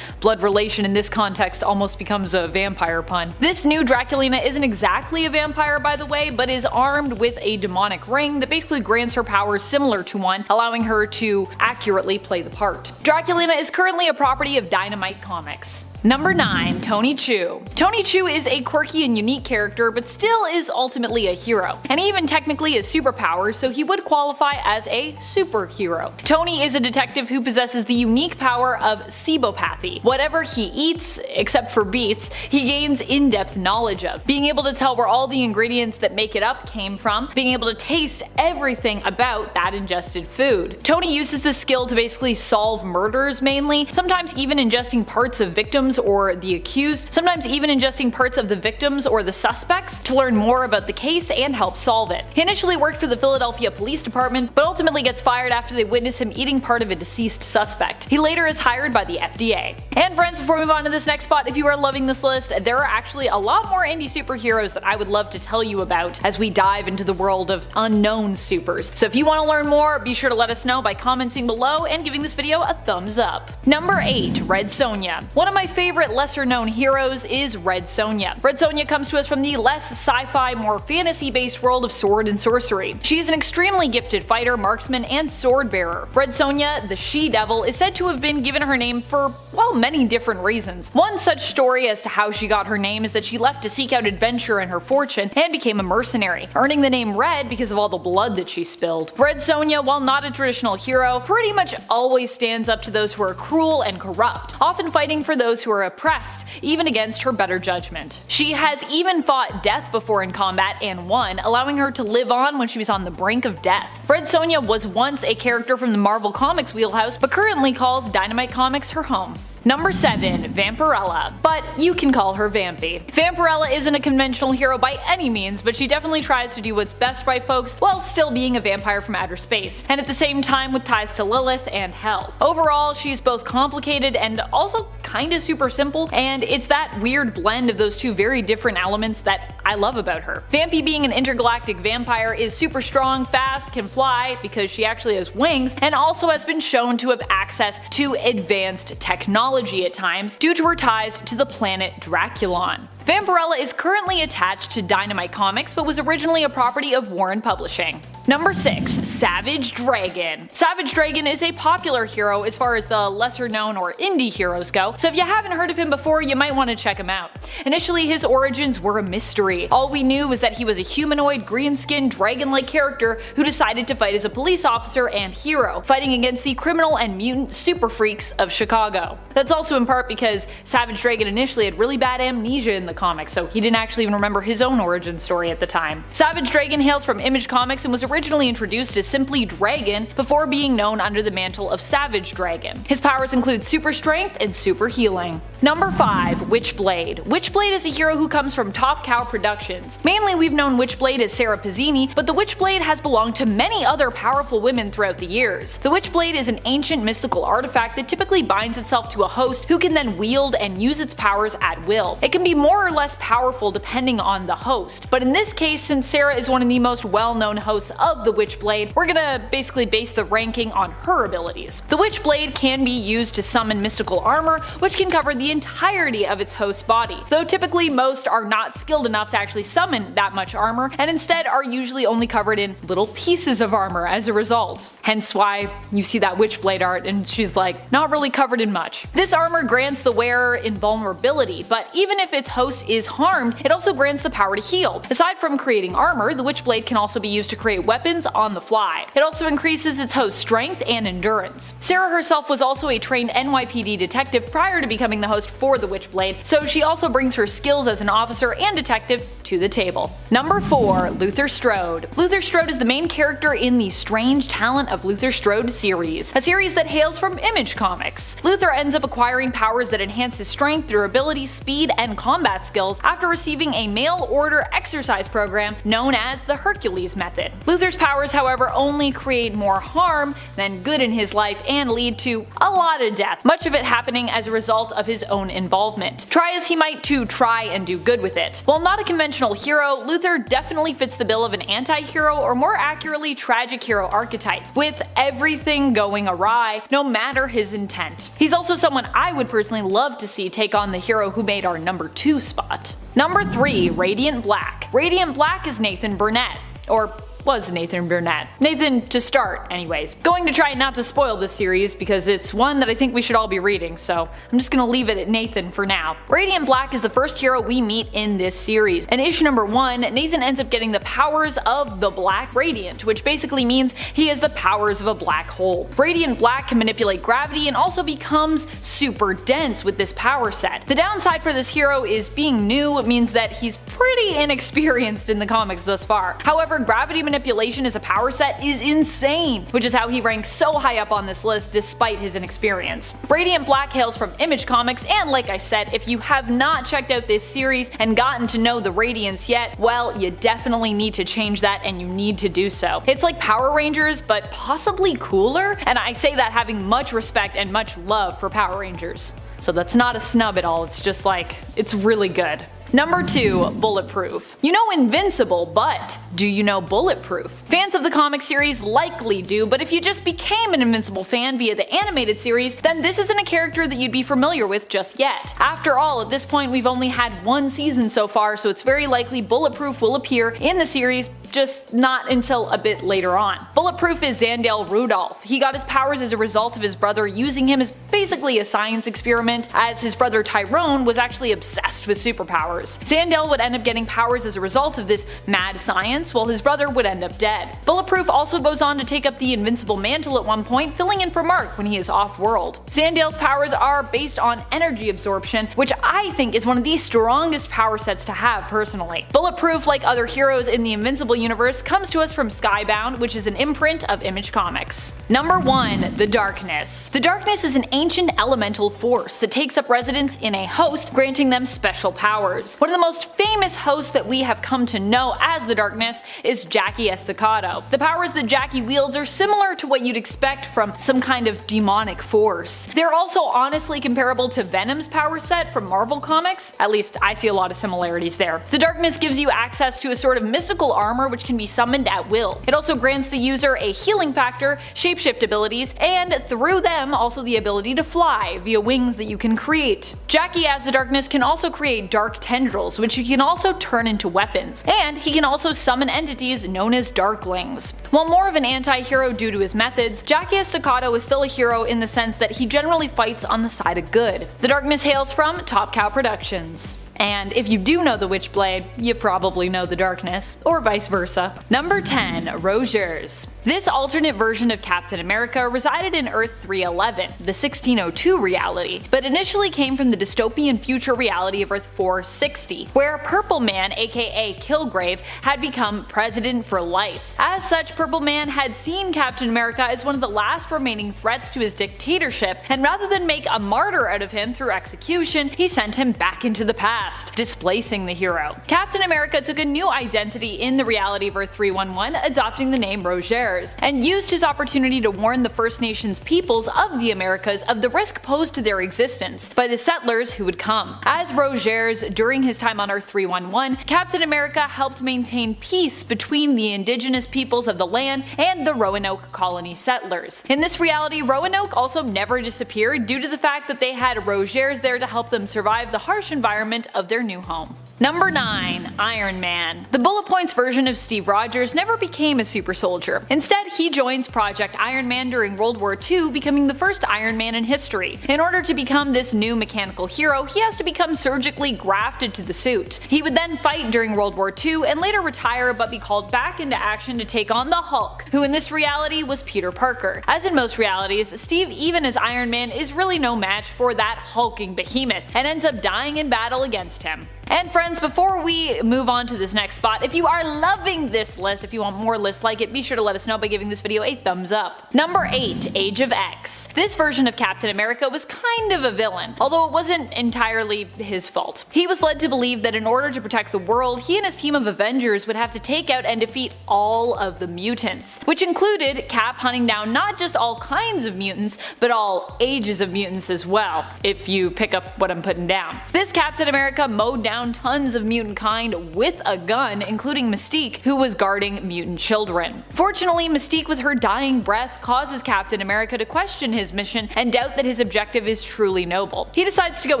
Blood relation in this context almost becomes a vampire pun. This new Draculina isn't exactly a vampire, by the way, but is armed with a demonic ring that basically grants her powers similar to one, allowing her to accurately play the part. Draculina is currently a property of Dynamite Comics. Number 9. Tony Chu. Tony Chu is a quirky and unique character, but still is ultimately a hero, and even technically has superpowers, so he would qualify as a superhero. Tony is a detective who possesses the unique power of sebopathy. Whatever he eats, except for beets, he gains in-depth knowledge of, being able to tell where all the ingredients that make it up came from, being able to taste everything about that ingested food. Tony uses this skill to basically solve murders mainly, sometimes even ingesting parts of victims or the accused, sometimes even ingesting parts of the victims or the suspects to learn more about the case and help solve it. He initially worked for the Philadelphia Police Department, but ultimately gets fired after they witness him eating part of a deceased suspect. He later is hired by the FDA. And friends, before we move on to this next spot, if you are loving this list, there are actually a lot more indie superheroes that I would love to tell you about as we dive into the world of unknown supers. So if you want to learn more, be sure to let us know by commenting below and giving this video a thumbs up. Number 8. Red Sonja. One of my favorite lesser known heroes is Red Sonja. Red Sonja comes to us from the less sci-fi, more fantasy based world of sword and sorcery. She is an extremely gifted fighter, marksman, and sword bearer. Red Sonja, the she-devil, is said to have been given her name for, well, many different reasons. One such story as to how she got her name is that she left to seek out adventure and her fortune and became a mercenary, earning the name Red because of all the blood that she spilled. Red Sonja, while not a traditional hero, pretty much always stands up to those who are cruel and corrupt, often fighting for those who are oppressed, even against her better judgment. She has even fought death before in combat and won, allowing her to live on when she was on the brink of death. Red Sonja was once a character from the Marvel Comics wheelhouse, but currently calls Dynamite Comics her home. Number 7. Vampirella, but you can call her Vampy. Vampirella isn't a conventional hero by any means, but she definitely tries to do what's best by folks while still being a vampire from outer space, and at the same time with ties to Lilith and Hell. Overall, she's both complicated and also kinda super simple, and it's that weird blend of those two very different elements that I love about her. Vampy, being an intergalactic vampire, is super strong, fast, can fly because she actually has wings, and also has been shown to have access to advanced technology at times due to her ties to the planet Draculon. Vampirella is currently attached to Dynamite Comics, but was originally a property of Warren Publishing. Number 6. Savage Dragon. Savage Dragon is a popular hero as far as the lesser known or indie heroes go, so if you haven't heard of him before, you might want to check him out. Initially, his origins were a mystery. All we knew was that he was a humanoid, green-skinned, dragon-like character who decided to fight as a police officer and hero, fighting against the criminal and mutant super freaks of Chicago. That's also in part because Savage Dragon initially had really bad amnesia in the comics, so he didn't actually even remember his own origin story at the time. Savage Dragon hails from Image Comics and was originally introduced as simply Dragon before being known under the mantle of Savage Dragon. His powers include super strength and super healing. Number 5. Witchblade. Witchblade is a hero who comes from Top Cow Productions. Mainly we've known Witchblade as Sarah Pizzini, but the Witchblade has belonged to many other powerful women throughout the years. The Witchblade is an ancient mystical artifact that typically binds itself to a host who can then wield and use its powers at will. It can be more or less powerful depending on the host, but in this case, since Sarah is one of the most well-known hosts of the Witchblade, we're gonna basically base the ranking on her abilities. The Witchblade can be used to summon mystical armor, which can cover the entirety of its host's body, though typically most are not skilled enough to actually summon that much armor, and instead are usually only covered in little pieces of armor as a result. Hence why you see that Witchblade art and she's like, not really covered in much. This armor grants the wearer invulnerability, but even if its host host is harmed, it also grants the power to heal. Aside from creating armor, the Witchblade can also be used to create weapons on the fly. It also increases its host's strength and endurance. Sarah herself was also a trained NYPD detective prior to becoming the host for the Witchblade, so she also brings her skills as an officer and detective to the table. Number 4. Luther Strode. Luther Strode is the main character in the Strange Talent of Luther Strode series, a series that hails from Image Comics. Luther ends up acquiring powers that enhance his strength, durability, speed, and combat skills after receiving a mail-order exercise program known as the Hercules Method. Luther's powers, however, only create more harm than good in his life and lead to a lot of death, much of it happening as a result of his own involvement. Try as he might to try and do good with it. While not a conventional hero, Luther definitely fits the bill of an anti-hero, or more accurately tragic hero archetype, with everything going awry no matter his intent. He's also someone I would personally love to see take on the hero who made our number 2 spot. Number 3. Radiant Black. Radiant Black is Nathan Burnett, or was Nathan Burnett. Nathan to start, anyways. Going to try not to spoil this series because it's one that I think we should all be reading, so I'm just gonna leave it at Nathan for now. Radiant Black is the first hero we meet in this series. In issue number 1, Nathan ends up getting the powers of the Black Radiant, which basically means he has the powers of a black hole. Radiant Black can manipulate gravity and also becomes super dense with this power set. The downside for this hero is being new means that he's pretty inexperienced in the comics thus far. However, gravity manipulation as a power set is insane, which is how he ranks so high up on this list despite his inexperience. Radiant Black hails from Image Comics, and like I said, if you have not checked out this series and gotten to know the Radiants yet, well, you definitely need to change that, and you need to do so. It's like Power Rangers, but possibly cooler, and I say that having much respect and much love for Power Rangers. So that's not a snub at all, it's just like, it's really good. Number 2. Bulletproof. You know Invincible, but do you know Bulletproof? Fans of the comic series likely do, but if you just became an Invincible fan via the animated series, then this isn't a character that you'd be familiar with just yet. After all, at this point we've only had 1 season so far, so it's very likely Bulletproof will appear in the series, just not until a bit later on. Bulletproof is Xandel Rudolph. He got his powers as a result of his brother using him as basically a science experiment, as his brother Tyrone was actually obsessed with superpowers. Xandel would end up getting powers as a result of this mad science, while his brother would end up dead. Bulletproof also goes on to take up the Invincible mantle at one point, filling in for Mark when he is off-world. Xandel's powers are based on energy absorption, which I think is one of the strongest power sets to have personally. Bulletproof, like other heroes in the Invincible universe, comes to us from Skybound, which is an imprint of Image Comics. Number 1. The Darkness. The Darkness is an ancient elemental force that takes up residence in a host, granting them special powers. One of the most famous hosts that we have come to know as the Darkness is Jackie Estacado. The powers that Jackie wields are similar to what you'd expect from some kind of demonic force. They're also honestly comparable to Venom's power set from Marvel Comics, at least I see a lot of similarities there. The Darkness gives you access to a sort of mystical armor which can be summoned at will. It also grants the user a healing factor, shapeshift abilities, and through them also the ability to fly via wings that you can create. Jackie as the Darkness can also create dark tendrils, which he can also turn into weapons, and he can also summon entities known as Darklings. While more of an anti-hero due to his methods, Jackie Estacado is still a hero in the sense that he generally fights on the side of good. The Darkness hails from Top Cow Productions. And if you do know the Witchblade, you probably know the Darkness, or vice versa. Number 10. Rogers. This alternate version of Captain America resided in Earth 311, the 1602 reality, but initially came from the dystopian future reality of Earth 460, where Purple Man, aka Kilgrave, had become president for life. As such, Purple Man had seen Captain America as one of the last remaining threats to his dictatorship, and rather than make a martyr out of him through execution, he sent him back into the past, displacing the hero. Captain America took a new identity in the reality of Earth 311, adopting the name Rogers, and used his opportunity to warn the First Nations peoples of the Americas of the risk posed to their existence by the settlers who would come. As Rogers, during his time on Earth 311, Captain America helped maintain peace between the indigenous peoples of the land and the Roanoke colony settlers. In this reality, Roanoke also never disappeared due to the fact that they had Rogers there to help them survive the harsh environment of their new home. Number 9. Iron Man. The bullet points version of Steve Rogers never became a super soldier. Instead, he joins Project Iron Man during World War II, becoming the first Iron Man in history. In order to become this new mechanical hero, he has to become surgically grafted to the suit. He would then fight during World War II and later retire but be called back into action to take on the Hulk, who in this reality was Peter Parker. As in most realities, Steve, even as Iron Man, is really no match for that hulking behemoth and ends up dying in battle against him. And friends, before we move on to this next spot, if you are loving this list, if you want more lists like it, be sure to let us know by giving this video a thumbs up. Number 8. Age of X. This version of Captain America was kind of a villain, although it wasn't entirely his fault. He was led to believe that in order to protect the world, he and his team of Avengers would have to take out and defeat all of the mutants, which included Cap hunting down not just all kinds of mutants, but all ages of mutants as well, if you pick up what I'm putting down. This Captain America mowed down tons of mutant kind with a gun, including Mystique, who was guarding mutant children. Fortunately, Mystique with her dying breath causes Captain America to question his mission and doubt that his objective is truly noble. He decides to go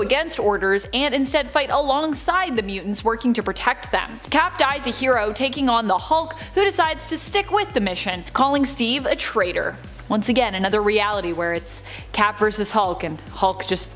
against orders and instead fight alongside the mutants working to protect them. Cap dies a hero, taking on the Hulk, who decides to stick with the mission, calling Steve a traitor. Once again, another reality where it's Cap versus Hulk and Hulk just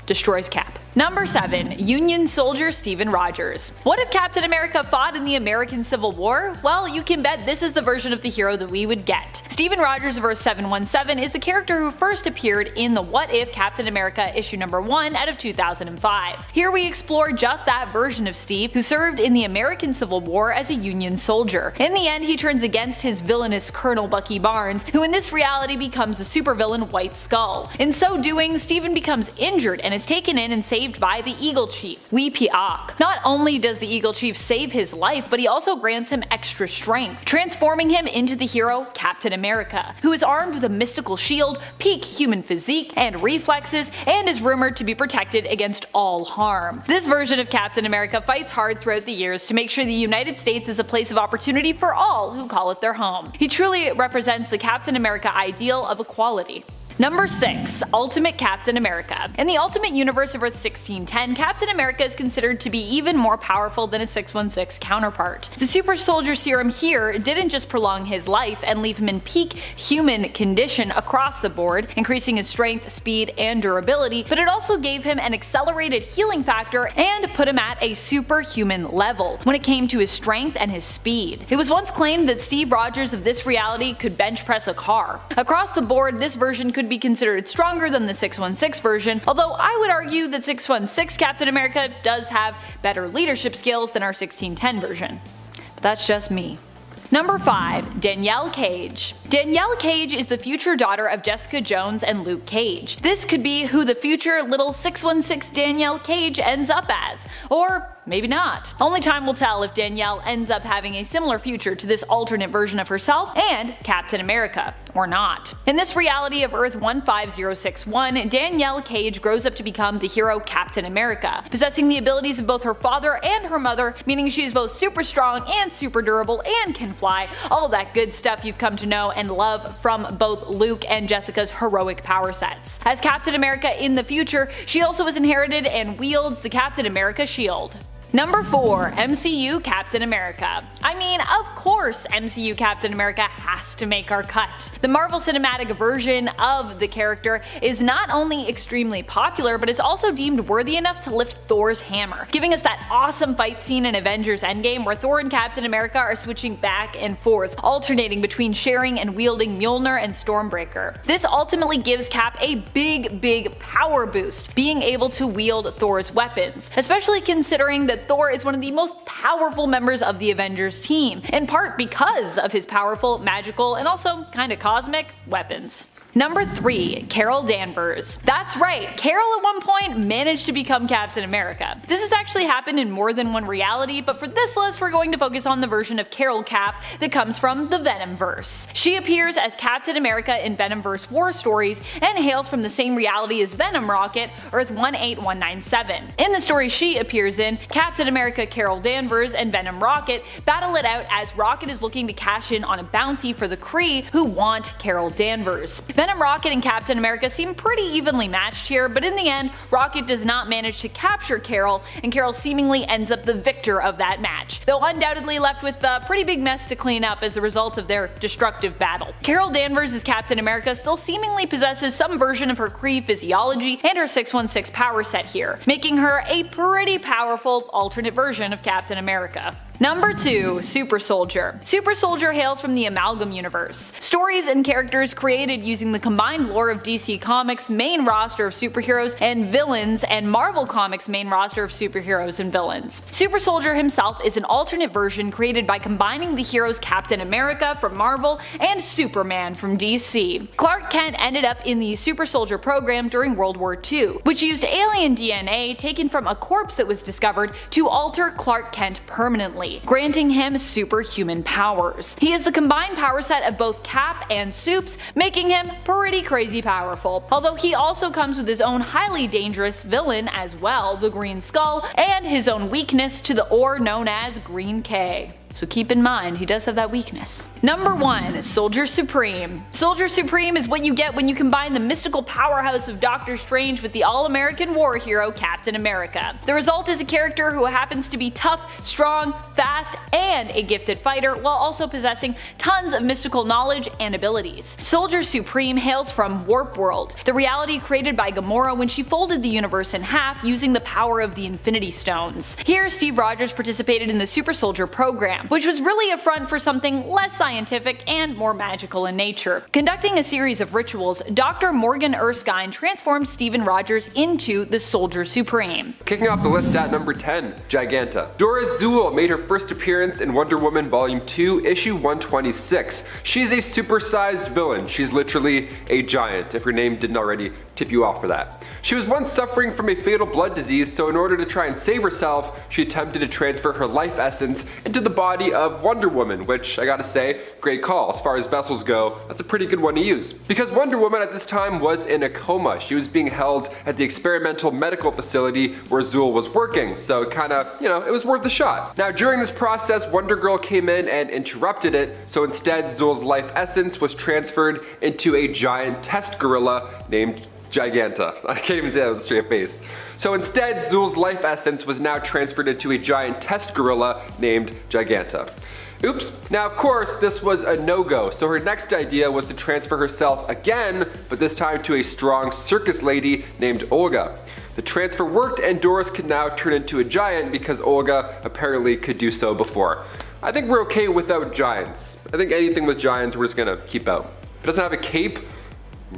destroys Cap. Number 7. Union Soldier Steven Rogers. What if Captain America fought in the American Civil War? Well, you can bet this is the version of the hero that we would get. Steven Rogers vs 717 is the character who first appeared in the What If Captain America issue number 1 out of 2005. Here we explore just that version of Steve, who served in the American Civil War as a Union soldier. In the end, he turns against his villainous Colonel Bucky Barnes, who in this reality becomes the supervillain White Skull. In so doing, Steven becomes injured and is taken in and saved by the Eagle Chief, Wee Piak. Not only does the Eagle Chief save his life, but he also grants him extra strength, transforming him into the hero Captain America, who is armed with a mystical shield, peak human physique, and reflexes, and is rumored to be protected against all harm. This version of Captain America fights hard throughout the years to make sure the United States is a place of opportunity for all who call it their home. He truly represents the Captain America ideal of equality. Number 6. Ultimate Captain America. In the Ultimate Universe of Earth 1610, Captain America is considered to be even more powerful than his 616 counterpart. The super soldier serum here didn't just prolong his life and leave him in peak human condition across the board, increasing his strength, speed, and durability, but it also gave him an accelerated healing factor and put him at a superhuman level when it came to his strength and his speed. It was once claimed that Steve Rogers of this reality could bench press a car. Across the board, this version could be considered stronger than the 616 version, although I would argue that 616 Captain America does have better leadership skills than our 1610 version. But that's just me. Number 5. Danielle Cage. Danielle Cage is the future daughter of Jessica Jones and Luke Cage. This could be who the future little 616 Danielle Cage ends up as, or maybe not. Only time will tell if Danielle ends up having a similar future to this alternate version of herself and Captain America, or not. In this reality of Earth 15061, Danielle Cage grows up to become the hero Captain America, possessing the abilities of both her father and her mother, meaning she is both super strong and super durable and can fly, all that good stuff you've come to know and love from both Luke and Jessica's heroic power sets. As Captain America in the future, she also has inherited and wields the Captain America shield. Number 4. MCU Captain America. I mean, of course MCU Captain America has to make our cut. The Marvel Cinematic version of the character is not only extremely popular, but is also deemed worthy enough to lift Thor's hammer, giving us that awesome fight scene in Avengers Endgame where Thor and Captain America are switching back and forth, alternating between sharing and wielding Mjolnir and Stormbreaker. This ultimately gives Cap a big power boost, being able to wield Thor's weapons, especially considering that Thor is one of the most powerful members of the Avengers team, in part because of his powerful, magical, and also kinda cosmic weapons. Number 3. Carol Danvers. That's right, Carol at one point managed to become Captain America. This has actually happened in more than one reality, but for this list we're going to focus on the version of Carol Cap that comes from the Venomverse. She appears as Captain America in Venomverse War Stories and hails from the same reality as Venom Rocket, Earth 18197. In the story she appears in, Captain America Carol Danvers and Venom Rocket battle it out as Rocket is looking to cash in on a bounty for the Kree who want Carol Danvers. Venom, Rocket, and Captain America seem pretty evenly matched here, but in the end, Rocket does not manage to capture Carol, and Carol seemingly ends up the victor of that match, though undoubtedly left with a pretty big mess to clean up as a result of their destructive battle. Carol Danvers as Captain America still seemingly possesses some version of her Kree physiology and her 616 power set here, making her a pretty powerful alternate version of Captain America. Number 2. Super Soldier. Super Soldier hails from the Amalgam universe. Stories and characters created using the combined lore of DC Comics' main roster of superheroes and villains and Marvel Comics' main roster of superheroes and villains. Super Soldier himself is an alternate version created by combining the heroes Captain America from Marvel and Superman from DC. Clark Kent ended up in the Super Soldier program during World War II, which used alien DNA taken from a corpse that was discovered to alter Clark Kent permanently, granting him superhuman powers. He is the combined power set of both Cap and Supes, making him pretty crazy powerful, although he also comes with his own highly dangerous villain as well, the Green Skull, and his own weakness to the ore known as Green K. So keep in mind, he does have that weakness. Number 1. Soldier Supreme. Soldier Supreme is what you get when you combine the mystical powerhouse of Doctor Strange with the all-American war hero Captain America. The result is a character who happens to be tough, strong, fast, and a gifted fighter, while also possessing tons of mystical knowledge and abilities. Soldier Supreme hails from Warp World, the reality created by Gamora when she folded the universe in half using the power of the Infinity Stones. Here, Steve Rogers participated in the Super Soldier program, which was really a front for something less scientific and more magical in nature. Conducting a series of rituals, Dr. Morgan Erskine transformed Steven Rogers into the Soldier Supreme. Kicking off the list at number 10, Giganta. Dora Zuul made her first appearance in Wonder Woman Volume 2, issue 126. She's a supersized villain. She's literally a giant, if her name didn't already tip you off for that. She was once suffering from a fatal blood disease, so in order to try and save herself, she attempted to transfer her life essence into the body of Wonder Woman, which I gotta say, great call. As far as vessels go, that's a pretty good one to use. Because Wonder Woman at this time was in a coma. She was being held at the experimental medical facility where Zuul was working, so it kinda, it was worth a shot. Now during this process, Wonder Girl came in and interrupted it, so instead Zuul's life essence was transferred into a giant test gorilla named Giganta. I can't even say that with a straight face. So instead, Zuul's life essence was now transferred into a giant test gorilla named Giganta. Oops. Now of course, this was a no-go, so her next idea was to transfer herself again, but this time to a strong circus lady named Olga. The transfer worked and Doris could now turn into a giant because Olga apparently could do so before. I think we're okay without giants. I think anything with giants we're just gonna keep out. If it doesn't have a cape,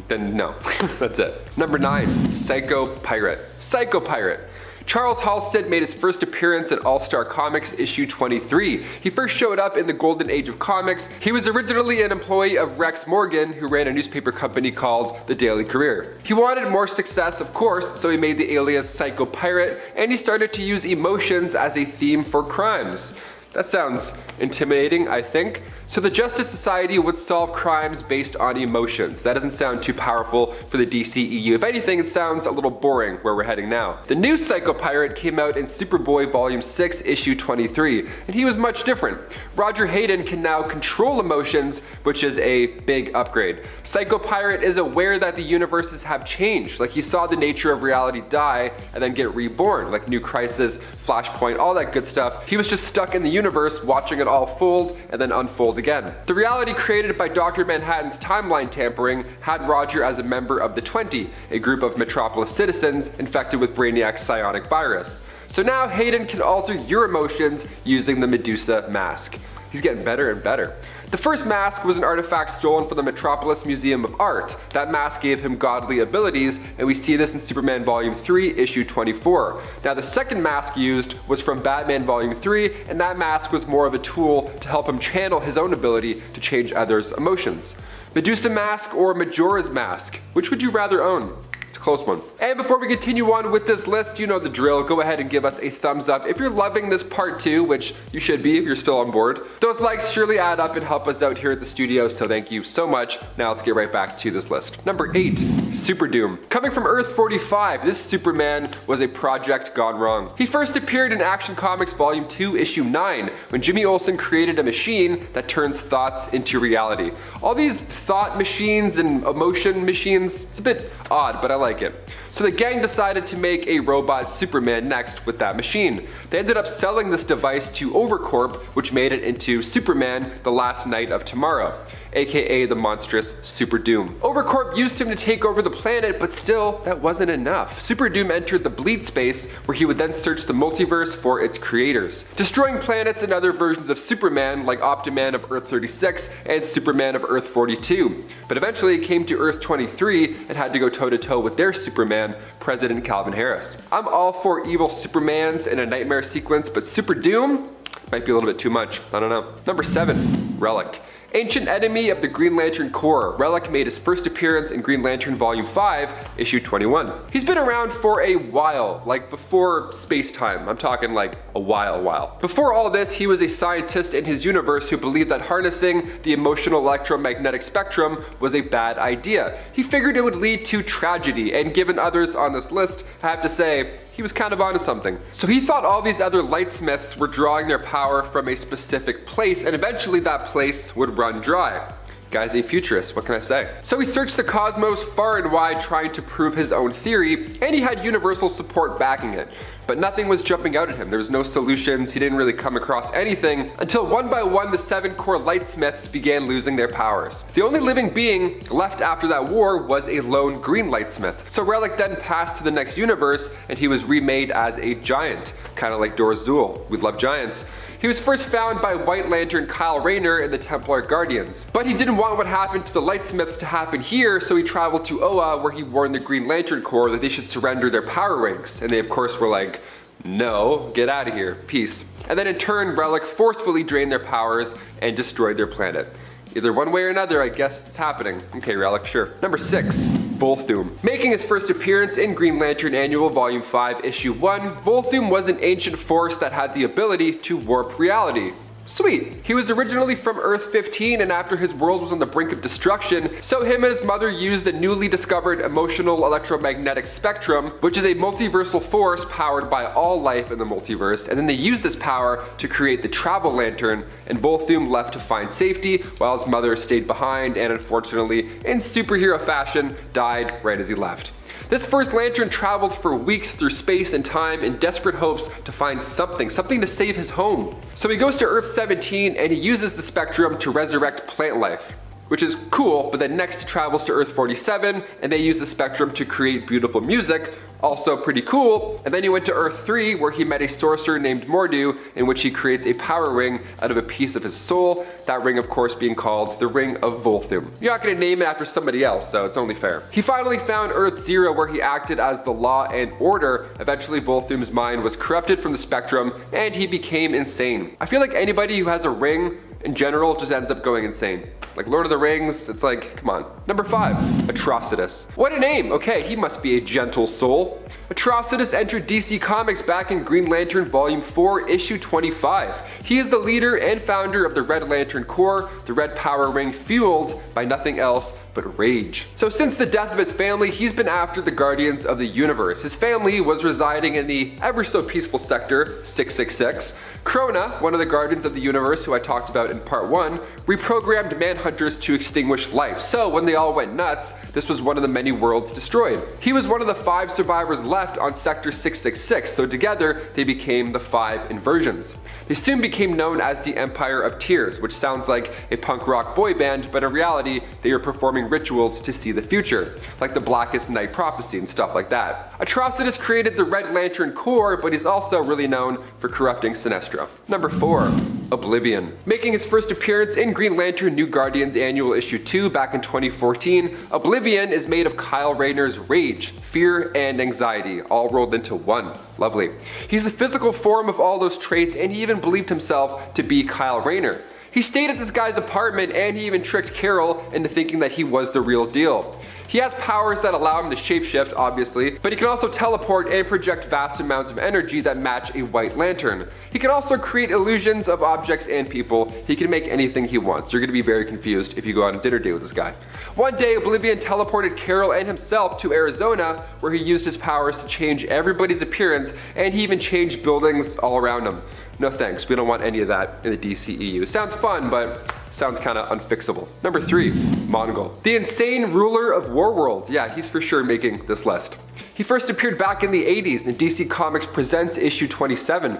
then no. That's it. Number 9. Psycho Pirate. Psycho Pirate. Charles Halstead made his first appearance in All-Star Comics issue 23. He first showed up in the golden age of comics. He was originally an employee of Rex Morgan, who ran a newspaper company called The Daily Career. He wanted more success, of course, so he made the alias Psycho Pirate, and he started to use emotions as a theme for crimes. That sounds intimidating, I think. So the Justice Society would solve crimes based on emotions. That doesn't sound too powerful for the DCEU. If anything, it sounds a little boring where we're heading now. The new Psycho Pirate came out in Superboy Volume 6, issue 23, and he was much different. Roger Hayden can now control emotions, which is a big upgrade. Psycho Pirate is aware that the universes have changed, like he saw the nature of reality die and then get reborn, like New Crisis, Flashpoint, all that good stuff. He was just stuck in the universe watching it all fold and then unfold again. The reality created by Dr. Manhattan's timeline tampering had Roger as a member of the 20, a group of Metropolis citizens infected with Brainiac's psionic virus. So now Hayden can alter your emotions using the Medusa mask. He's getting better and better. The first mask was an artifact stolen from the Metropolis Museum of Art. That mask gave him godly abilities, and we see this in Superman Volume 3, issue 24. Now the second mask used was from Batman Volume 3, and that mask was more of a tool to help him channel his own ability to change others' emotions. Medusa mask or Majora's mask? Which would you rather own? It's a close one. And before we continue on with this list, you know the drill. Go ahead and give us a thumbs up if you're loving this part 2, which you should be if you're still on board. Those likes surely add up and help us out here at the studio, so thank you so much. Now let's get right back to this list. Number 8, Super Doom. Coming from Earth 45, this Superman was a project gone wrong. He first appeared in Action Comics Volume 2, Issue 9, when Jimmy Olsen created a machine that turns thoughts into reality. All these thought machines and emotion machines, it's a bit odd, but I like it. So the gang decided to make a robot Superman next with that machine. They ended up selling this device to Overcorp, which made it into Superman, the Last Knight of Tomorrow, aka the monstrous Super Doom. Overcorp used him to take over the planet, but still, that wasn't enough. Super Doom entered the bleed space, where he would then search the multiverse for its creators, destroying planets and other versions of Superman like Optiman of Earth 36 and Superman of Earth 42. But eventually it came to Earth 23 and had to go toe-to-toe with their Superman, President Calvin Harris. I'm all for evil Supermans in a nightmare sequence, but Super Doom might be a little bit too much. I don't know. Number 7, Relic. Ancient enemy of the Green Lantern Corps, Relic made his first appearance in Green Lantern Volume 5, Issue 21. He's been around for a while, like before space-time. I'm talking like a while. Before all this, he was a scientist in his universe who believed that harnessing the emotional electromagnetic spectrum was a bad idea. He figured it would lead to tragedy, and given others on this list, I have to say, he was kind of onto something. So he thought all these other lightsmiths were drawing their power from a specific place, and eventually that place would run dry. Guy's a futurist, what can I say? So he searched the cosmos far and wide trying to prove his own theory, and he had universal support backing it. But nothing was jumping out at him. There was no solutions. He didn't really come across anything until one by one the 7 core lightsmiths began losing their powers. The only living being left after that war was a lone green lightsmith. So Relic then passed to the next universe and he was remade as a giant, kind of like Dor-Zul. We love giants. He was first found by White Lantern Kyle Rayner in the Templar Guardians. But he didn't want what happened to the lightsmiths to happen here, so he traveled to Oa where he warned the Green Lantern Corps that they should surrender their power rings. And they of course were like, no, get out of here, peace. And then in turn, Relic forcefully drained their powers and destroyed their planet. Either one way or another, I guess it's happening. Okay, Relic, sure. Number 6, Volthoom. Making his first appearance in Green Lantern Annual Volume 5, Issue 1, Volthoom was an ancient force that had the ability to warp reality. Sweet. He was originally from Earth 15, and after his world was on the brink of destruction, so him and his mother used the newly discovered emotional electromagnetic spectrum, which is a multiversal force powered by all life in the multiverse, and then they used this power to create the travel lantern, and Volthoom left to find safety while his mother stayed behind and unfortunately, in superhero fashion, died right as he left. This first lantern traveled for weeks through space and time in desperate hopes to find something to save his home. So he goes to Earth 17 and he uses the spectrum to resurrect plant life, which is cool, but then next he travels to Earth 47 and they use the spectrum to create beautiful music, also pretty cool. And then he went to Earth 3 where he met a sorcerer named Mordu, in which he creates a power ring out of a piece of his soul, that ring of course being called the Ring of Volthoom. You're not going to name it after somebody else, so it's only fair. He finally found Earth 0 where he acted as the law and order. Eventually Volthoom's mind was corrupted from the spectrum and he became insane. I feel like anybody who has a ring in general just ends up going insane. Like Lord of the Rings, it's like, come on. Number 5, Atrocitus. What a name! Okay, he must be a gentle soul. Atrocitus entered DC Comics back in Green Lantern Volume 4, Issue 25. He is the leader and founder of the Red Lantern Corps, the red power ring fueled by nothing else but rage. So since the death of his family, he's been after the Guardians of the Universe. His family was residing in the ever so peaceful sector 666. Krona, one of the Guardians of the Universe who I talked about in part 1, reprogrammed manhunters to extinguish life. So when they all went nuts, this was one of the many worlds destroyed. He was one of the 5 survivors left on sector 666, so together they became the 5 inversions. They soon became known as the Empire of Tears, which sounds like a punk rock boy band, but in reality they were performing rituals to see the future, like the Blackest Night Prophecy and stuff like that. Atrocitus created the Red Lantern Corps, but he's also really known for corrupting Sinestro. Number 4, Oblivion. Making his first appearance in Green Lantern New Guardians Annual Issue 2 back in 2014, Oblivion is made of Kyle Rayner's rage, fear, and anxiety, all rolled into one. Lovely. He's the physical form of all those traits, and he even believed himself to be Kyle Rayner. He stayed at this guy's apartment and he even tricked Carol into thinking that he was the real deal. He has powers that allow him to shapeshift, obviously, but he can also teleport and project vast amounts of energy that match a White Lantern. He can also create illusions of objects and people. He can make anything he wants. You're going to be very confused if you go on a dinner date with this guy. One day, Oblivion teleported Carol and himself to Arizona, where he used his powers to change everybody's appearance, and he even changed buildings all around him. No thanks, we don't want any of that in the DCEU. Sounds fun, but sounds kind of unfixable. Number 3, Mongol. The insane ruler of Warworld. Yeah, he's for sure making this list. He first appeared back in the 80s in DC Comics Presents issue 27.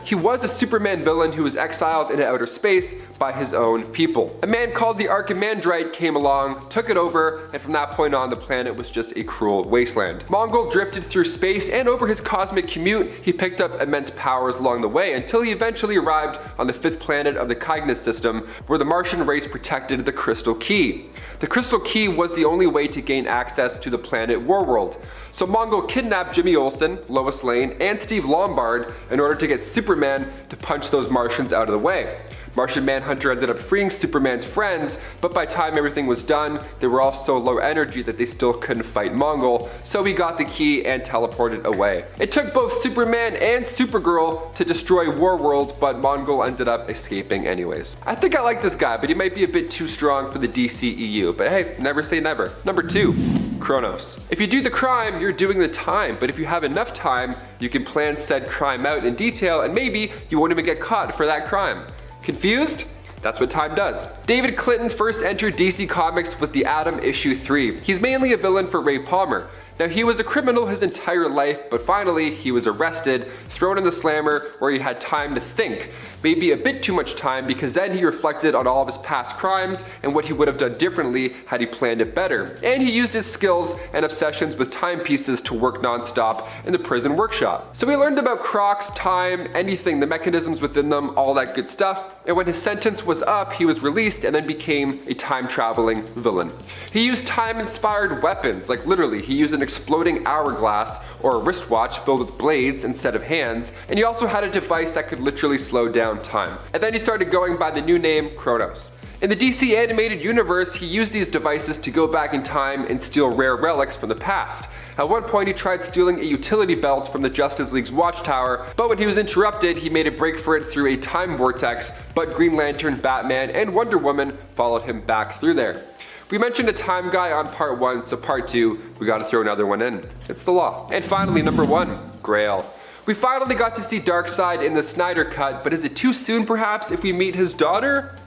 He was a Superman villain who was exiled into outer space by his own people. A man called the Archimandrite came along, took it over, and from that point on the planet was just a cruel wasteland. Mongol drifted through space, and over his cosmic commute he picked up immense powers along the way until he eventually arrived on the 5th planet of the Cygnus system, where the Martian race protected the Crystal Key. The Crystal Key was the only way to gain access to the planet Warworld. So Mongol kidnapped Jimmy Olsen, Lois Lane, and Steve Lombard in order to get Superman to punch those Martians out of the way. Martian Manhunter ended up freeing Superman's friends, but by the time everything was done, they were all so low energy that they still couldn't fight Mongol, so he got the key and teleported away. It took both Superman and Supergirl to destroy Warworld, but Mongol ended up escaping anyways. I think I like this guy, but he might be a bit too strong for the DCEU, but hey, never say never. Number 2. Kronos. If you do the crime, you're doing the time, but if you have enough time, you can plan said crime out in detail, and maybe you won't even get caught for that crime. Confused? That's what time does. David Clinton first entered DC Comics with the Atom issue 3. He's mainly a villain for Ray Palmer. Now, he was a criminal his entire life, but finally he was arrested, thrown in the slammer where he had time to think. Maybe a bit too much time, because then he reflected on all of his past crimes and what he would have done differently had he planned it better. And he used his skills and obsessions with timepieces to work non-stop in the prison workshop. So he learned about Crocs, time, anything, the mechanisms within them, all that good stuff. And when his sentence was up, he was released and then became a time-traveling villain. He used time-inspired weapons, like literally, he used an exploding hourglass or a wristwatch filled with blades instead of hands, and he also had a device that could literally slow down time. And then he started going by the new name Kronos. In the DC animated universe, he used these devices to go back in time and steal rare relics from the past. At one point, he tried stealing a utility belt from the Justice League's watchtower, but when he was interrupted, he made a break for it through a time vortex, but Green Lantern, Batman, and Wonder Woman followed him back through there. We mentioned a time guy on part 1, so part 2, we gotta throw another one in. It's the law. And finally, number 1, Grail. We finally got to see Darkseid in the Snyder Cut, but is it too soon perhaps if we meet his daughter?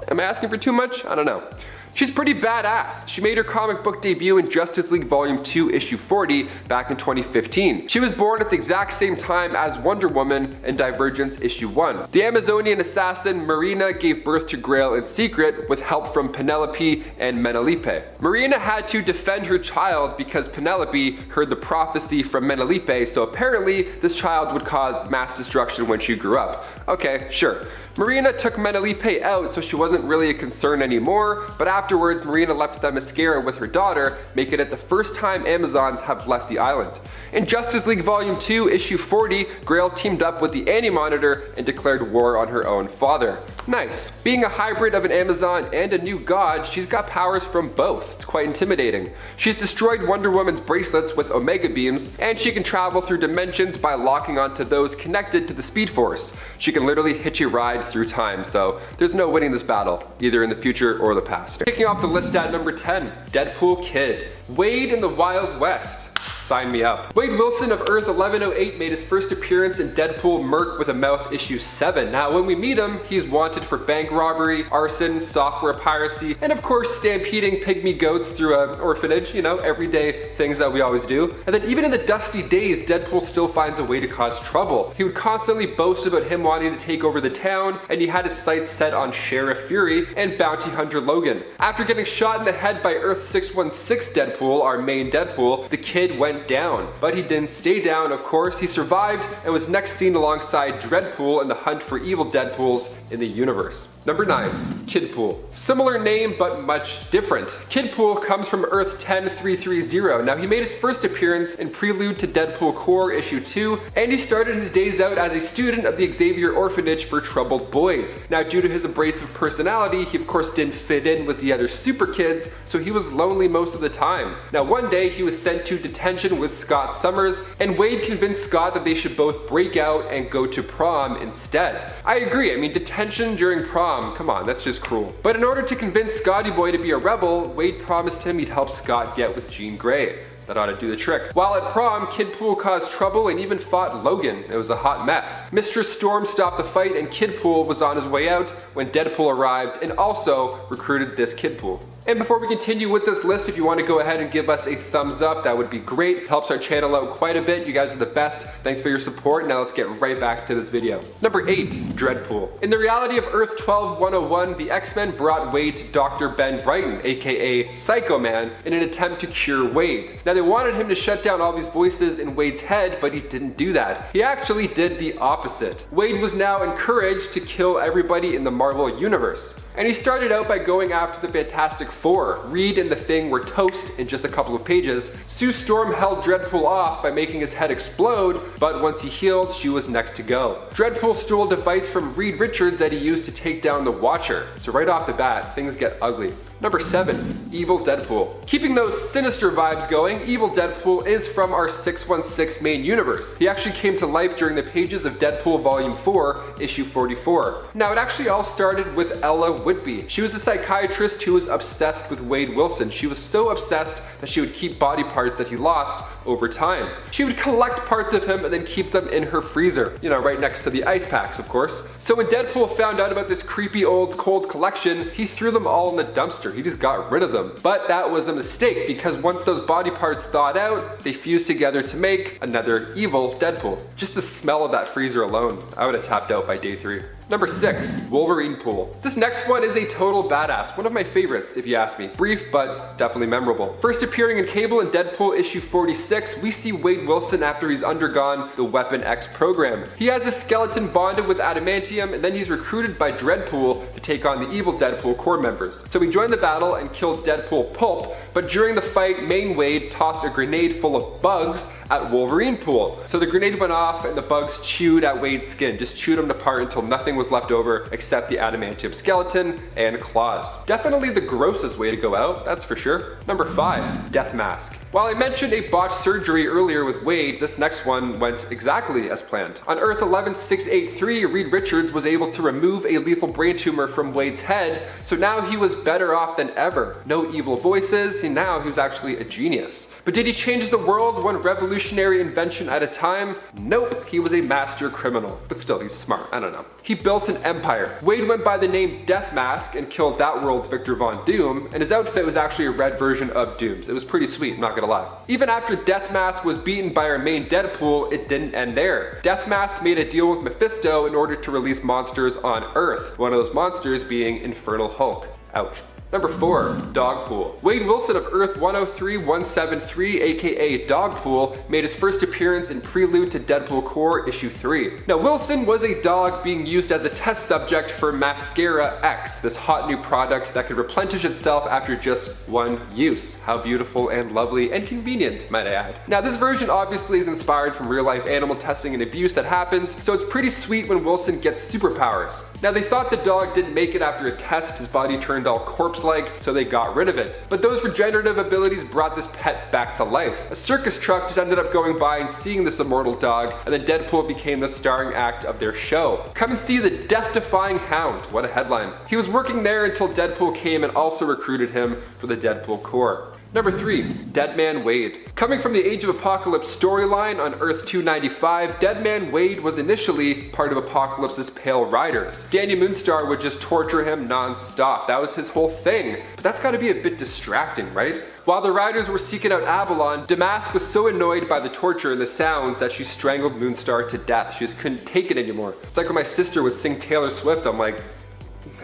Am I asking for too much? I don't know. She's pretty badass. She made her comic book debut in Justice League Volume 2 issue 40 back in 2015. She was born at the exact same time as Wonder Woman in Divergence issue 1. The Amazonian assassin Marina gave birth to Grail in secret with help from Penelope and Menelope. Marina had to defend her child because Penelope heard the prophecy from Menelope, so apparently this child would cause mass destruction when she grew up. Okay, sure. Marina took Menelope out, so she wasn't really a concern anymore, but afterwards Marina left Themyscira with her daughter, making it the first time Amazons have left the island. In Justice League Volume 2, issue 40, Grail teamed up with the Anti-Monitor and declared war on her own father. Nice. Being a hybrid of an Amazon and a new god, she's got powers from both. It's quite intimidating. She's destroyed Wonder Woman's bracelets with Omega Beams, and she can travel through dimensions by locking onto those connected to the Speed Force. She can literally hitch a ride through time, so there's no winning this battle, either in the future or the past. Kicking off the list at number 10, Deadpool Kid. Wade in the Wild West. Sign me up. Wade Wilson of Earth 1108 made his first appearance in Deadpool Merc with a Mouth issue 7. Now when we meet him, he's wanted for bank robbery, arson, software piracy, and of course stampeding pygmy goats through an orphanage, you know, everyday things that we always do. And then even in the dusty days, Deadpool still finds a way to cause trouble. He would constantly boast about him wanting to take over the town, and he had his sights set on Sheriff Fury and bounty hunter Logan. After getting shot in the head by Earth 616 Deadpool, our main Deadpool, the Kid went down, but he didn't stay down, of course. He survived and was next seen alongside Dreadpool in the hunt for evil Deadpools in the universe. Number 9. Kidpool. Similar name, but much different. Kidpool comes from Earth 10330. Now, he made his first appearance in Prelude to Deadpool Corps issue 2, and he started his days out as a student of the Xavier Orphanage for Troubled Boys. Now, due to his abrasive personality, he of course didn't fit in with the other super kids, so he was lonely most of the time. Now, one day he was sent to detention with Scott Summers, and Wade convinced Scott that they should both break out and go to prom instead. I agree, I mean, detention during prom, come on, that's just cruel. But in order to convince Scotty Boy to be a rebel, Wade promised him he'd help Scott get with Jean Grey. That ought to do the trick. While at prom, Kidpool caused trouble and even fought Logan. It was a hot mess. Mistress Storm stopped the fight and Kidpool was on his way out when Deadpool arrived and also recruited this Kidpool. And before we continue with this list, if you want to go ahead and give us a thumbs up, that would be great. It helps our channel out quite a bit. You guys are the best. Thanks for your support. Now let's get right back to this video. Number 8, Dreadpool. In the reality of Earth 12101, the X-Men brought Wade to Dr. Ben Brighton, aka Psycho Man, in an attempt to cure Wade. Now they wanted him to shut down all these voices in Wade's head, but he didn't do that. He actually did the opposite. Wade was now encouraged to kill everybody in the Marvel Universe. And he started out by going after the Fantastic Four. Reed and the Thing were toast in just a couple of pages. Sue Storm held Dreadpool off by making his head explode, but once he healed, she was next to go. Dreadpool stole a device from Reed Richards that he used to take down the Watcher. So right off the bat, things get ugly. Number 7, Evil Deadpool. Keeping those sinister vibes going, Evil Deadpool is from our 616 main universe. He actually came to life during the pages of Deadpool Volume 4, issue 44. Now, it actually all started with Ella Whitby. She was a psychiatrist who was obsessed with Wade Wilson. She was so obsessed that she would keep body parts that he lost over time. She would collect parts of him and then keep them in her freezer. You know, right next to the ice packs, of course. So when Deadpool found out about this creepy old cold collection, he threw them all in the dumpster. He just got rid of them. But that was a mistake because once those body parts thawed out, they fused together to make another evil Deadpool. Just the smell of that freezer alone, I would have tapped out by day 3. Number 6, Wolverine Pool. This next one is a total badass, one of my favorites if you ask me. Brief, but definitely memorable. First appearing in Cable in Deadpool issue 46, we see Wade Wilson after he's undergone the Weapon X program. He has his skeleton bonded with adamantium and then he's recruited by Dreadpool to take on the evil Deadpool core members. So he joined the battle and killed Deadpool Pulp, but during the fight, main Wade tossed a grenade full of bugs at Wolverine Pool. So the grenade went off and the bugs chewed at Wade's skin, just chewed him apart until nothing was left over except the adamantium skeleton and claws. Definitely the grossest way to go out, that's for sure. Number 5, Death Mask. While I mentioned a botched surgery earlier with Wade, this next one went exactly as planned. On Earth 11683, Reed Richards was able to remove a lethal brain tumor from Wade's head, so now he was better off than ever. No evil voices, and now he was actually a genius. But did he change the world one revolutionary invention at a time? Nope, he was a master criminal. But still, he's smart, I don't know. He built an empire. Wade went by the name Death Mask and killed that world's Victor Von Doom, and his outfit was actually a red version of Doom's. It was pretty sweet, I'm not gonna lie. Even after Death Mask was beaten by our main Deadpool, it didn't end there. Death Mask made a deal with Mephisto in order to release monsters on Earth, one of those monsters being Infernal Hulk. Ouch. Number 4, Dogpool. Wade Wilson of Earth 103173, aka Dogpool, made his first appearance in Prelude to Deadpool Corps issue 3. Now Wilson was a dog being used as a test subject for Mascara X, this hot new product that could replenish itself after just one use. How beautiful and lovely and convenient, might I add. Now this version obviously is inspired from real life animal testing and abuse that happens, so it's pretty sweet when Wilson gets superpowers. Now they thought the dog didn't make it after a test, his body turned all corpse-like, so they got rid of it. But those regenerative abilities brought this pet back to life. A circus truck just ended up going by and seeing this immortal dog, and then Deadpool became the starring act of their show. Come and see the death-defying hound, what a headline. He was working there until Deadpool came and also recruited him for the Deadpool Corps. Number 3, Deadman Wade. Coming from the Age of Apocalypse storyline on Earth 295, Deadman Wade was initially part of Apocalypse's Pale Riders. Danny Moonstar would just torture him non-stop. That was his whole thing. But that's gotta be a bit distracting, right? While the Riders were seeking out Avalon, Damask was so annoyed by the torture and the sounds that she strangled Moonstar to death. She just couldn't take it anymore. It's like when my sister would sing Taylor Swift, I'm like,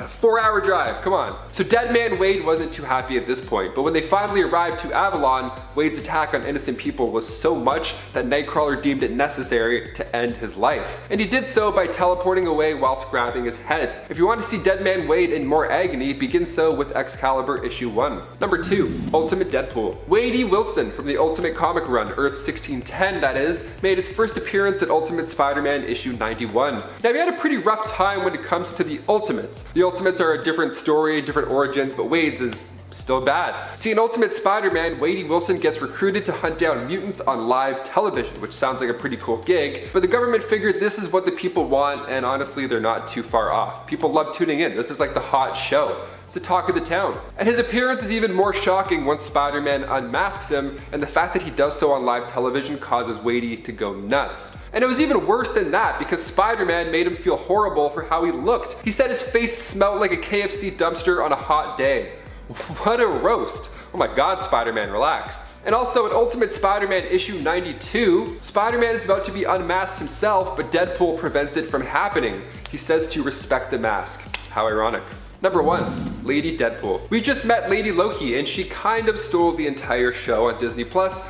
a 4-hour drive, come on. So Deadman Wade wasn't too happy at this point, but when they finally arrived to Avalon, Wade's attack on innocent people was so much that Nightcrawler deemed it necessary to end his life. And he did so by teleporting away whilst grabbing his head. If you want to see Deadman Wade in more agony, begin so with Excalibur issue 1. Number 2, Ultimate Deadpool. Wade E. Wilson from the Ultimate Comic Run, Earth 1610 that is, made his first appearance at Ultimate Spider-Man issue 91. Now he had a pretty rough time when it comes to the Ultimates. The Ultimates are a different story, different origins, but Wade's is still bad. See, in Ultimate Spider-Man, Wade E. Wilson gets recruited to hunt down mutants on live television, which sounds like a pretty cool gig, but the government figured this is what the people want, and honestly, they're not too far off. People love tuning in. This is like the hot show. It's the talk of the town. And his appearance is even more shocking once Spider-Man unmasks him, and the fact that he does so on live television causes Wade to go nuts. And it was even worse than that because Spider-Man made him feel horrible for how he looked. He said his face smelled like a KFC dumpster on a hot day. What a roast. Oh my god, Spider-Man, relax. And also in Ultimate Spider-Man issue 92, Spider-Man is about to be unmasked himself, but Deadpool prevents it from happening. He says to respect the mask. How ironic. Number 1, Lady Deadpool. We just met Lady Loki and she kind of stole the entire show on Disney+,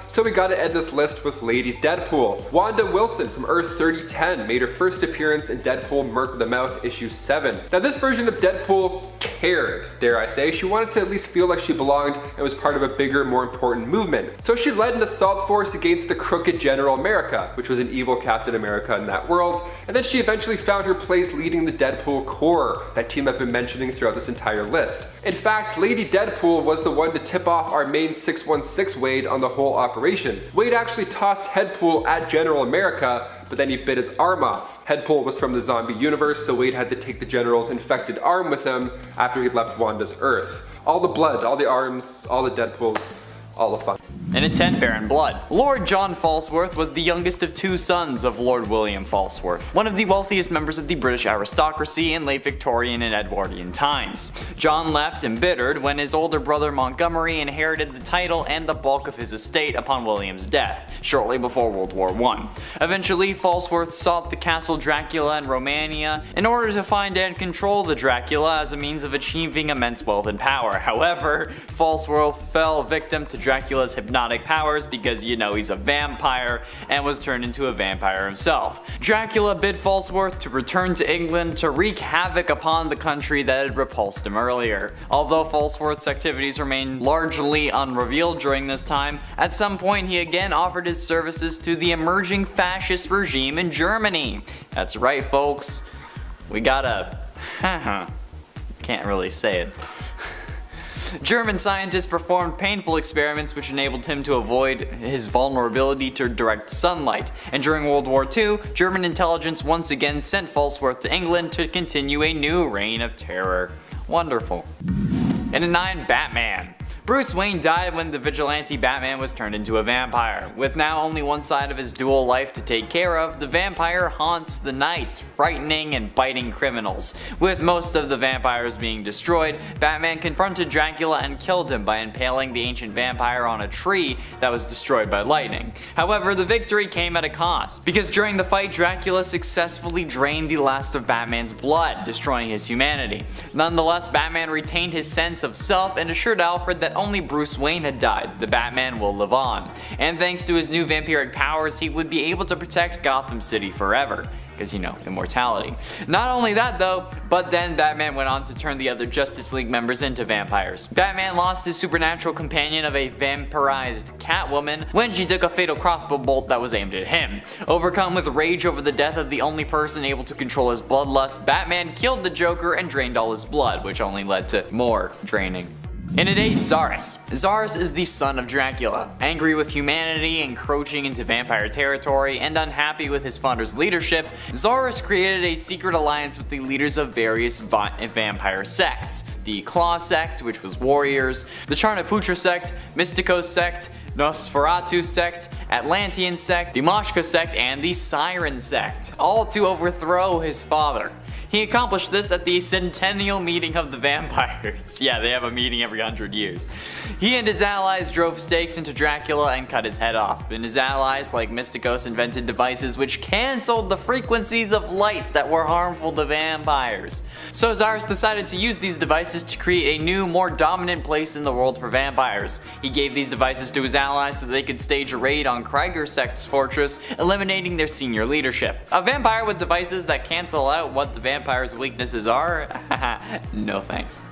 so we gotta end this list with Lady Deadpool. Wanda Wilson from Earth 3010 made her first appearance in Deadpool Merc the Mouth issue 7. Now this version of Deadpool cared, dare I say. She wanted to at least feel like she belonged and was part of a bigger, more important movement. So she led an assault force against the crooked General America, which was an evil Captain America in that world, and then she eventually found her place leading the Deadpool Corps, that team I've been mentioning throughout this entire list. In fact, Lady Deadpool was the one to tip off our main 616 Wade on the whole operation. Wade actually tossed Headpool at General America, but then he bit his arm off. Headpool was from the zombie universe, so Wade had to take the General's infected arm with him after he left Wanda's Earth. All the blood, all the arms, all the Deadpools, all the fun. In a tent bearing blood, Lord John Falsworth was the youngest of 2 sons of Lord William Falsworth, one of the wealthiest members of the British aristocracy in late Victorian and Edwardian times. John left embittered when his older brother Montgomery inherited the title and the bulk of his estate upon William's death, shortly before World War I. Eventually, Falsworth sought the Castle Dracula in Romania in order to find and control the Dracula as a means of achieving immense wealth and power. However, Falsworth fell victim to Dracula's hypnotic powers because, you know, he's a vampire and was turned into a vampire himself. Dracula bid Falsworth to return to England to wreak havoc upon the country that had repulsed him earlier. Although Falsworth's activities remained largely unrevealed during this time, at some point he again offered his services to the emerging fascist regime in Germany. That's right, folks. We gotta... can't really say it. German scientists performed painful experiments which enabled him to avoid his vulnerability to direct sunlight, and during World War II, German intelligence once again sent Falsworth to England to continue a new reign of terror. Wonderful. And in 9, Batman. Bruce Wayne died when the vigilante Batman was turned into a vampire. With now only one side of his dual life to take care of, the vampire haunts the nights, frightening and biting criminals. With most of the vampires being destroyed, Batman confronted Dracula and killed him by impaling the ancient vampire on a tree that was destroyed by lightning. However, the victory came at a cost, because during the fight Dracula successfully drained the last of Batman's blood, destroying his humanity. Nonetheless, Batman retained his sense of self and assured Alfred that only Bruce Wayne had died. The Batman will live on. And thanks to his new vampiric powers, he would be able to protect Gotham City forever. Because, you know, immortality. Not only that though, but then Batman went on to turn the other Justice League members into vampires. Batman lost his supernatural companion of a vampirized Catwoman when she took a fatal crossbow bolt that was aimed at him. Overcome with rage over the death of the only person able to control his bloodlust, Batman killed the Joker and drained all his blood, which only led to more draining. And at 8, Zaris. Zaris is the son of Dracula. Angry with humanity, encroaching into vampire territory, and unhappy with his founder's leadership, Zaris created a secret alliance with the leaders of various vampire sects. The Claus sect, which was warriors, the Charnaputra sect, Mysticos sect, Nosferatu sect, Atlantean sect, the Moshka sect, and the Siren sect, all to overthrow his father. He accomplished this at the Centennial Meeting of the Vampires. Yeah, they have a meeting every 100 years. He and his allies drove stakes into Dracula and cut his head off, and his allies, like Mysticos, invented devices which cancelled the frequencies of light that were harmful to vampires. So Zarus decided to use these devices to create a new, more dominant place in the world for vampires. He gave these devices to his allies so they could stage a raid on Kriegersekt's fortress, eliminating their senior leadership. A vampire with devices that cancel out what the vampire's weaknesses are? No thanks.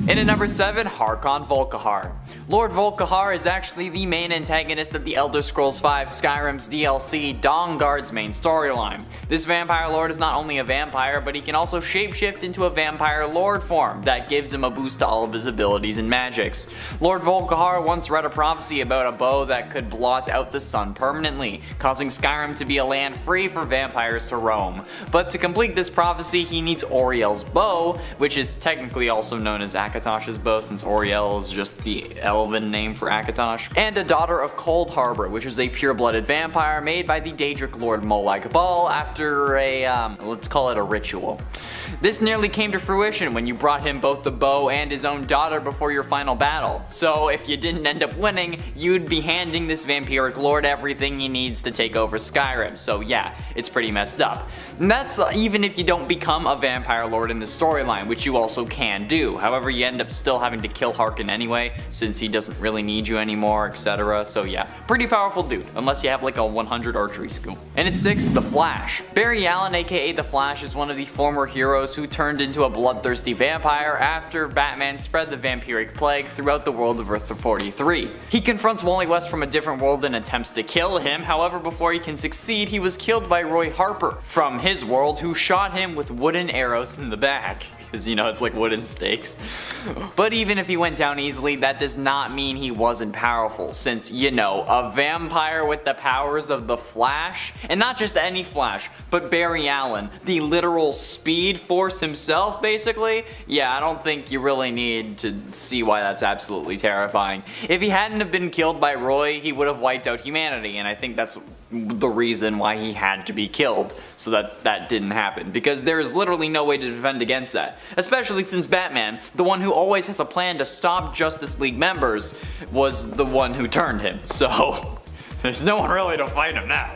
In at number 7, Harkon Volkihar. Lord Volkihar is actually the main antagonist of the Elder Scrolls V Skyrim's DLC Dawnguard's main storyline. This vampire lord is not only a vampire, but he can also shapeshift into a vampire lord form that gives him a boost to all of his abilities and magics. Lord Volkihar once read a prophecy about a bow that could blot out the sun permanently, causing Skyrim to be a land free for vampires to roam. But to complete this prophecy, he needs Auriel's bow, which is technically also known as Akatosh's bow, since Auriel is just the elven name for Akatosh, and a daughter of Cold Harbor, which is a pure-blooded vampire made by the Daedric Lord Molag Bal after a, let's call it a ritual. This nearly came to fruition when you brought him both the bow and his own daughter before your final battle, so if you didn't end up winning, you'd be handing this vampiric lord everything he needs to take over Skyrim, so yeah, it's pretty messed up. And that's even if you don't become a vampire lord in the storyline, which you also can do. However, you end up still having to kill Harkon anyway, since he doesn't really need you anymore, etc. So yeah, pretty powerful dude, unless you have like a 100 archery skill. And at 6, The Flash. Barry Allen, aka The Flash, is one of the former heroes who turned into a bloodthirsty vampire after Batman spread the vampiric plague throughout the world of Earth 43. He confronts Wally West from a different world and attempts to kill him, however before he can succeed, he was killed by Roy Harper from his world, who shot him with wooden arrows in the back. Because, you know, it's like wooden stakes. But even if he went down easily, that does not mean he wasn't powerful, since, you know, a vampire with the powers of the Flash, and not just any Flash, but Barry Allen, the literal Speed Force himself, basically. Yeah, I don't think you really need to see why that's absolutely terrifying. If he hadn't have been killed by Roy, he would have wiped out humanity, and I think that's the reason why he had to be killed, so that didn't happen, because there is literally no way to defend against that, especially since Batman, the one who always has a plan to stop Justice League members, was the one who turned him, so there's no one really to fight him now.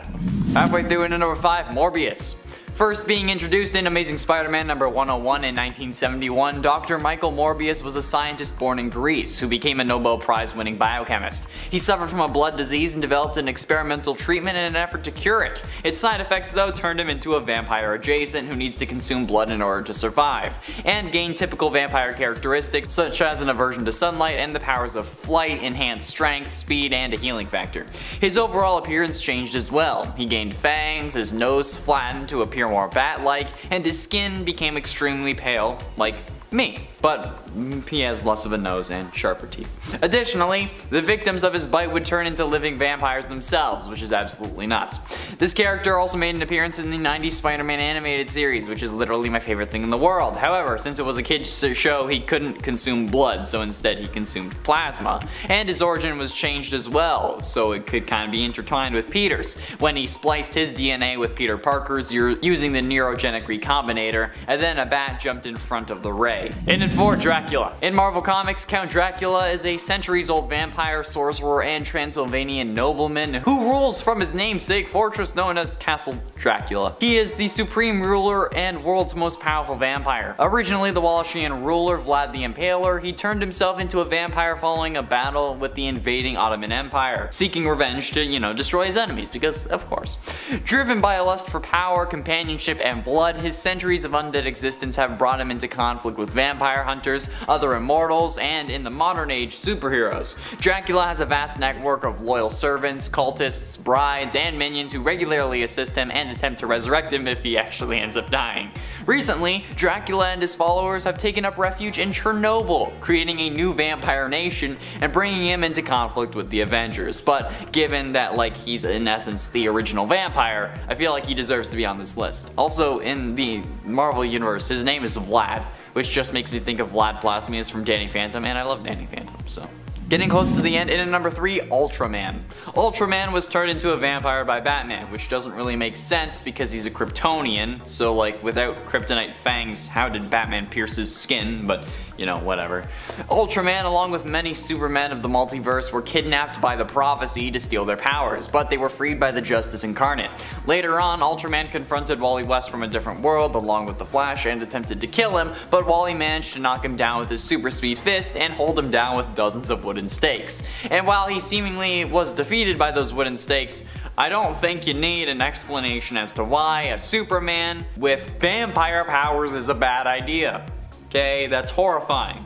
Halfway through into number 5, Morbius. First being introduced in Amazing Spider-Man number 101 in 1971, Dr. Michael Morbius was a scientist born in Greece who became a Nobel Prize winning biochemist. He suffered from a blood disease and developed an experimental treatment in an effort to cure it. Its side effects though turned him into a vampire adjacent who needs to consume blood in order to survive, and gain typical vampire characteristics such as an aversion to sunlight and the powers of flight, enhanced strength, speed, and a healing factor. His overall appearance changed as well. He gained fangs, his nose flattened to appear more bat-like, and his skin became extremely pale, like me. But he has less of a nose and sharper teeth. Additionally, the victims of his bite would turn into living vampires themselves, which is absolutely nuts. This character also made an appearance in the 90s Spider-Man animated series, which is literally my favorite thing in the world. However, since it was a kid's show, he couldn't consume blood, so instead he consumed plasma. And his origin was changed as well, so it could kind of be intertwined with Peter's, when he spliced his DNA with Peter Parker's using the neurogenic recombinator, and then a bat jumped in front of the ray. And in 4, Dracula. In Marvel Comics, Count Dracula is a centuries-old vampire, sorcerer, and Transylvanian nobleman who rules from his namesake fortress known as Castle Dracula. He is the supreme ruler and world's most powerful vampire. Originally the Wallachian ruler Vlad the Impaler, he turned himself into a vampire following a battle with the invading Ottoman Empire, seeking revenge to, you know, destroy his enemies, because of course. Driven by a lust for power, companionship, and blood, his centuries of undead existence have brought him into conflict with vampire hunters, other immortals, and in the modern age, superheroes. Dracula has a vast network of loyal servants, cultists, brides, and minions who regularly assist him and attempt to resurrect him if he actually ends up dying. Recently, Dracula and his followers have taken up refuge in Chernobyl, creating a new vampire nation and bringing him into conflict with the Avengers. But given that like he's in essence the original vampire, I feel like he deserves to be on this list. Also, in the Marvel universe, his name is Vlad, which just makes me think of Vlad Plasmius from Danny Phantom, and I love Danny Phantom, so Getting close to the end, in at number 3, Ultraman. Ultraman was turned into a vampire by Batman, which doesn't really make sense because he's a Kryptonian, so like without kryptonite fangs, how did Batman pierce his skin? But you know, whatever. Ultraman, along with many Supermen of the multiverse, were kidnapped by the Prophecy to steal their powers, but they were freed by the Justice Incarnate. Later on, Ultraman confronted Wally West from a different world along with the Flash and attempted to kill him, but Wally managed to knock him down with his super speed fist and hold him down with dozens of wooden stakes. And while he seemingly was defeated by those wooden stakes, I don't think you need an explanation as to why a Superman with vampire powers is a bad idea. Okay, that's horrifying.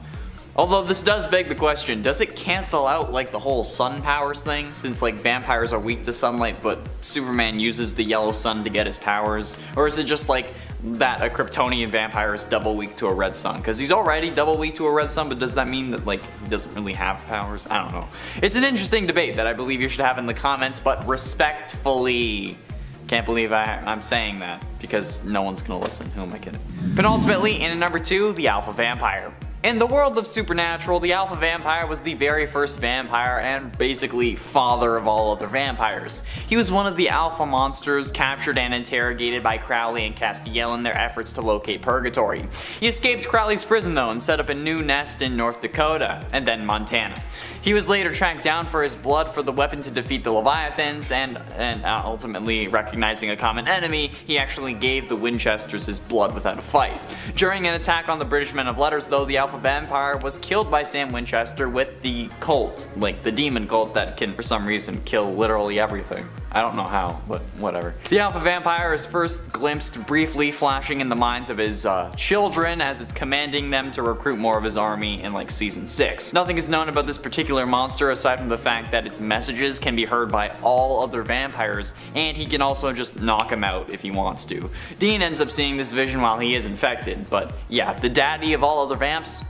Although this does beg the question, does it cancel out like the whole sun powers thing, since like vampires are weak to sunlight but Superman uses the yellow sun to get his powers? Or is it just like that a Kryptonian vampire is double weak to a red sun? Because he's already double weak to a red sun, but does that mean that like he doesn't really have powers? I don't know. It's an interesting debate that I believe you should have in the comments, but respectfully. Can't believe I'm saying that, because no one's gonna listen. Who am I kidding? Penultimately, in at number 2, the Alpha Vampire. In the world of Supernatural, the Alpha Vampire was the very first vampire and basically father of all other vampires. He was one of the Alpha monsters captured and interrogated by Crowley and Castiel in their efforts to locate Purgatory. He escaped Crowley's prison though and set up a new nest in North Dakota, and then Montana. He was later tracked down for his blood for the weapon to defeat the Leviathans, and ultimately recognizing a common enemy, he actually gave the Winchesters his blood without a fight. During an attack on the British Men of Letters though, the Alpha Vampire was killed by Sam Winchester with the cult, like the demon cult that can for some reason kill literally everything. I don't know how, but whatever. The Alpha Vampire is first glimpsed briefly flashing in the minds of his children as it's commanding them to recruit more of his army in like season 6. Nothing is known about this particular monster aside from the fact that its messages can be heard by all other vampires, and he can also just knock them out if he wants to. Dean ends up seeing this vision while he is infected, but yeah, the daddy of all other vamps?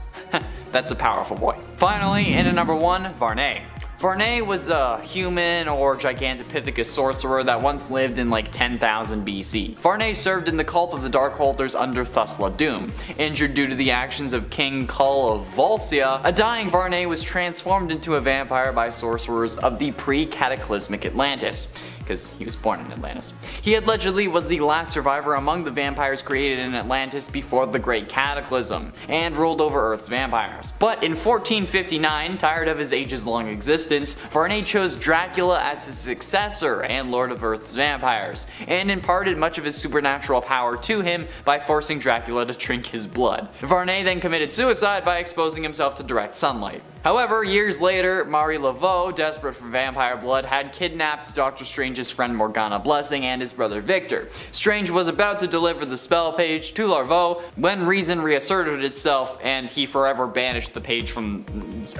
That's a powerful boy. Finally, in at number 1, Varney. Varney was a human or Gigantopithecus sorcerer that once lived in like 10,000 BC. Varney served in the cult of the Darkholders under Thusla Doom. Injured due to the actions of King Kull of Volscia, a dying Varney was transformed into a vampire by sorcerers of the pre-cataclysmic Atlantis, because he was born in Atlantis. He allegedly was the last survivor among the vampires created in Atlantis before the Great Cataclysm, and ruled over Earth's vampires. But in 1459, tired of his ages-long existence, Varney chose Dracula as his successor and Lord of Earth's vampires, and imparted much of his supernatural power to him by forcing Dracula to drink his blood. Varney then committed suicide by exposing himself to direct sunlight. However, years later, Marie Laveau, desperate for vampire blood, had kidnapped Doctor Strange's friend Morgana Blessing and his brother Victor. Strange was about to deliver the spell page to Laveau when reason reasserted itself and he forever banished the page from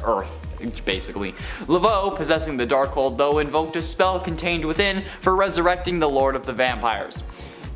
Earth, basically. Laveau, possessing the Darkhold though, invoked a spell contained within for resurrecting the Lord of the Vampires.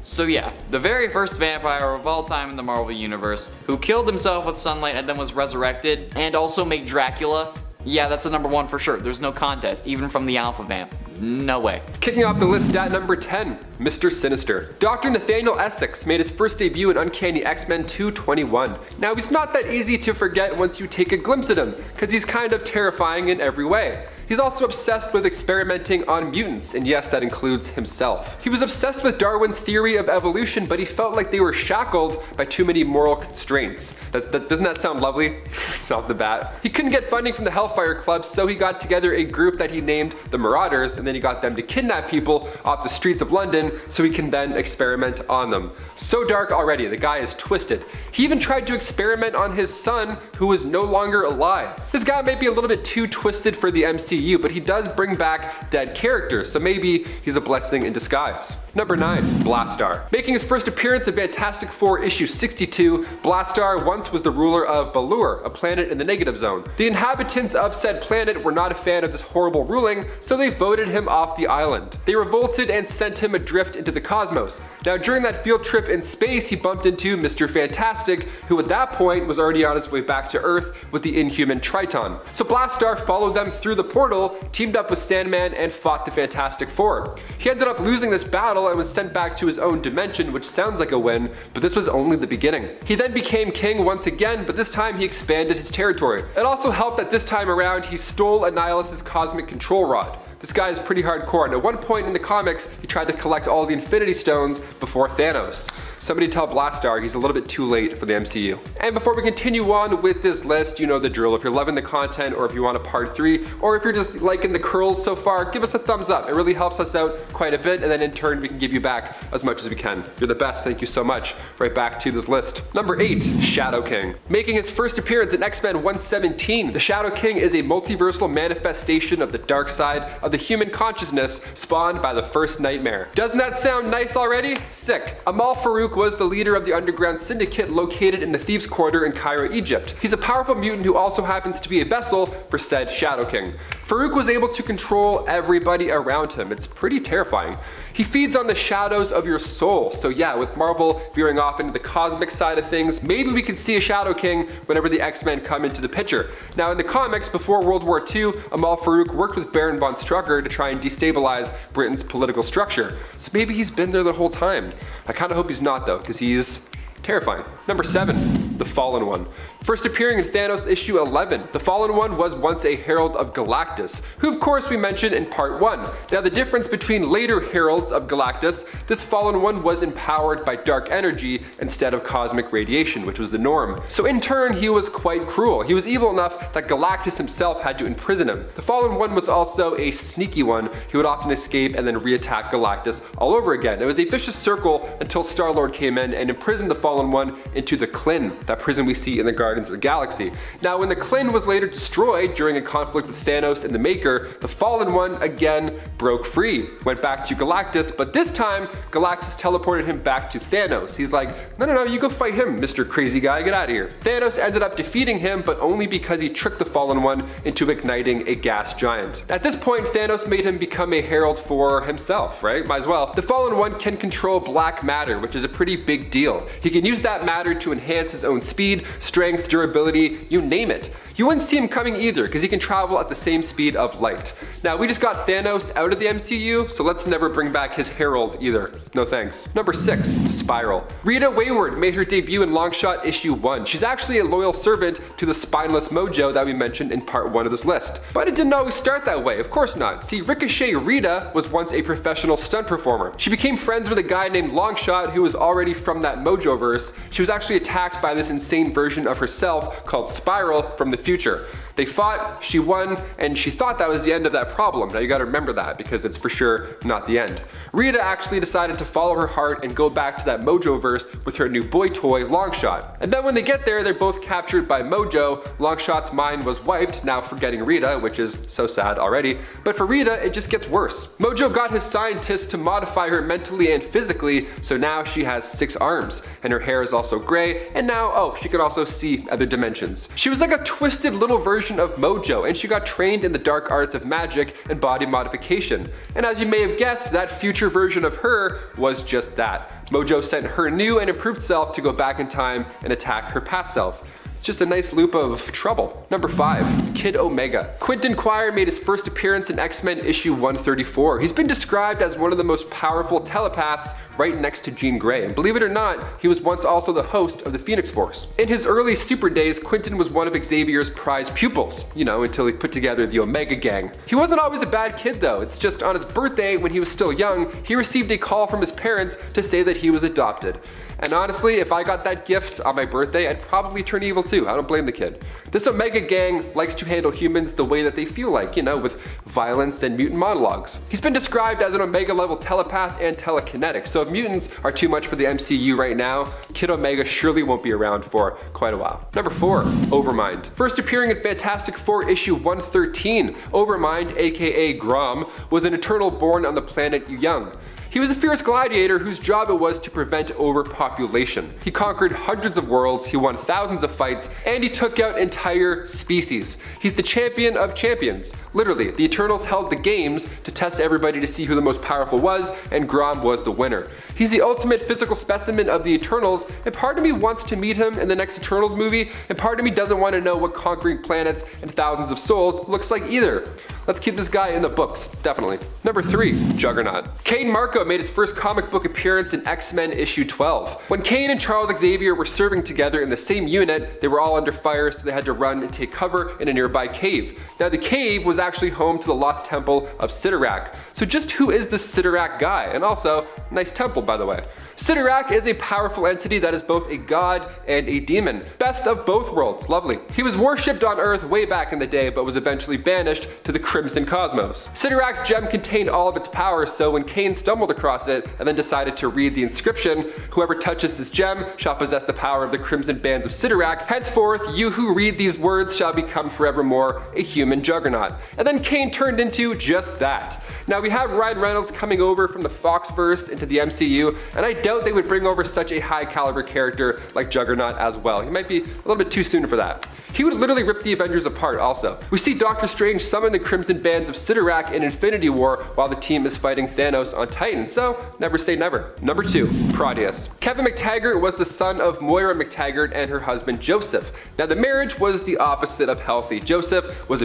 So yeah, the very first vampire of all time in the Marvel Universe, who killed himself with sunlight and then was resurrected, and also made Dracula, yeah, that's a number 1 for sure. There's no contest, even from the Alpha Vamp. No way. Kicking off the list at number 10, Mr. Sinister. Dr. Nathaniel Essex made his first debut in Uncanny X-Men 221. Now he's not that easy to forget once you take a glimpse at him, because he's kind of terrifying in every way. He's also obsessed with experimenting on mutants, and yes, that includes himself. He was obsessed with Darwin's theory of evolution, but he felt like they were shackled by too many moral constraints. Doesn't that sound lovely? It's off the bat. He couldn't get funding from the Hellfire Club, so he got together a group that he named the Marauders, and then he got them to kidnap people off the streets of London so he can then experiment on them. So dark already, the guy is twisted. He even tried to experiment on his son, who is no longer alive. This guy might be a little bit too twisted for the MCU, but he does bring back dead characters, so maybe he's a blessing in disguise. Number 9, Blastar. Making his first appearance in Fantastic Four issue 62, Blastar once was the ruler of Balur, a planet in the negative zone. The inhabitants of said planet were not a fan of this horrible ruling, so they voted him off the island. They revolted and sent him adrift into the cosmos. Now during that field trip in space, he bumped into Mr. Fantastic, who at that point was already on his way back to Earth with the Inhuman Triton. So Blastar followed them through the portal portal, teamed up with Sandman and fought the Fantastic Four. He ended up losing this battle and was sent back to his own dimension, which sounds like a win, but this was only the beginning. He then became king once again, but this time he expanded his territory. It also helped that this time around he stole Annihilus' cosmic control rod. This guy is pretty hardcore, and at one point in the comics, he tried to collect all the Infinity Stones before Thanos. Somebody tell Blastar he's a little bit too late for the MCU. And before we continue on with this list, you know the drill. If you're loving the content, or if you want a part 3, or if you're just liking the curls so far, give us a thumbs up. It really helps us out quite a bit, and then in turn, we can give you back as much as we can. You're the best, thank you so much. Right back to this list. Number 8, Shadow King. Making his first appearance in X-Men 117, the Shadow King is a multiversal manifestation of the Darkseid of the human consciousness spawned by the first nightmare. Doesn't that sound nice already? Sick. Amal Farouk was the leader of the underground syndicate located in the Thieves' Quarter in Cairo, Egypt. He's a powerful mutant who also happens to be a vessel for said Shadow King. Farouk was able to control everybody around him. It's pretty terrifying. He feeds on the shadows of your soul. So yeah, with Marvel veering off into the cosmic side of things, maybe we could see a Shadow King whenever the X-Men come into the picture. Now in the comics, before World War II, Amal Farouk worked with Baron von Strucker to try and destabilize Britain's political structure. So maybe he's been there the whole time. I kind of hope he's not though, because he's terrifying. Number 7, the Fallen One. First appearing in Thanos issue 11, the Fallen One was once a herald of Galactus, who of course we mentioned in part 1. Now the difference between later heralds of Galactus, this Fallen One was empowered by dark energy instead of cosmic radiation, which was the norm. So in turn, he was quite cruel. He was evil enough that Galactus himself had to imprison him. The Fallen One was also a sneaky one. He would often escape and then re-attack Galactus all over again. It was a vicious circle until Star-Lord came in and imprisoned the Fallen One into the Klin, that prison we see in the Guardians of the Galaxy. Now when the Klin was later destroyed during a conflict with Thanos and the Maker, the Fallen One again broke free, went back to Galactus, but this time Galactus teleported him back to Thanos. He's like, no, you go fight him, Mr. Crazy Guy, get out of here. Thanos ended up defeating him, but only because he tricked the Fallen One into igniting a gas giant. At this point, Thanos made him become a herald for himself, right? Might as well. The Fallen One can control black matter, which is a pretty big deal. He can use that matter to enhance his own speed, strength, durability, you name it. You wouldn't see him coming either, because he can travel at the same speed of light. Now, we just got Thanos out of the MCU, so let's never bring back his herald either. No thanks. Number 6, Spiral. Rita Wayward made her debut in Longshot issue 1. She's actually a loyal servant to the spineless Mojo that we mentioned in part 1 of this list. But it didn't always start that way, of course not. See, Ricochet Rita was once a professional stunt performer. She became friends with a guy named Longshot who was already from that Mojoverse. She was actually attacked by this insane version of herself called Spiral from the future. They fought, she won, and she thought that was the end of that problem. Now you gotta remember that, because it's for sure not the end. Rita actually decided to follow her heart and go back to that Mojoverse with her new boy toy, Longshot. And then when they get there, they're both captured by Mojo. Longshot's mind was wiped, now forgetting Rita, which is so sad already. But for Rita, it just gets worse. Mojo got his scientists to modify her mentally and physically, so now she has 6 arms, and her hair is also gray, and now, oh, she can also see other dimensions. She was like a twisted little version of Mojo, and she got trained in the dark arts of magic and body modification. And as you may have guessed, that future version of her was just that. Mojo sent her new and improved self to go back in time and attack her past self. It's just a nice loop of trouble. Number 5, Kid Omega. Quentin Quire made his first appearance in X-Men issue 134. He's been described as one of the most powerful telepaths right next to Jean Grey. And believe it or not, he was once also the host of the Phoenix Force. In his early super days, Quentin was one of Xavier's prize pupils, you know, until he put together the Omega Gang. He wasn't always a bad kid though. It's just on his birthday, when he was still young, he received a call from his parents to say that he was adopted. And honestly, if I got that gift on my birthday, I'd probably turn evil too. I don't blame the kid. This Omega Gang likes to handle humans the way that they feel like, you know, with violence and mutant monologues. He's been described as an Omega level telepath and telekinetic, so if mutants are too much for the MCU right now, Kid Omega surely won't be around for quite a while. Number 4, Overmind. First appearing in Fantastic Four issue 113, Overmind, aka Grom, was an Eternal born on the planet Young. He was a fierce gladiator whose job it was to prevent overpopulation. He conquered hundreds of worlds, he won thousands of fights, and he took out entire species. He's the champion of champions. Literally, the Eternals held the games to test everybody to see who the most powerful was, and Grom was the winner. He's the ultimate physical specimen of the Eternals, and part of me wants to meet him in the next Eternals movie, and part of me doesn't want to know what conquering planets and thousands of souls looks like either. Let's keep this guy in the books, definitely. Number 3, Juggernaut. Kane Marco made his first comic book appearance in X-Men issue 12. When Kane and Charles Xavier were serving together in the same unit, they were all under fire, so they had to run and take cover in a nearby cave. Now the cave was actually home to the lost temple of Sidorak. So just who is this Sidorak guy? And also, nice temple by the way. Sidorak is a powerful entity that is both a god and a demon. Best of both worlds, lovely. He was worshipped on Earth way back in the day, but was eventually banished to the Crimson Cosmos. Sidorak's gem contained all of its power, so when Kane stumbled across it and then decided to read the inscription, whoever touches this gem shall possess the power of the Crimson Bands of Sidorak. Henceforth, you who read these words shall become forevermore a human juggernaut. And then Kane turned into just that. Now we have Ryan Reynolds coming over from the Foxverse into the MCU, and I doubt they would bring over such a high caliber character like Juggernaut as well. He might be a little bit too soon for that. He would literally rip the Avengers apart also. We see Doctor Strange summon the Crimson Bands of Sidorak in Infinity War while the team is fighting Thanos on Titan, so never say never. Number 2, Proteus. Kevin McTaggart was the son of Moira McTaggart and her husband Joseph. Now the marriage was the opposite of healthy. Joseph was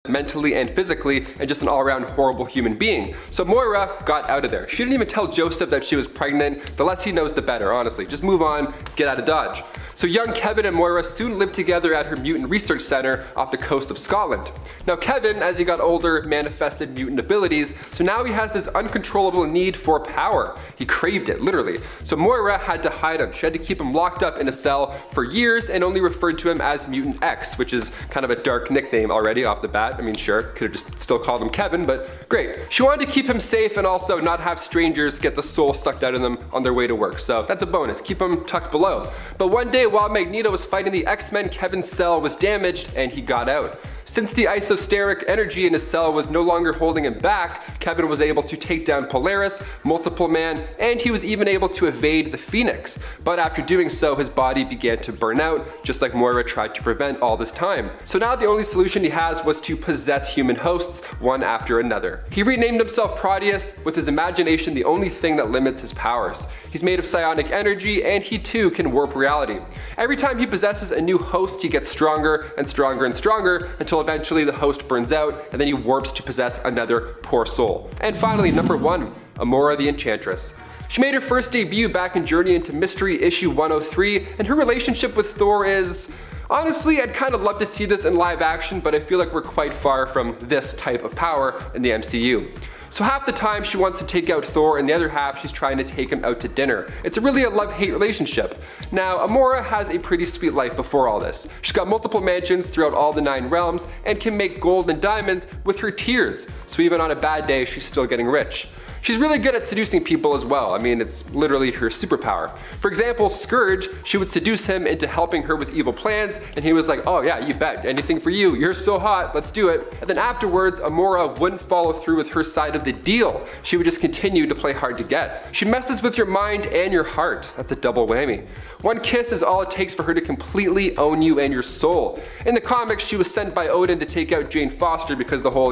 mentally and physically, and just an all-around horrible human being. So Moira got out of there. She didn't even tell Joseph that she was pregnant. The less he knows, the better, honestly. Just move on, get out of Dodge. So young Kevin and Moira soon lived together at her mutant research center off the coast of Scotland. Now Kevin, as he got older, manifested mutant abilities, so now he has this uncontrollable need for power. He craved it, literally. So Moira had to hide him. She had to keep him locked up in a cell for years and only referred to him as Mutant X, which is kind of a dark nickname already off the bat. I mean, sure, could have just still called him Kevin, but great. She wanted to keep him safe and also not have strangers get the soul sucked out of them on their way to work, so that's a bonus. Keep him tucked below. But one day while Magneto was fighting the X-Men, Kevin's cell was damaged and he got out. Since the isosteric energy in his cell was no longer holding him back, Kevin was able to take down Polaris, Multiple Man, and he was even able to evade the Phoenix. But after doing so, his body began to burn out, just like Moira tried to prevent all this time. So now the only solution he has was to possess human hosts, one after another. He renamed himself Proteus, with his imagination the only thing that limits his powers. He's made of psionic energy, and he too can warp reality. Every time he possesses a new host, he gets stronger and stronger and stronger, until eventually the host burns out, and then he warps to possess another poor soul. And finally, number 1, Amora the Enchantress. She made her first debut back in Journey into Mystery issue 103, and her relationship with Thor is... honestly, I'd kind of love to see this in live action, but I feel like we're quite far from this type of power in the MCU. So half the time she wants to take out Thor, and the other half she's trying to take him out to dinner. It's really a love-hate relationship. Now, Amora has a pretty sweet life before all this. She's got multiple mansions throughout all the 9 realms, and can make gold and diamonds with her tears. So even on a bad day, she's still getting rich. She's really good at seducing people as well. I mean, it's literally her superpower. For example, Scourge, she would seduce him into helping her with evil plans, and he was like, oh yeah, you bet, anything for you, you're so hot, let's do it. And then afterwards, Amora wouldn't follow through with her side of the deal. She would just continue to play hard to get. She messes with your mind and your heart. That's a double whammy. One kiss is all it takes for her to completely own you and your soul. In the comics, she was sent by Odin to take out Jane Foster because the whole,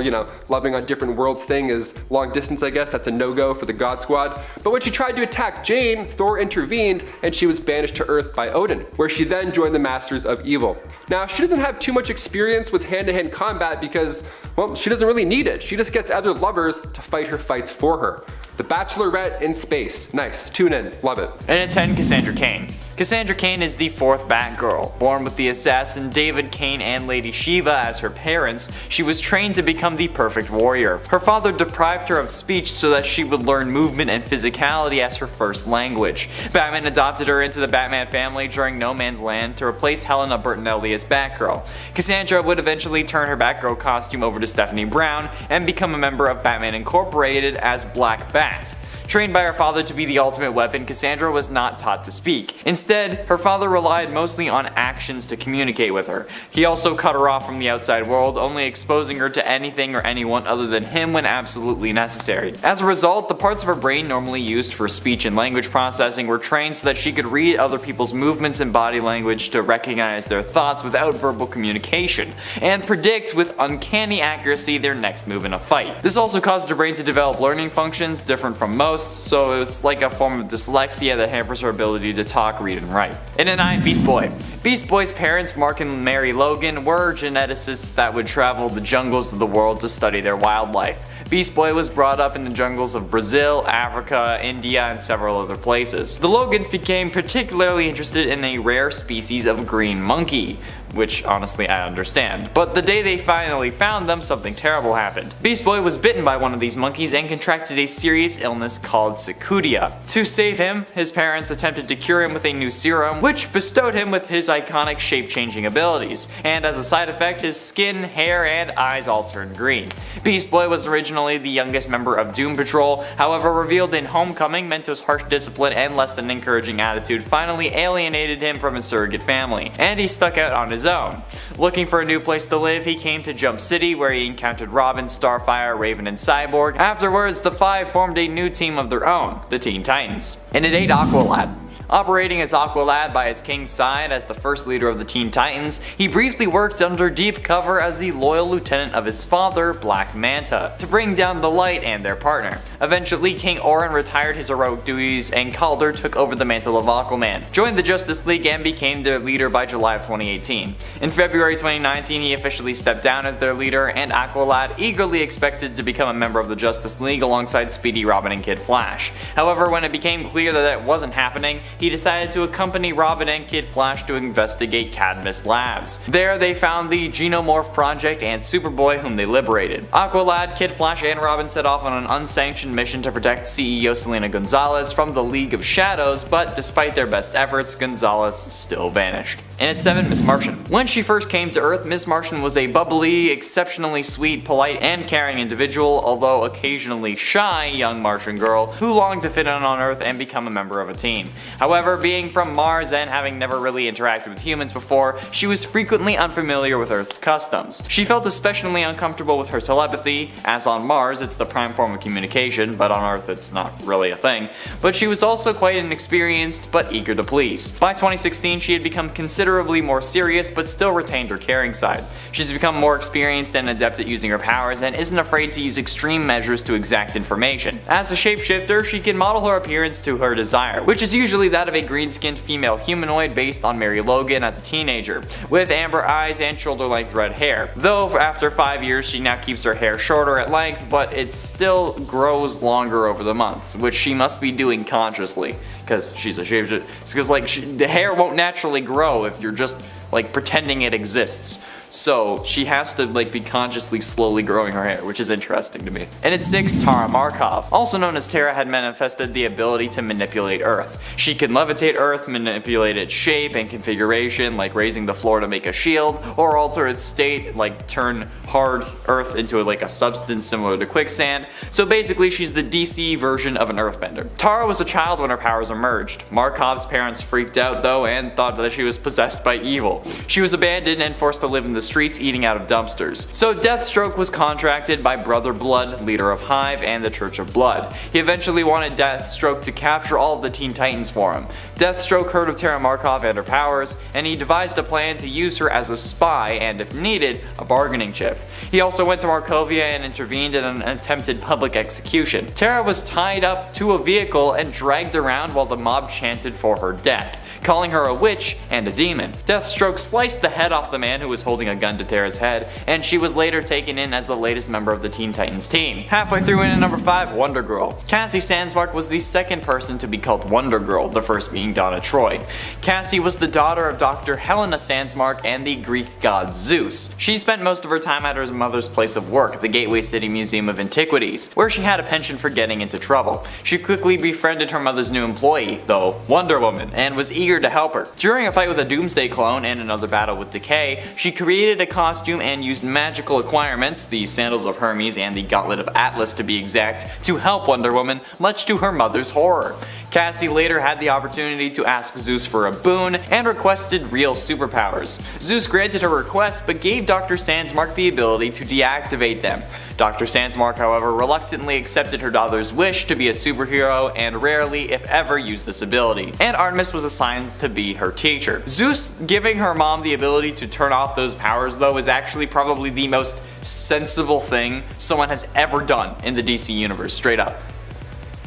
loving on different worlds thing is long distance, I guess. That's a no-go for the God Squad. But when she tried to attack Jane, Thor intervened and she was banished to Earth by Odin, where she then joined the Masters of Evil. Now, she doesn't have too much experience with hand-to-hand combat because, well, she doesn't really need it. She just gets other lovers to fight her fights for her. The Bachelorette in space. Nice. Tune in. Love it. And at 10, Cassandra Cain. Cassandra Cain is the 4th Batgirl. Born with the assassin David Cain and Lady Shiva as her parents, she was trained to become the perfect warrior. Her father deprived her of speech so that she would learn movement and physicality as her first language. Batman adopted her into the Batman family during No Man's Land to replace Helena Bertinelli as Batgirl. Cassandra would eventually turn her Batgirl costume over to Stephanie Brown and become a member of Batman Incorporated as Black Bat. Trained by her father to be the ultimate weapon, Cassandra was not taught to speak. Instead, her father relied mostly on actions to communicate with her. He also cut her off from the outside world, only exposing her to anything or anyone other than him when absolutely necessary. As a result, the parts of her brain normally used for speech and language processing were trained so that she could read other people's movements and body language to recognize their thoughts without verbal communication, and predict with uncanny accuracy their next move in a fight. This also caused her brain to develop learning functions different from most, so it's like a form of dyslexia that hampers her ability to talk, read, and write. And at 9, Beast Boy. Beast Boy's parents, Mark and Mary Logan, were geneticists that would travel the jungles of the world to study their wildlife. Beast Boy was brought up in the jungles of Brazil, Africa, India, and several other places. The Logans became particularly interested in a rare species of green monkey, which honestly I understand. But the day they finally found them, something terrible happened. Beast Boy was bitten by one of these monkeys and contracted a serious illness called cicudia. To save him, his parents attempted to cure him with a new serum, which bestowed him with his iconic shape-changing abilities, and as a side effect, his skin, hair, and eyes all turned green. Beast Boy was originally the youngest member of Doom Patrol, however revealed in Homecoming, Mentos' harsh discipline and less than encouraging attitude finally alienated him from his surrogate family, and he stuck out on his own. Looking for a new place to live, he came to Jump City, where he encountered Robin, Starfire, Raven, and Cyborg. Afterwards, the 5 formed a new team of their own, the Teen Titans. And it ate Aqualad. Operating as Aqualad by his king's side as the first leader of the Teen Titans, he briefly worked under deep cover as the loyal lieutenant of his father, Black Manta, to bring down the Light and their partner. Eventually, King Orin retired his heroic duties and Calder took over the mantle of Aquaman, joined the Justice League, and became their leader by July of 2018. In February 2019, he officially stepped down as their leader, and Aqualad eagerly expected to become a member of the Justice League alongside Speedy, Robin, and Kid Flash. However, when it became clear that that wasn't happening, he decided to accompany Robin and Kid Flash to investigate Cadmus Labs. There they found the Genomorph Project and Superboy, whom they liberated. Aqualad, Kid Flash, and Robin set off on an unsanctioned mission to protect CEO Selena Gonzalez from the League of Shadows, but despite their best efforts, Gonzalez still vanished. And at 7, Miss Martian. When she first came to Earth, Miss Martian was a bubbly, exceptionally sweet, polite, and caring individual, although occasionally shy young Martian girl who longed to fit in on Earth and become a member of a team. However, being from Mars and having never really interacted with humans before, she was frequently unfamiliar with Earth's customs. She felt especially uncomfortable with her telepathy, as on Mars it's the prime form of communication, but on Earth it's not really a thing. But she was also quite inexperienced, but eager to please. By 2016, she had become considerably more serious, but still retained her caring side. She's become more experienced and adept at using her powers, and isn't afraid to use extreme measures to exact information. As a shapeshifter, she can model her appearance to her desire, which is usually that of a green-skinned female humanoid based on Mary Logan as a teenager, with amber eyes and shoulder-length red hair. Though after 5 years she now keeps her hair shorter at length, but it still grows longer over the months, which she must be doing consciously, because she's a shapeshifter. It's because the hair won't naturally grow if you're just pretending it exists. So she has to be consciously slowly growing her hair, which is interesting to me. And at 6, Tara Markov. Also known as Tara, had manifested the ability to manipulate Earth. She can levitate Earth, manipulate its shape and configuration, like raising the floor to make a shield, or alter its state, like turn hard Earth into a substance similar to quicksand. So basically she's the DC version of an Earthbender. Tara was a child when her powers emerged. Markov's parents freaked out though and thought that she was possessed by evil. She was abandoned and forced to live in the streets eating out of dumpsters. So Deathstroke was contracted by Brother Blood, leader of Hive, and the Church of Blood. He eventually wanted Deathstroke to capture all of the Teen Titans for him. Deathstroke heard of Tara Markov and her powers, and he devised a plan to use her as a spy and, if needed, a bargaining chip. He also went to Markovia and intervened in an attempted public execution. Tara was tied up to a vehicle and dragged around while the mob chanted for her death, calling her a witch and a demon. Deathstroke sliced the head off the man who was holding a gun to Tara's head, and she was later taken in as the latest member of the Teen Titans team. Halfway through in at number 5, Wonder Girl. Cassie Sandsmark was the second person to be called Wonder Girl, the first being Donna Troy. Cassie was the daughter of Dr. Helena Sandsmark and the Greek god Zeus. She spent most of her time at her mother's place of work, the Gateway City Museum of Antiquities, where she had a penchant for getting into trouble. She quickly befriended her mother's new employee, though, Wonder Woman, and was eager eager to help her. During a fight with a Doomsday clone and another battle with Decay, she created a costume and used magical acquirements, the Sandals of Hermes and the Gauntlet of Atlas to be exact, to help Wonder Woman, much to her mother's horror. Cassie later had the opportunity to ask Zeus for a boon and requested real superpowers. Zeus granted her request but gave Dr. Sandsmark the ability to deactivate them. Dr. Sandsmark, however, reluctantly accepted her daughter's wish to be a superhero and rarely, if ever, used this ability, and Artemis was assigned to be her teacher. Zeus giving her mom the ability to turn off those powers, though, is actually probably the most sensible thing someone has ever done in the DC universe, straight up.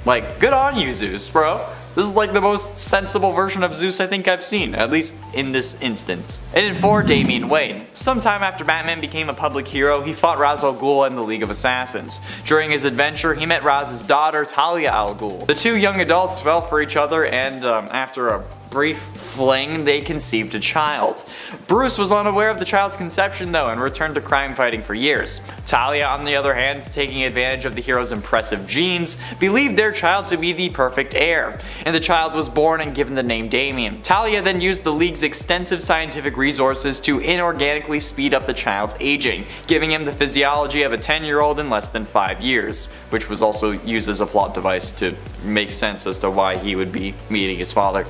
Like, good on you, Zeus, bro. This is like the most sensible version of Zeus I think I've seen, at least in this instance. And in 4, Damian Wayne. Sometime after Batman became a public hero, he fought Ra's al Ghul and the League of Assassins. During his adventure, he met Raz's daughter, Talia al Ghul. The two young adults fell for each other and, after a brief fling, they conceived a child. Bruce was unaware of the child's conception though and returned to crime fighting for years. Talia, on the other hand, taking advantage of the hero's impressive genes, believed their child to be the perfect heir, and the child was born and given the name Damian. Talia then used the League's extensive scientific resources to inorganically speed up the child's aging, giving him the physiology of a 10-year-old in less than 5 years, which was also used as a plot device to make sense as to why he would be meeting his father.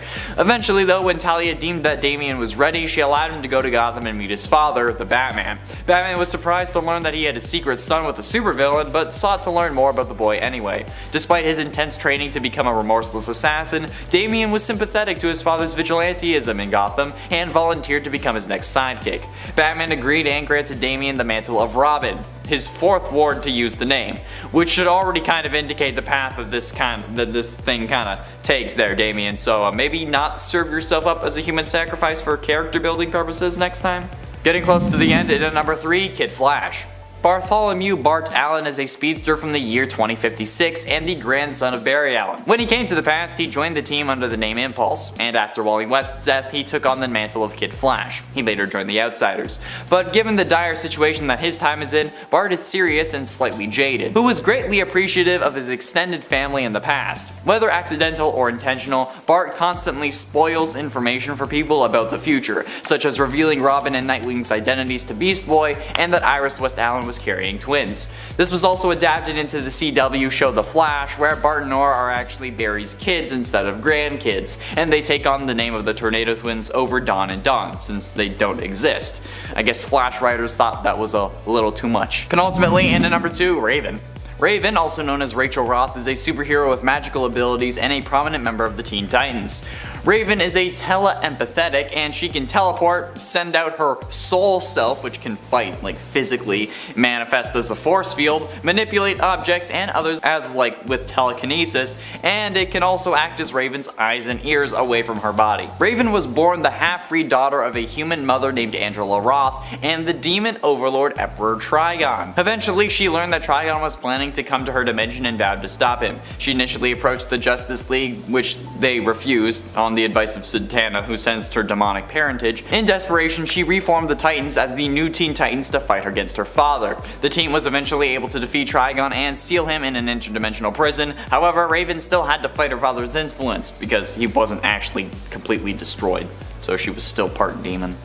Eventually though, when Talia deemed that Damian was ready, she allowed him to go to Gotham and meet his father, the Batman. Batman was surprised to learn that he had a secret son with a supervillain, but sought to learn more about the boy anyway. Despite his intense training to become a remorseless assassin, Damian was sympathetic to his father's vigilanteism in Gotham and volunteered to become his next sidekick. Batman agreed and granted Damian the mantle of Robin, his 4th ward to use the name, which should already kind of indicate the path of this thing kind of takes there, Damian, so maybe not serve yourself up as a human sacrifice for character building purposes next time. Getting close to the end, at number 3, Kid Flash. Bartholomew Bart Allen is a speedster from the year 2056 and the grandson of Barry Allen. When he came to the past, he joined the team under the name Impulse, and after Wally West's death, he took on the mantle of Kid Flash. He later joined the Outsiders. But given the dire situation that his time is in, Bart is serious and slightly jaded, who was greatly appreciative of his extended family in the past. Whether accidental or intentional, Bart constantly spoils information for people about the future, such as revealing Robin and Nightwing's identities to Beast Boy, and that Iris West Allen was carrying twins. This was also adapted into the CW show The Flash, where Bart and Nora are actually Barry's kids instead of grandkids, and they take on the name of the Tornado Twins over Dawn and Dawn, since they don't exist. I guess Flash writers thought that was a little too much. Penultimately, in at number 2, Raven. Raven, also known as Rachel Roth, is a superhero with magical abilities and a prominent member of the Teen Titans. Raven is a tele-empathetic, and she can teleport, send out her soul self, which can fight, like physically, manifest as a force field, manipulate objects and others as like with telekinesis, and it can also act as Raven's eyes and ears away from her body. Raven was born the half-breed daughter of a human mother named Angela Roth and the demon overlord Emperor Trigon. Eventually, she learned that Trigon was planning to come to her dimension and vowed to stop him. She initially approached the Justice League, which they refused on the advice of Zatanna, who sensed her demonic parentage. In desperation, she reformed the Titans as the new Teen Titans to fight against her father. The team was eventually able to defeat Trigon and seal him in an interdimensional prison. However, Raven still had to fight her father's influence because he wasn't actually completely destroyed, so she was still part demon.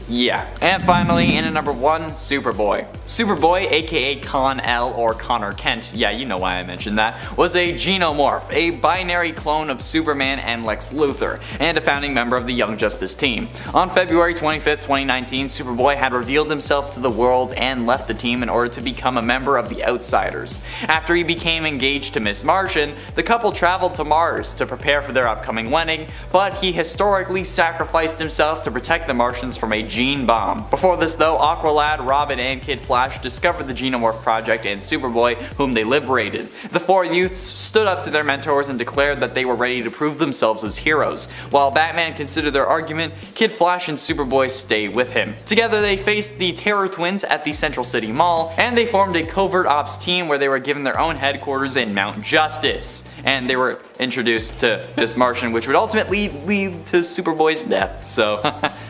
Yeah. And finally, in at number 1, Superboy. Superboy, aka Con-El or Connor Kent, yeah, you know why I mentioned that, was a genomorph, a binary clone of Superman and Lex Luthor, and a founding member of the Young Justice team. On February 25th, 2019, Superboy had revealed himself to the world and left the team in order to become a member of the Outsiders. After he became engaged to Miss Martian, the couple traveled to Mars to prepare for their upcoming wedding, but he historically sacrificed himself to protect the Martians from a gene bomb. Before this though, Aqualad, Robin, and Kid Flash discovered the Xenomorph Project and Superboy, whom they liberated. The 4 youths stood up to their mentors and declared that they were ready to prove themselves as heroes. While Batman considered their argument, Kid Flash and Superboy stayed with him. Together they faced the Terror Twins at the Central City Mall, and they formed a covert ops team where they were given their own headquarters in Mount Justice. And they were introduced to Miss Martian, which would ultimately lead to Superboy's death, so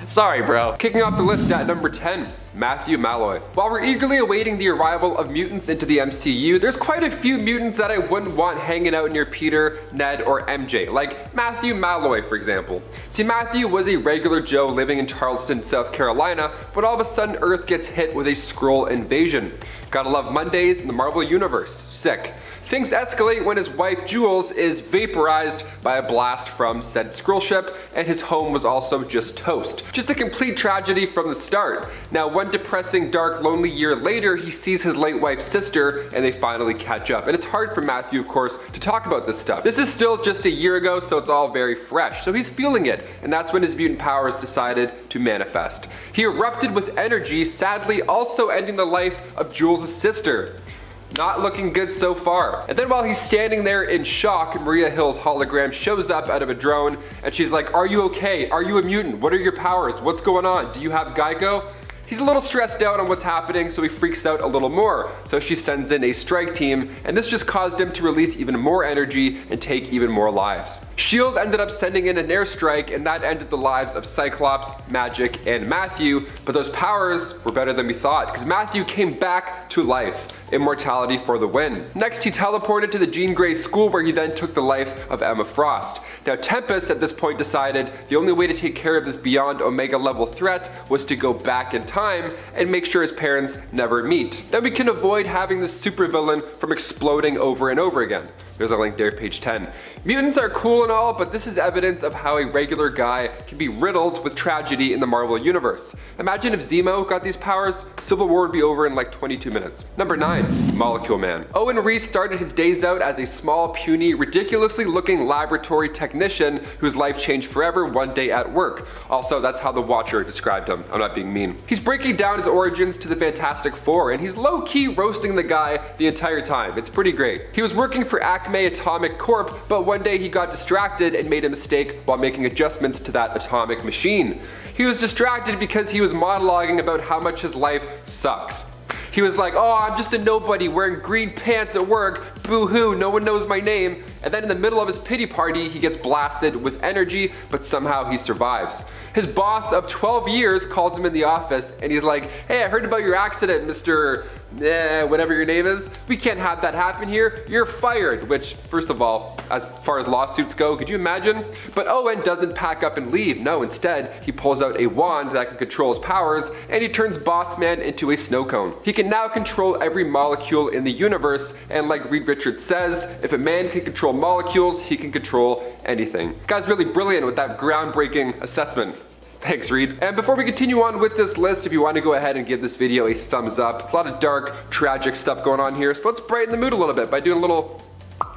sorry bro. Kicking off the list at number 10, Matthew Malloy. While we're eagerly awaiting the arrival of mutants into the MCU, there's quite a few mutants that I wouldn't want hanging out near Peter, Ned, or MJ, like Matthew Malloy, for example. See, Matthew was a regular Joe living in Charleston, South Carolina, but all of a sudden Earth gets hit with a Skrull invasion. Gotta love Mondays in the Marvel Universe. Sick. Things escalate when his wife Jules is vaporized by a blast from said Skrull ship, and his home was also just toast. Just a complete tragedy from the start. Now, one depressing, dark, lonely year later, he sees his late wife's sister, and they finally catch up. And it's hard for Matthew, of course, to talk about this stuff. This is still just a year ago, so it's all very fresh. So he's feeling it, and that's when his mutant powers decided to manifest. He erupted with energy, sadly also ending the life of Jules' sister. Not looking good so far. And then while he's standing there in shock, Maria Hill's hologram shows up out of a drone, and she's like, "Are you okay? Are you a mutant? What are your powers? What's going on? Do you have Geico?" He's a little stressed out on what's happening, so he freaks out a little more. So she sends in a strike team, and this just caused him to release even more energy and take even more lives. S.H.I.E.L.D. ended up sending in an airstrike, and that ended the lives of Cyclops, Magic, and Matthew, but those powers were better than we thought, because Matthew came back to life. Immortality for the win. Next, he teleported to the Jean Grey school, where he then took the life of Emma Frost. Now, Tempest at this point decided the only way to take care of this beyond Omega level threat was to go back in time and make sure his parents never meet. Then we can avoid having this supervillain from exploding over and over again. There's a link there, page 10. Mutants are cool and all, but this is evidence of how a regular guy can be riddled with tragedy in the Marvel Universe. Imagine if Zemo got these powers, Civil War would be over in like 22 minutes. Number 9, Molecule Man. Owen Reese started his days out as a small, puny, ridiculously looking laboratory technician whose life changed forever one day at work. Also, that's how the Watcher described him. I'm not being mean. He's breaking down his origins to the Fantastic Four, and he's low-key roasting the guy the entire time. It's pretty great. He was working for Acme Atomic Corp, but one day he got distracted and made a mistake while making adjustments to that atomic machine. He was distracted because he was monologuing about how much his life sucks. He was like, "Oh, I'm just a nobody wearing green pants at work, boo-hoo, no one knows my name." And then in the middle of his pity party, he gets blasted with energy, but somehow he survives. His boss of 12 years calls him in the office, and he's like, "Hey, I heard about your accident, Mr. whatever your name is. We can't have that happen here. You're fired." Which, first of all, as far as lawsuits go, could you imagine? But Owen doesn't pack up and leave. No, instead, he pulls out a wand that can control his powers, and he turns Boss Man into a snow cone. He can now control every molecule in the universe, and like Reed Richards says, if a man can control molecules, he can control anything. Guy's really brilliant with that groundbreaking assessment. Thanks, Reed. And before we continue on with this list, if you want to go ahead and give this video a thumbs up. It's a lot of dark, tragic stuff going on here, so let's brighten the mood a little bit by doing a little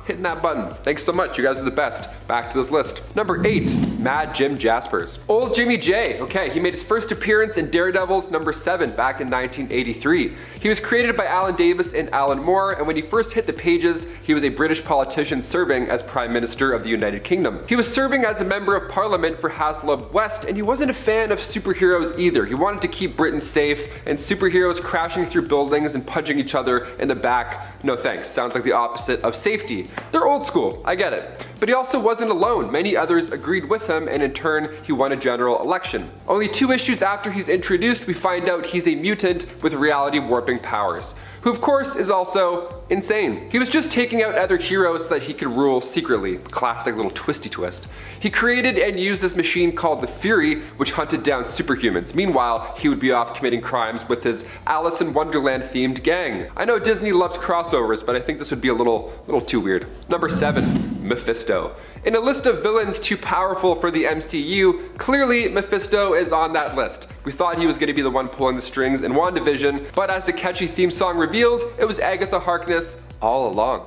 hitting that button. Thanks so much, you guys are the best. Back to this list. Number 8, Mad Jim Jaspers. Old Jimmy J, okay, he made his first appearance in Daredevil's number 7 back in 1983. He was created by Alan Davis and Alan Moore, and when he first hit the pages, he was a British politician serving as Prime Minister of the United Kingdom. He was serving as a member of Parliament for Haslab West, and he wasn't a fan of superheroes either. He wanted to keep Britain safe, and superheroes crashing through buildings and punching each other in the back, no thanks. Sounds like the opposite of safety. They're old school, I get it. But he also wasn't alone. Many others agreed with him, and in turn, he won a general election. Only 2 issues after he's introduced, we find out he's a mutant with reality warping powers, who of course is also insane. He was just taking out other heroes so that he could rule secretly. Classic little twisty twist. He created and used this machine called the Fury, which hunted down superhumans. Meanwhile, he would be off committing crimes with his Alice in Wonderland themed gang. I know Disney loves crossovers, but I think this would be a little too weird. Number 7, Mephisto. In a list of villains too powerful for the MCU, clearly Mephisto is on that list. We thought he was going to be the one pulling the strings in WandaVision, but as the catchy theme song revealed, it was Agatha Harkness all along.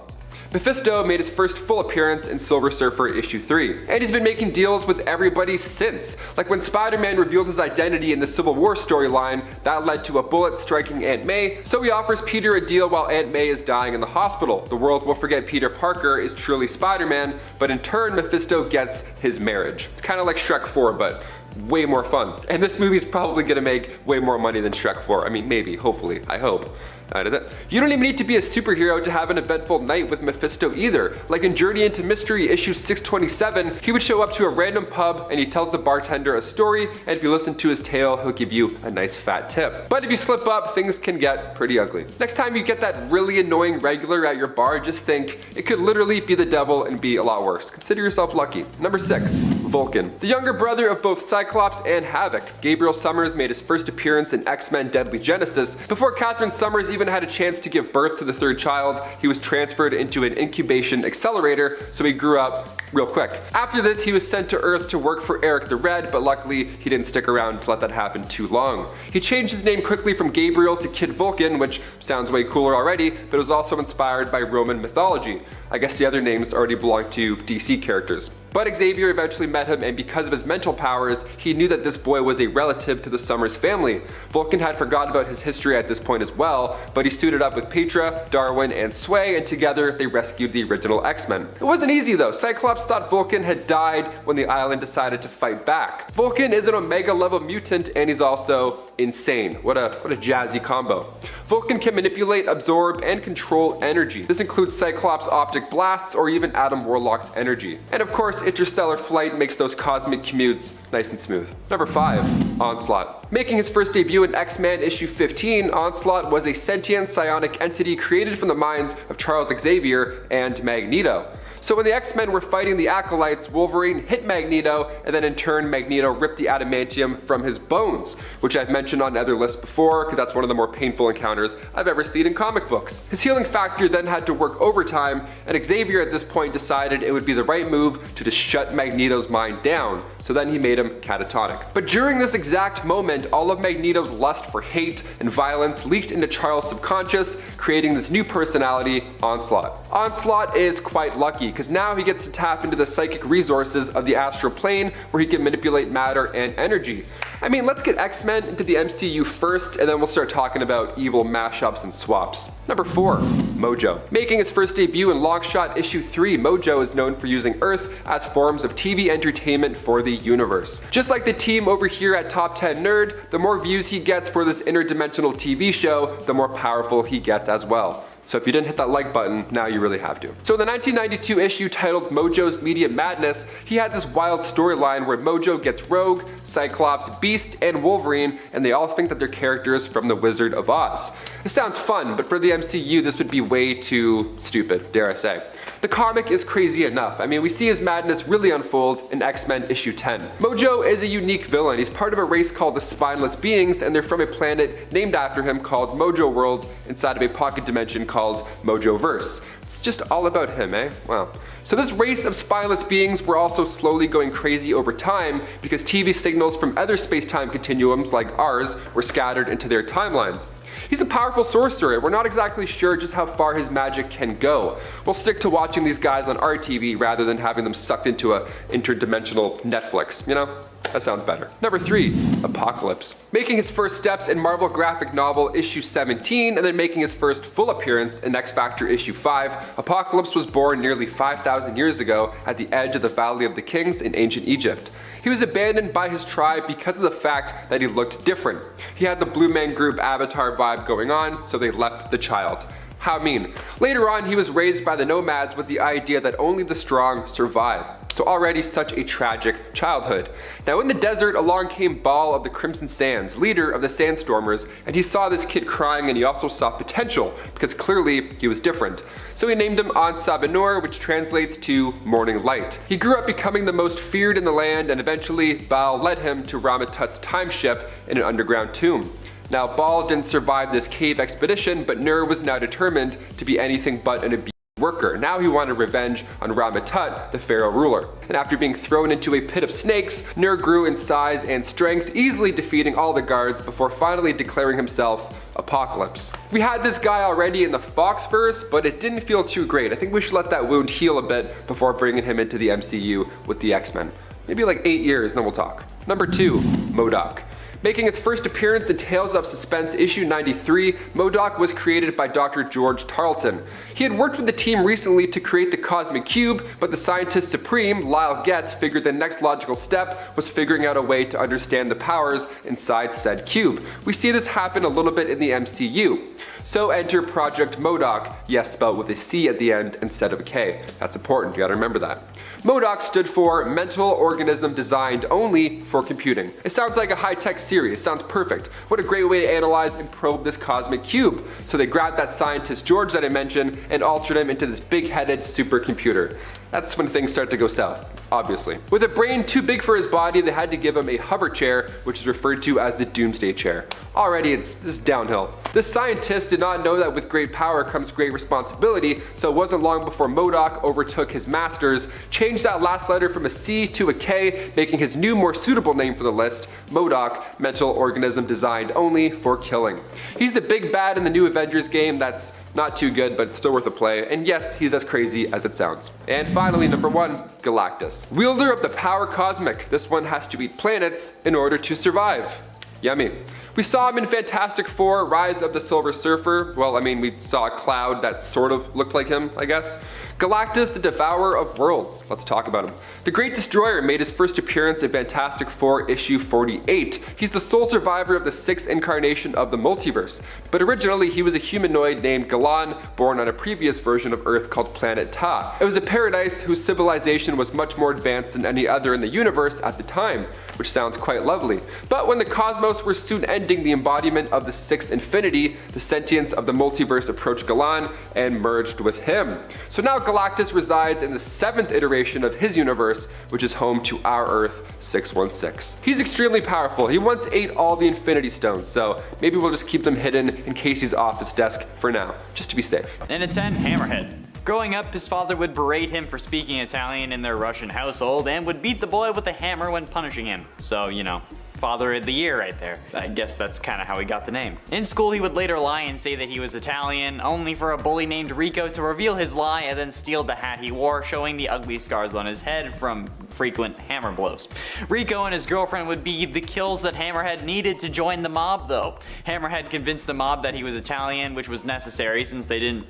Mephisto made his first full appearance in Silver Surfer issue 3, and he's been making deals with everybody since. Like when Spider-Man revealed his identity in the Civil War storyline, that led to a bullet striking Aunt May, so he offers Peter a deal while Aunt May is dying in the hospital. The world will forget Peter Parker is truly Spider-Man, but in turn Mephisto gets his marriage. It's kind of like Shrek 4, but way more fun. And this movie's probably gonna make way more money than Shrek 4. I mean, maybe, hopefully, I hope. That is it. You don't even need to be a superhero to have an eventful night with Mephisto either. Like in Journey into Mystery issue 627, he would show up to a random pub and he tells the bartender a story, and if you listen to his tale, he'll give you a nice fat tip. But if you slip up, things can get pretty ugly. Next time you get that really annoying regular at your bar, just think, it could literally be the devil and be a lot worse. Consider yourself lucky. Number 6, Vulcan. The younger brother of both Cyclops and Havoc, Gabriel Summers made his first appearance in X-Men Deadly Genesis. Before Catherine Summers even had a chance to give birth to the third child, he was transferred into an incubation accelerator, so he grew up real quick. After this, he was sent to Earth to work for Eric the Red, but luckily he didn't stick around to let that happen too long. He changed his name quickly from Gabriel to Kid Vulcan, which sounds way cooler already, but was also inspired by Roman mythology. I guess the other names already belong to DC characters. But Xavier eventually met him, and because of his mental powers, he knew that this boy was a relative to the Summers family. Vulcan had forgotten about his history at this point as well, but he suited up with Petra, Darwin, and Sway, and together they rescued the original X-Men. It wasn't easy though. Cyclops thought Vulcan had died when the island decided to fight back. Vulcan is an Omega level mutant, and he's also insane. What a jazzy combo. Vulcan can manipulate, absorb, and control energy. This includes Cyclops' optic blasts or even Adam Warlock's energy. And of course, interstellar flight makes those cosmic commutes nice and smooth. Number 5, Onslaught. Making his first debut in X-Men issue 15, Onslaught was a sentient psionic entity created from the minds of Charles Xavier and Magneto. So when the X-Men were fighting the Acolytes, Wolverine hit Magneto, and then in turn Magneto ripped the adamantium from his bones, which I've mentioned on other lists before because that's one of the more painful encounters I've ever seen in comic books. His healing factor then had to work overtime, and Xavier at this point decided it would be the right move to just shut Magneto's mind down, so then he made him catatonic. But during this exact moment, all of Magneto's lust for hate and violence leaked into Charles' subconscious, creating this new personality, Onslaught. Onslaught is quite lucky, because now he gets to tap into the psychic resources of the astral plane where he can manipulate matter and energy. I mean, let's get X-Men into the MCU first, and then we'll start talking about evil mashups and swaps. Number 4, Mojo. Making his first debut in Longshot issue 3, Mojo is known for using Earth as forms of TV entertainment for the universe. Just like the team over here at Top 10 Nerd, the more views he gets for this interdimensional TV show, the more powerful he gets as well. So if you didn't hit that like button, now you really have to. So in the 1992 issue titled Mojo's Media Madness, he had this wild storyline where Mojo gets Rogue, Cyclops, Beast, and Wolverine, and they all think that they're characters from The Wizard of Oz. It sounds fun, but for the MCU, this would be way too stupid, dare I say. The comic is crazy enough. I mean, we see his madness really unfold in X-Men issue 10. Mojo is a unique villain. He's part of a race called the Spineless Beings, and they're from a planet named after him called Mojo World inside of a pocket dimension called Mojoverse. It's just all about him, eh? Wow. So this race of spineless beings were also slowly going crazy over time because TV signals from other space-time continuums like ours were scattered into their timelines. He's a powerful sorcerer. We're not exactly sure just how far his magic can go. We'll stick to watching these guys on our TV rather than having them sucked into a interdimensional Netflix, you know? That sounds better. Number 3, Apocalypse. Making his first steps in Marvel graphic novel issue 17 and then making his first full appearance in X Factor issue 5, Apocalypse was born nearly 5,000 years ago at the edge of the Valley of the Kings in ancient Egypt. He was abandoned by his tribe because of the fact that he looked different. He had the Blue Man Group avatar vibe going on, so they left the child. How mean. Later on, he was raised by the nomads with the idea that only the strong survive. So already such a tragic childhood. Now in the desert, along came Baal of the Crimson Sands, leader of the Sandstormers, and he saw this kid crying and he also saw potential, because clearly he was different. So he named him An-Sabanur, which translates to Morning Light. He grew up becoming the most feared in the land, and eventually Baal led him to Ramatut's time ship in an underground tomb. Now Baal didn't survive this cave expedition, but Nur was now determined to be anything but an abused worker. Now he wanted revenge on Ramatut, the pharaoh ruler. And after being thrown into a pit of snakes, Nur grew in size and strength, easily defeating all the guards before finally declaring himself Apocalypse. We had this guy already in the Foxverse, but it didn't feel too great. I think we should let that wound heal a bit before bringing him into the MCU with the X-Men. Maybe like 8 years, then we'll talk. Number 2, MODOK. Making its first appearance in Tales of Suspense issue 93, MODOK was created by Dr. George Tarleton. He had worked with the team recently to create the Cosmic Cube, but the scientist supreme, Lyle Getz, figured the next logical step was figuring out a way to understand the powers inside said cube. We see this happen a little bit in the MCU. So enter Project MODOK, yes, spelled with a C at the end instead of a K. That's important, you gotta remember that. MODOK stood for Mental Organism Designed Only for Computing. It sounds like a high-tech series, sounds perfect. What a great way to analyze and probe this cosmic cube. So they grabbed that scientist George that I mentioned and altered him into this big-headed supercomputer. That's when things start to go south, obviously. With a brain too big for his body, they had to give him a hover chair, which is referred to as the Doomsday Chair. Already this is downhill. This scientist did not know that with great power comes great responsibility, so it wasn't long before MODOK overtook his masters, changed that last letter from a C to a K, making his new, more suitable name for the list, MODOK, Mental Organism Designed Only for Killing. He's the big bad in the new Avengers game that's not too good, but it's still worth a play, and yes, he's as crazy as it sounds. And finally, number 1, Galactus. Wielder of the power cosmic, this one has to eat planets in order to survive. Yummy. We saw him in Fantastic Four, Rise of the Silver Surfer. Well, I mean, we saw a cloud that sort of looked like him, I guess. Galactus, the Devourer of Worlds. Let's talk about him. The Great Destroyer made his first appearance in Fantastic Four issue 48. He's the sole survivor of the 6th incarnation of the multiverse. But originally, he was a humanoid named Galan, born on a previous version of Earth called Planet Ta. It was a paradise whose civilization was much more advanced than any other in the universe at the time, which sounds quite lovely. But when the cosmos were soon ending the embodiment of the 6th infinity, the sentience of the multiverse approached Galan and merged with him. So now Galactus resides in the 7th iteration of his universe, which is home to our Earth 616. He's extremely powerful. He once ate all the Infinity Stones, so maybe we'll just keep them hidden in case he's off his desk for now, just to be safe. And at 10, Hammerhead. Growing up, his father would berate him for speaking Italian in their Russian household and would beat the boy with a hammer when punishing him. So, you know, Father of the Year right there. I guess that's kind of how he got the name. In school, he would later lie and say that he was Italian, only for a bully named Rico to reveal his lie and then steal the hat he wore, showing the ugly scars on his head from frequent hammer blows. Rico and his girlfriend would be the kills that Hammerhead needed to join the mob, though. Hammerhead convinced the mob that he was Italian, which was necessary since they didn't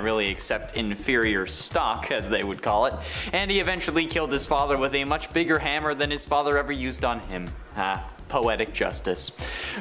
really accept inferior stock, as they would call it, and he eventually killed his father with a much bigger hammer than his father ever used on him. Poetic justice.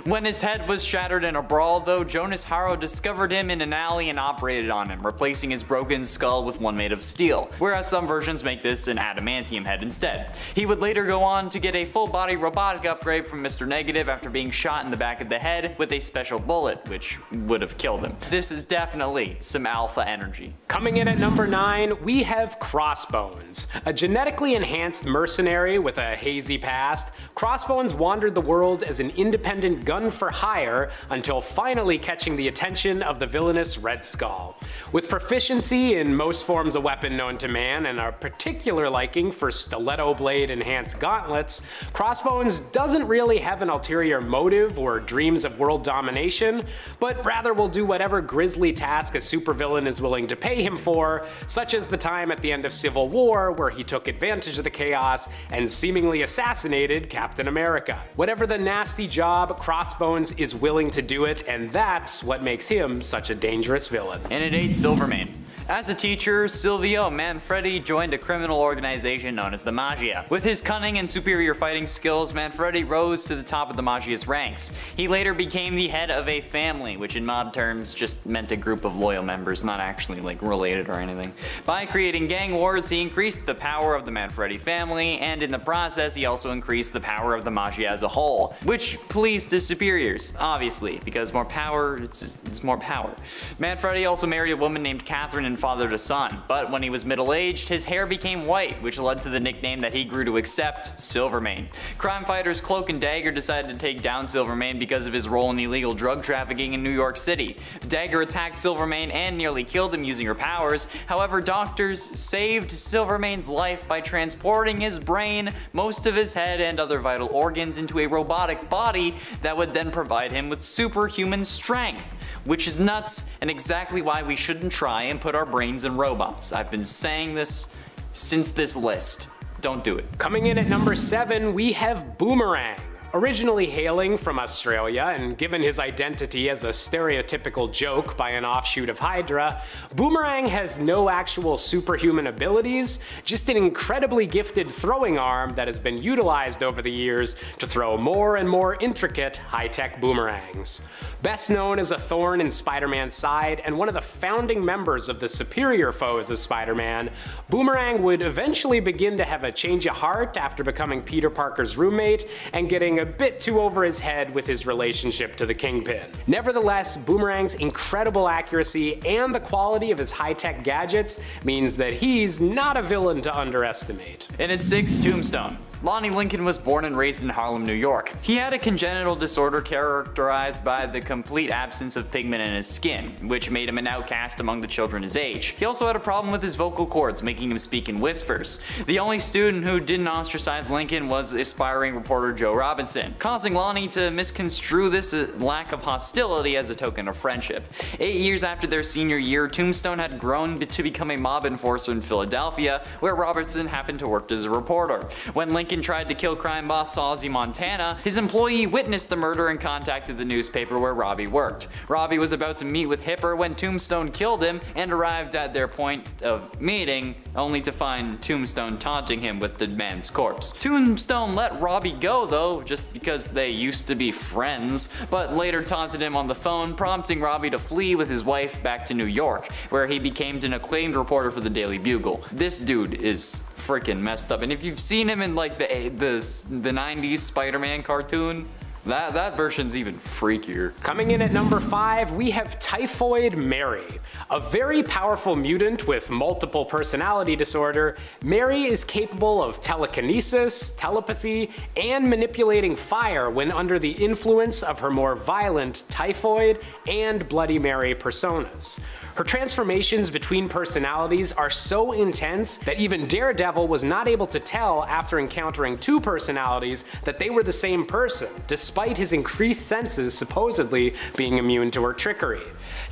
When his head was shattered in a brawl, though, Jonas Harrow discovered him in an alley and operated on him, replacing his broken skull with one made of steel, whereas some versions make this an adamantium head instead. He would later go on to get a full-body robotic upgrade from Mr. Negative after being shot in the back of the head with a special bullet, which would have killed him. This is definitely some alpha energy. Coming in at number 9, we have Crossbones. A genetically enhanced mercenary with a hazy past, Crossbones wandered the world as an independent gun for hire until finally catching the attention of the villainous Red Skull. With proficiency in most forms of weapon known to man and a particular liking for stiletto blade enhanced gauntlets, Crossbones doesn't really have an ulterior motive or dreams of world domination, but rather will do whatever grisly task a supervillain is willing to pay him for, such as the time at the end of Civil War where he took advantage of the chaos and seemingly assassinated Captain America. Whatever the nasty job, Crossbones is willing to do it, and that's what makes him such a dangerous villain. And it ate Silvermane. As a teacher, Silvio Manfredi joined a criminal organization known as the Magia. With his cunning and superior fighting skills, Manfredi rose to the top of the Magia's ranks. He later became the head of a family, which in mob terms just meant a group of loyal members, not actually like related or anything. By creating gang wars, he increased the power of the Manfredi family, and in the process he also increased the power of the Magia as a whole, which pleased his superiors, obviously, because more power, it's more power. Manfredi also married a woman named Catherine and fathered a son, but when he was middle-aged, his hair became white, which led to the nickname that he grew to accept, Silvermane. Crime fighters Cloak and Dagger decided to take down Silvermane because of his role in illegal drug trafficking in New York City. Dagger attacked Silvermane and nearly killed him using her powers. However, doctors saved Silvermane's life by transporting his brain, most of his head, and other vital organs into a robotic body that would then provide him with superhuman strength, which is nuts and exactly why we shouldn't try and put our brains in robots. I've been saying this since this list. Don't do it. Coming in at number 7, we have Boomerang. Originally hailing from Australia and given his identity as a stereotypical joke by an offshoot of Hydra, Boomerang has no actual superhuman abilities, just an incredibly gifted throwing arm that has been utilized over the years to throw more and more intricate, high-tech boomerangs. Best known as a thorn in Spider-Man's side and one of the founding members of the superior foes of Spider-Man, Boomerang would eventually begin to have a change of heart after becoming Peter Parker's roommate and getting a bit too over his head with his relationship to the Kingpin. Nevertheless, Boomerang's incredible accuracy and the quality of his high-tech gadgets means that he's not a villain to underestimate. And at 6, Tombstone. Lonnie Lincoln was born and raised in Harlem, New York. He had a congenital disorder characterized by the complete absence of pigment in his skin, which made him an outcast among the children his age. He also had a problem with his vocal cords, making him speak in whispers. The only student who didn't ostracize Lincoln was aspiring reporter Joe Robinson, causing Lonnie to misconstrue this lack of hostility as a token of friendship. 8 years after their senior year, Tombstone had grown to become a mob enforcer in Philadelphia, where Robertson happened to work as a reporter. When Lincoln tried to kill crime boss Saulsy Montana, his employee witnessed the murder and contacted the newspaper where Robbie worked. Robbie was about to meet with Hipper when Tombstone killed him and arrived at their point of meeting, only to find Tombstone taunting him with the man's corpse. Tombstone let Robbie go though, just because they used to be friends, but later taunted him on the phone, prompting Robbie to flee with his wife back to New York, where he became an acclaimed reporter for the Daily Bugle. This dude is freaking messed up, and if you've seen him in like the 90s Spider-Man cartoon, that version's even freakier. Coming in at number 5, we have Typhoid Mary. A very powerful mutant with multiple personality disorder, Mary is capable of telekinesis, telepathy, and manipulating fire when under the influence of her more violent Typhoid and Bloody Mary personas. Her transformations between personalities are so intense that even Daredevil was not able to tell after encountering 2 personalities that they were the same person, despite his increased senses supposedly being immune to her trickery.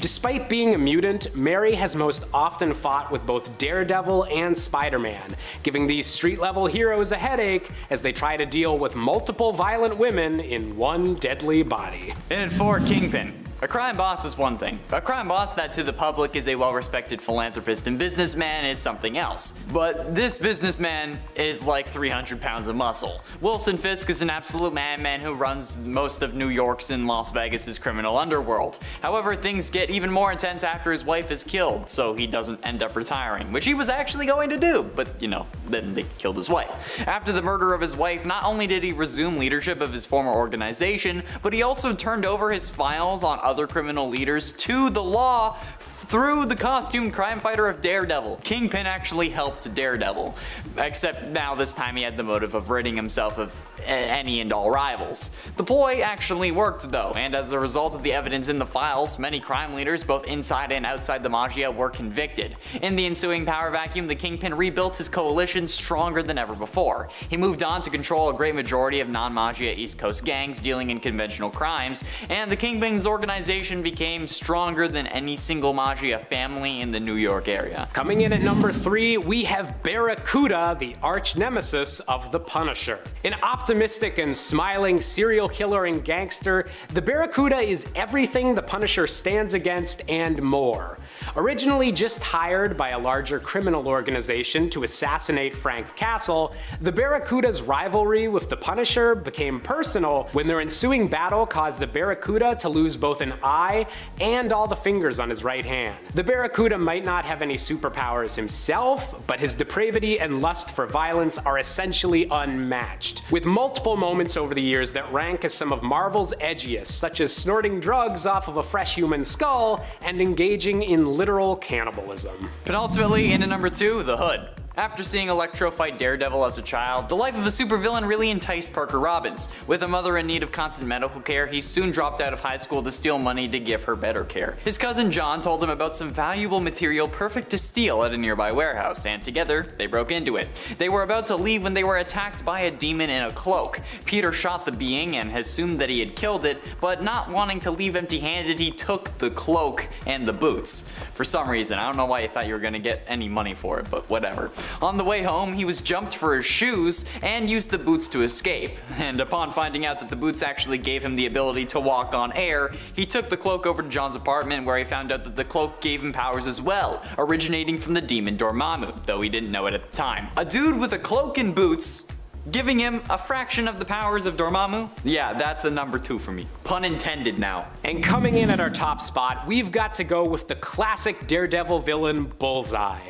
Despite being a mutant, Mary has most often fought with both Daredevil and Spider-Man, giving these street-level heroes a headache as they try to deal with multiple violent women in one deadly body. And at 4, Kingpin. A crime boss is one thing. A crime boss that to the public is a well-respected philanthropist and businessman is something else. But this businessman is like 300 pounds of muscle. Wilson Fisk is an absolute madman who runs most of New York's and Las Vegas's criminal underworld. However, things get even more intense after his wife is killed, so he doesn't end up retiring, which he was actually going to do, but you know, then they killed his wife. After the murder of his wife, not only did he resume leadership of his former organization, but he also turned over his files on other criminal leaders to the law through the costumed crime fighter of Daredevil. Kingpin actually helped Daredevil, except now this time he had the motive of ridding himself of any and all rivals. The ploy actually worked though, and as a result of the evidence in the files, many crime leaders both inside and outside the Magia were convicted. In the ensuing power vacuum, the Kingpin rebuilt his coalition stronger than ever before. He moved on to control a great majority of non-Magia East Coast gangs dealing in conventional crimes, and the Kingpin's organization became stronger than any single Magia family in the New York area. Coming in at number 3, we have Barracuda, the arch nemesis of the Punisher. An optimistic and smiling serial killer and gangster, the Barracuda is everything the Punisher stands against and more. Originally just hired by a larger criminal organization to assassinate Frank Castle, the Barracuda's rivalry with the Punisher became personal when their ensuing battle caused the Barracuda to lose both an eye and all the fingers on his right hand. The Barracuda might not have any superpowers himself, but his depravity and lust for violence are essentially unmatched, with multiple moments over the years that rank as some of Marvel's edgiest, such as snorting drugs off of a fresh human skull and engaging in literal cannibalism. Penultimately, into number 2, The Hood. After seeing Electro fight Daredevil as a child, the life of a supervillain really enticed Parker Robbins. With a mother in need of constant medical care, he soon dropped out of high school to steal money to give her better care. His cousin John told him about some valuable material perfect to steal at a nearby warehouse, and together, they broke into it. They were about to leave when they were attacked by a demon in a cloak. Peter shot the being and assumed that he had killed it, but not wanting to leave empty-handed, he took the cloak and the boots. For some reason, I don't know why you thought you were gonna get any money for it, but whatever. On the way home, he was jumped for his shoes and used the boots to escape. And upon finding out that the boots actually gave him the ability to walk on air, he took the cloak over to John's apartment, where he found out that the cloak gave him powers as well, originating from the demon Dormammu, though he didn't know it at the time. A dude with a cloak and boots giving him a fraction of the powers of Dormammu? Yeah, that's a number 2 for me. Pun intended now. And coming in at our top spot, we've got to go with the classic Daredevil villain, Bullseye.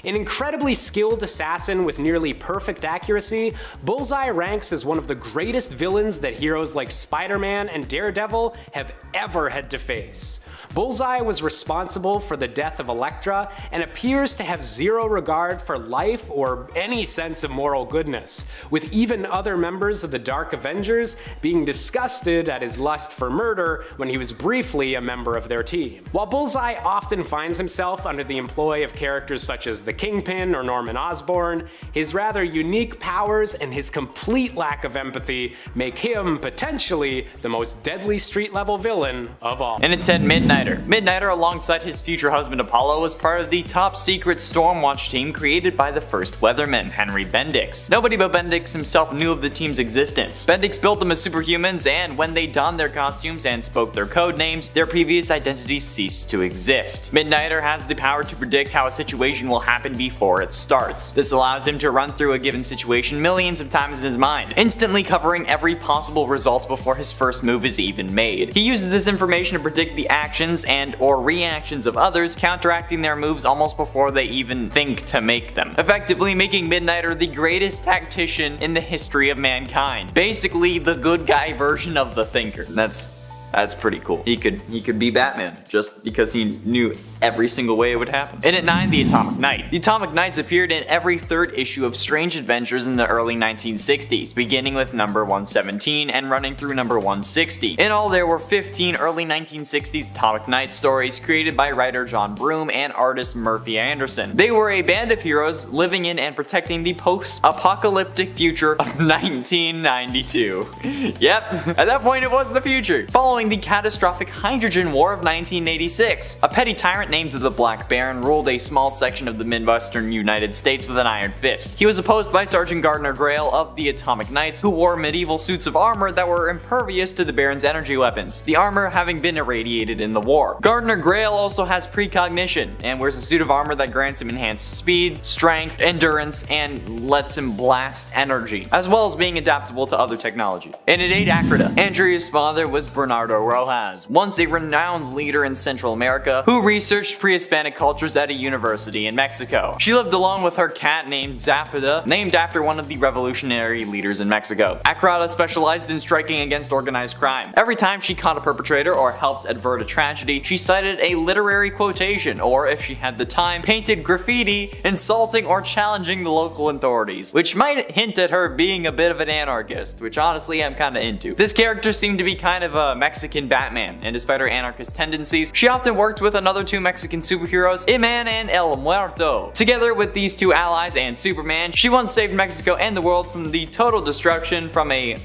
An incredibly skilled assassin with nearly perfect accuracy, Bullseye ranks as one of the greatest villains that heroes like Spider-Man and Daredevil have ever had to face. Bullseye was responsible for the death of Elektra and appears to have zero regard for life or any sense of moral goodness, with even other members of the Dark Avengers being disgusted at his lust for murder when he was briefly a member of their team. While Bullseye often finds himself under the employ of characters such as the Kingpin or Norman Osborn, his rather unique powers and his complete lack of empathy make him potentially the most deadly street-level villain of all. And it said Midnighter. Midnighter, alongside his future husband Apollo, was part of the top secret Stormwatch team created by the first Weatherman, Henry Bendix. Nobody but Bendix himself knew of the team's existence. Bendix built them as superhumans, and when they donned their costumes and spoke their code names, their previous identities ceased to exist. Midnighter has the power to predict how a situation will happen before it starts. This allows him to run through a given situation millions of times in his mind, instantly covering every possible result before his first move is even made. He uses this information to predict the actions and or reactions of others, counteracting their moves almost before they even think to make them, effectively making Midnighter the greatest tactician in the history of mankind. Basically the good guy version of the Thinker. That's pretty cool. He could be Batman just because he knew every single way it would happen. And at 9, the Atomic Knight. The Atomic Knights appeared in every third issue of Strange Adventures in the early 1960s, beginning with number 117 and running through number 160. In all, there were 15 early 1960s Atomic Knight stories created by writer John Broome and artist Murphy Anderson. They were a band of heroes living in and protecting the post-apocalyptic future of 1992. Yep, at that point it was the future. Following the catastrophic Hydrogen War of 1986, a petty tyrant named the Black Baron ruled a small section of the Midwestern United States with an iron fist. He was opposed by Sergeant Gardner Grail of the Atomic Knights, who wore medieval suits of armor that were impervious to the Baron's energy weapons, the armor having been irradiated in the war. Gardner Grail also has precognition, and wears a suit of armor that grants him enhanced speed, strength, endurance, and lets him blast energy, as well as being adaptable to other technology. And at 8, Akrita. Andrea's father was Bernardo Rojas, once a renowned leader in Central America who researched pre-Hispanic cultures at a university in Mexico. She lived alone with her cat named Zapata, named after one of the revolutionary leaders in Mexico. Akrita specialized in striking against organized crime. Every time she caught a perpetrator or helped avert a tragedy, she cited a literary quotation, or if she had the time, painted graffiti insulting or challenging the local authorities, which might hint at her being a bit of an anarchist, which honestly I'm kinda into. This character seemed to be kind of a Mexican Batman, and despite her anarchist tendencies, she often worked with another 2 Mexican superheroes, Iman and El Muerto. Together with these 2 allies and Superman, she once saved Mexico and the world from the total destruction from a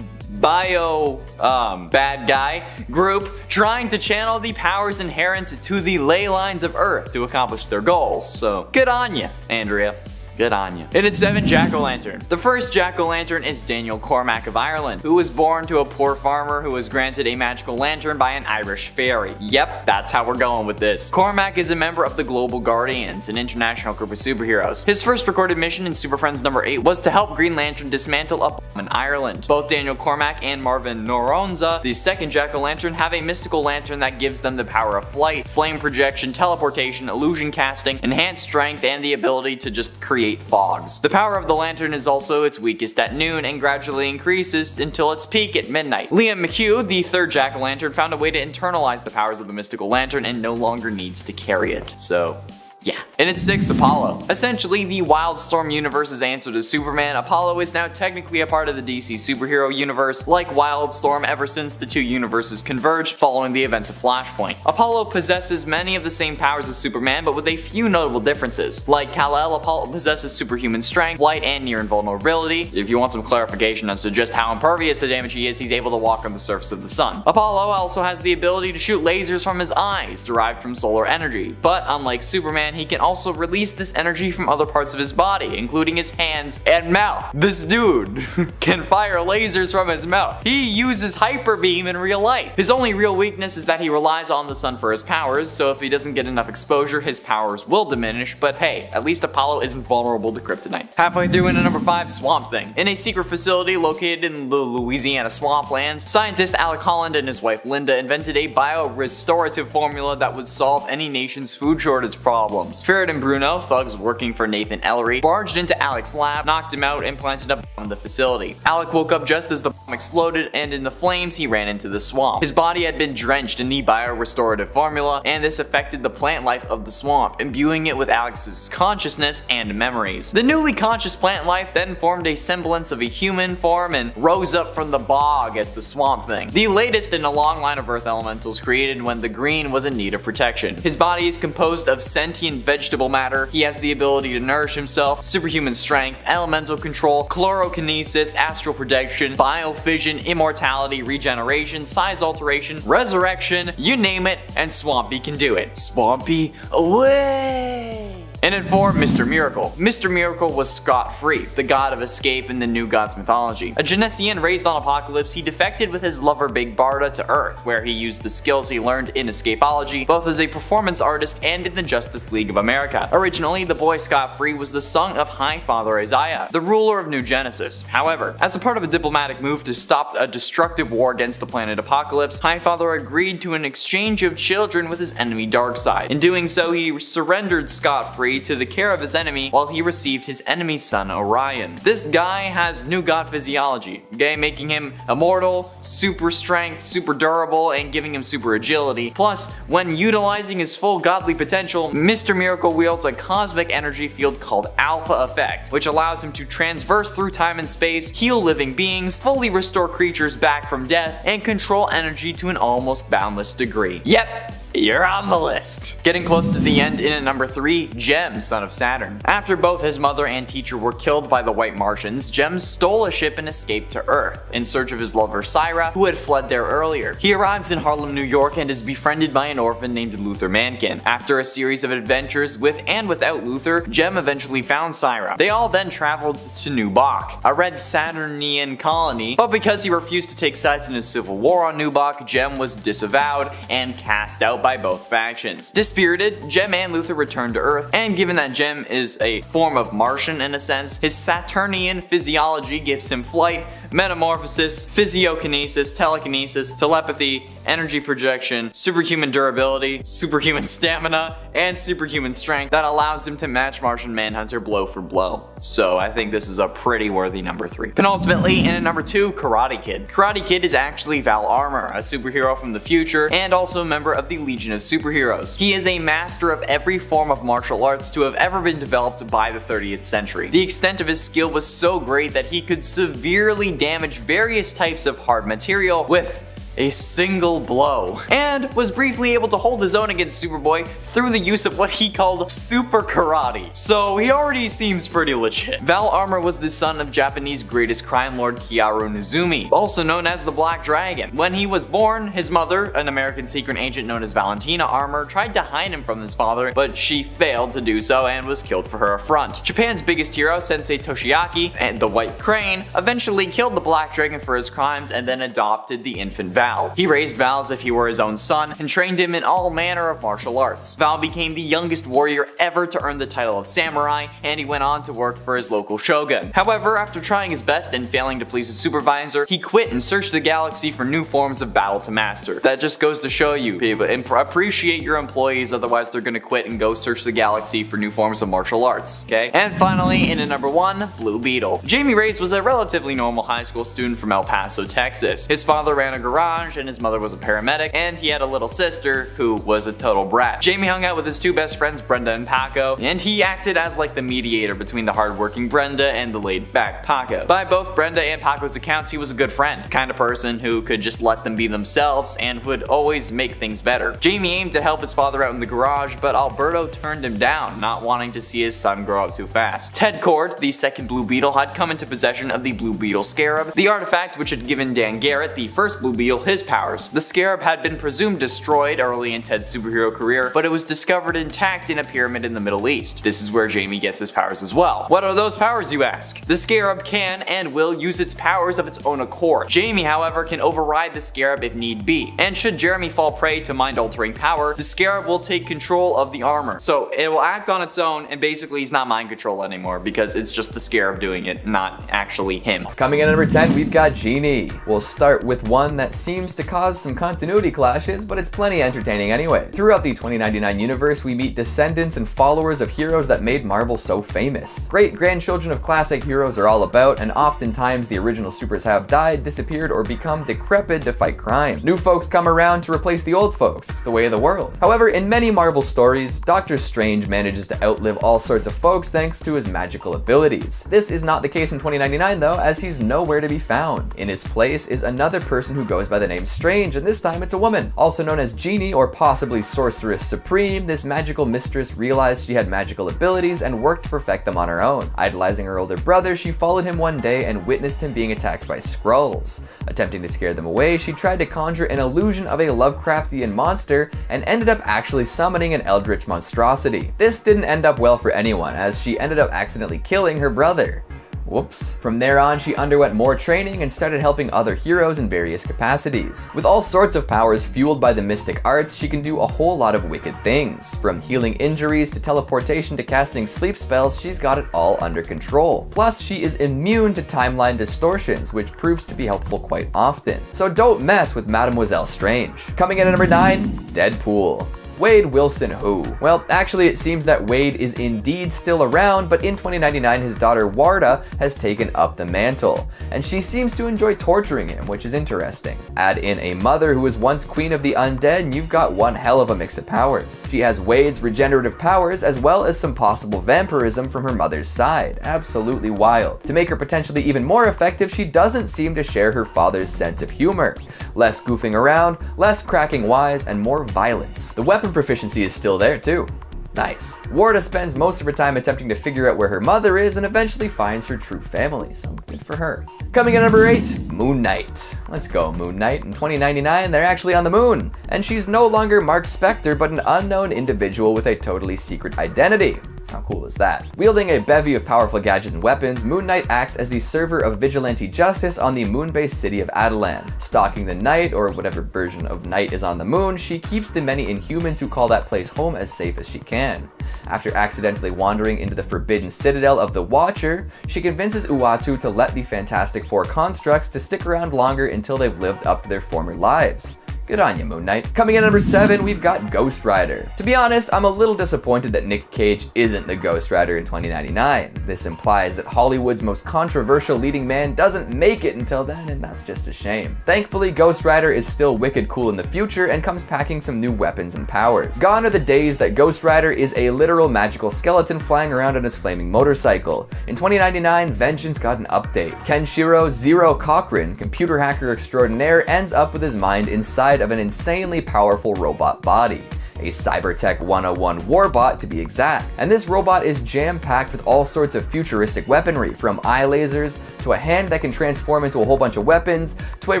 bad guy group trying to channel the powers inherent to the ley lines of Earth to accomplish their goals. So good on ya, Andrea. Good on you. And at 7, Jack-o'-lantern. The first Jack-o'-lantern is Daniel Cormac of Ireland, who was born to a poor farmer who was granted a magical lantern by an Irish fairy. Yep, that's how we're going with this. Cormac is a member of the Global Guardians, an international group of superheroes. His first recorded mission in Super Friends number 8 was to help Green Lantern dismantle a bomb in Ireland. Both Daniel Cormac and Marvin Noronza, the second Jack-o'-lantern, have a mystical lantern that gives them the power of flight, flame projection, teleportation, illusion casting, enhanced strength, and the ability to just create fogs. The power of the lantern is also its weakest at noon and gradually increases until its peak at midnight. Liam McHugh, the third Jack-o'-lantern, found a way to internalize the powers of the mystical lantern and no longer needs to carry it. So yeah. And at 6, Apollo. Essentially the Wildstorm universe's answer to Superman, Apollo is now technically a part of the DC superhero universe, like Wildstorm ever since the 2 universes converged following the events of Flashpoint. Apollo possesses many of the same powers as Superman, but with a few notable differences. Like Kal-El, Apollo possesses superhuman strength, flight, and near invulnerability. If you want some clarification as to just how impervious to damage he is, he's able to walk on the surface of the sun. Apollo also has the ability to shoot lasers from his eyes, derived from solar energy. But unlike Superman, and he can also release this energy from other parts of his body, including his hands and mouth. This dude can fire lasers from his mouth. He uses hyper beam in real life. His only real weakness is that he relies on the sun for his powers, so if he doesn't get enough exposure, his powers will diminish, but hey, at least Apollo isn't vulnerable to kryptonite. Halfway through into number 5, Swamp Thing. In a secret facility located in the Louisiana swamplands, scientist Alec Holland and his wife Linda invented a bio-restorative formula that would solve any nation's food shortage problems. Ferret and Bruno, thugs working for Nathan Ellery, barged into Alec's lab, knocked him out, and planted a bomb in the facility. Alec woke up just as the bomb exploded, and in the flames he ran into the swamp. His body had been drenched in the bio-restorative formula, and this affected the plant life of the swamp, imbuing it with Alex's consciousness and memories. The newly conscious plant life then formed a semblance of a human form and rose up from the bog as the Swamp Thing, the latest in a long line of earth elementals created when the green was in need of protection. His body is composed of sentient vegetable matter. He has the ability to nourish himself, superhuman strength, elemental control, chlorokinesis, astral projection, biofission, immortality, regeneration, size alteration, resurrection, you name it, and Swampy can do it. Swampy away! And in 4, Mr. Miracle. Mr. Miracle was scot-free, the god of escape in the New Gods mythology. A Genesian raised on Apocalypse, he defected with his lover Big Barda to Earth, where he used the skills he learned in escapology, both as a performance artist and in the Justice League of America. Originally, the boy scot-free was the son of High Father Isaiah, the ruler of New Genesis. However, as a part of a diplomatic move to stop a destructive war against the planet Apocalypse, High Father agreed to an exchange of children with his enemy Darkseid. In doing so, he surrendered scot-free to the care of his enemy while he received his enemy's son Orion. This guy has new god physiology, okay, making him immortal, super strength, super durable, and giving him super agility. Plus, when utilizing his full godly potential, Mr. Miracle wields a cosmic energy field called Alpha Effect, which allows him to transverse through time and space, heal living beings, fully restore creatures back from death, and control energy to an almost boundless degree. Yep, you're on the list. Getting close to the end in at number 3, Jem, son of Saturn. After both his mother and teacher were killed by the White Martians, Jem stole a ship and escaped to Earth, in search of his lover Syra, who had fled there earlier. He arrives in Harlem, New York, and is befriended by an orphan named Luther Mankin. After a series of adventures with and without Luther, Jem eventually found Syra. They all then traveled to New Bok, a red Saturnian colony, but because he refused to take sides in a civil war on New Bok, Jem was disavowed and cast out by both factions. Dispirited, Jem and Luther returned to Earth, and given that Jem is a form of Martian in a sense, his Saturnian physiology gives him flight, metamorphosis, physiokinesis, telekinesis, telepathy, energy projection, superhuman durability, superhuman stamina, and superhuman strength that allows him to match Martian Manhunter blow for blow. So I think this is a pretty worthy number 3. Penultimately, in at number 2, Karate Kid. Karate Kid is actually Val Armour, a superhero from the future and also a member of the Legion of Superheroes. He is a master of every form of martial arts to have ever been developed by the 30th century. The extent of his skill was so great that he could severely damage various types of hard material with a single blow, and was briefly able to hold his own against Superboy through the use of what he called super karate. So he already seems pretty legit. Val Armour was the son of Japanese greatest crime lord Kiaru Nozumi, also known as the Black Dragon. When he was born, his mother, an American secret agent known as Valentina Armour, tried to hide him from his father, but she failed to do so and was killed for her affront. Japan's biggest hero, Sensei Toshiaki, and the White Crane, eventually killed the Black Dragon for his crimes and then adopted the infant Val. He raised Val as if he were his own son and trained him in all manner of martial arts. Val became the youngest warrior ever to earn the title of samurai, and he went on to work for his local shogun. However, after trying his best and failing to please his supervisor, he quit and searched the galaxy for new forms of battle to master. That just goes to show you, people, appreciate your employees, otherwise they're gonna quit and go search the galaxy for new forms of martial arts, okay? And finally, in at number 1, Blue Beetle. Jamie Reyes was a relatively normal high school student from El Paso, Texas. His father ran a garage and his mother was a paramedic, and he had a little sister who was a total brat. Jamie hung out with his 2 best friends, Brenda and Paco, and he acted as like the mediator between the hardworking Brenda and the laid-back Paco. By both Brenda and Paco's accounts, he was a good friend, the kind of person who could just let them be themselves and would always make things better. Jamie aimed to help his father out in the garage, but Alberto turned him down, not wanting to see his son grow up too fast. Ted Cord, the second Blue Beetle, had come into possession of the Blue Beetle Scarab. The artifact which had given Dan Garrett, the first Blue Beetle, his powers. The Scarab had been presumed destroyed early in Ted's superhero career, but it was discovered intact in a pyramid in the Middle East. This is where Jamie gets his powers as well. What are those powers, you ask? The Scarab can and will use its powers of its own accord. Jamie, however, can override the Scarab if need be, and should Jeremy fall prey to mind-altering power, the Scarab will take control of the armor. So it will act on its own, and basically he's not mind control anymore because it's just the Scarab doing it, not actually him. Coming in at number 10, we've got Genie. We'll start with one that seems to cause some continuity clashes, but it's plenty entertaining anyway. Throughout the 2099 universe, we meet descendants and followers of heroes that made Marvel so famous. Great-grandchildren of classic heroes are all about, and oftentimes the original supers have died, disappeared, or become decrepit to fight crime. New folks come around to replace the old folks. It's the way of the world. However, in many Marvel stories, Doctor Strange manages to outlive all sorts of folks thanks to his magical abilities. This is not the case in 2099 though, as he's nowhere to be found. In his place is another person who goes by the name Strange, and this time it's a woman. Also known as Genie, or possibly Sorceress Supreme, this magical mistress realized she had magical abilities and worked to perfect them on her own. Idolizing her older brother, she followed him one day and witnessed him being attacked by Skrulls. Attempting to scare them away, she tried to conjure an illusion of a Lovecraftian monster and ended up actually summoning an eldritch monstrosity. This didn't end up well for anyone, as she ended up accidentally killing her brother. Whoops. From there on, she underwent more training and started helping other heroes in various capacities. With all sorts of powers fueled by the mystic arts, she can do a whole lot of wicked things. From healing injuries to teleportation to casting sleep spells, she's got it all under control. Plus, she is immune to timeline distortions, which proves to be helpful quite often. So don't mess with Mademoiselle Strange. Coming in at number 9, Deadpool. Wade Wilson who? Well, actually it seems that Wade is indeed still around, but in 2099 his daughter Warda has taken up the mantle, and she seems to enjoy torturing him, which is interesting. Add in a mother who was once queen of the undead and you've got one hell of a mix of powers. She has Wade's regenerative powers as well as some possible vampirism from her mother's side. Absolutely wild. To make her potentially even more effective, she doesn't seem to share her father's sense of humor. Less goofing around, less cracking wise, and more violence. The weapon proficiency is still there too. Nice. Warda spends most of her time attempting to figure out where her mother is and eventually finds her true family, so good for her. Coming in at number 8, Moon Knight. Let's go, Moon Knight. In 2099, they're actually on the moon, and she's no longer Mark Spector, but an unknown individual with a totally secret identity. How cool is that? Wielding a bevy of powerful gadgets and weapons, Moon Knight acts as the server of vigilante justice on the moon-based city of Adelan. Stalking the night, or whatever version of night is on the moon, she keeps the many Inhumans who call that place home as safe as she can. After accidentally wandering into the forbidden citadel of the Watcher, she convinces Uatu to let the Fantastic Four constructs to stick around longer until they've lived up to their former lives. Good on you, Moon Knight. Coming in at number 7, we've got Ghost Rider. To be honest, I'm a little disappointed that Nick Cage isn't the Ghost Rider in 2099. This implies that Hollywood's most controversial leading man doesn't make it until then, and that's just a shame. Thankfully, Ghost Rider is still wicked cool in the future and comes packing some new weapons and powers. Gone are the days that Ghost Rider is a literal magical skeleton flying around on his flaming motorcycle. In 2099, Vengeance got an update. Kenshiro Zero Cochran, computer hacker extraordinaire, ends up with his mind inside of an insanely powerful robot body. A Cybertech 101 warbot to be exact. And this robot is jam-packed with all sorts of futuristic weaponry, from eye lasers to a hand that can transform into a whole bunch of weapons to a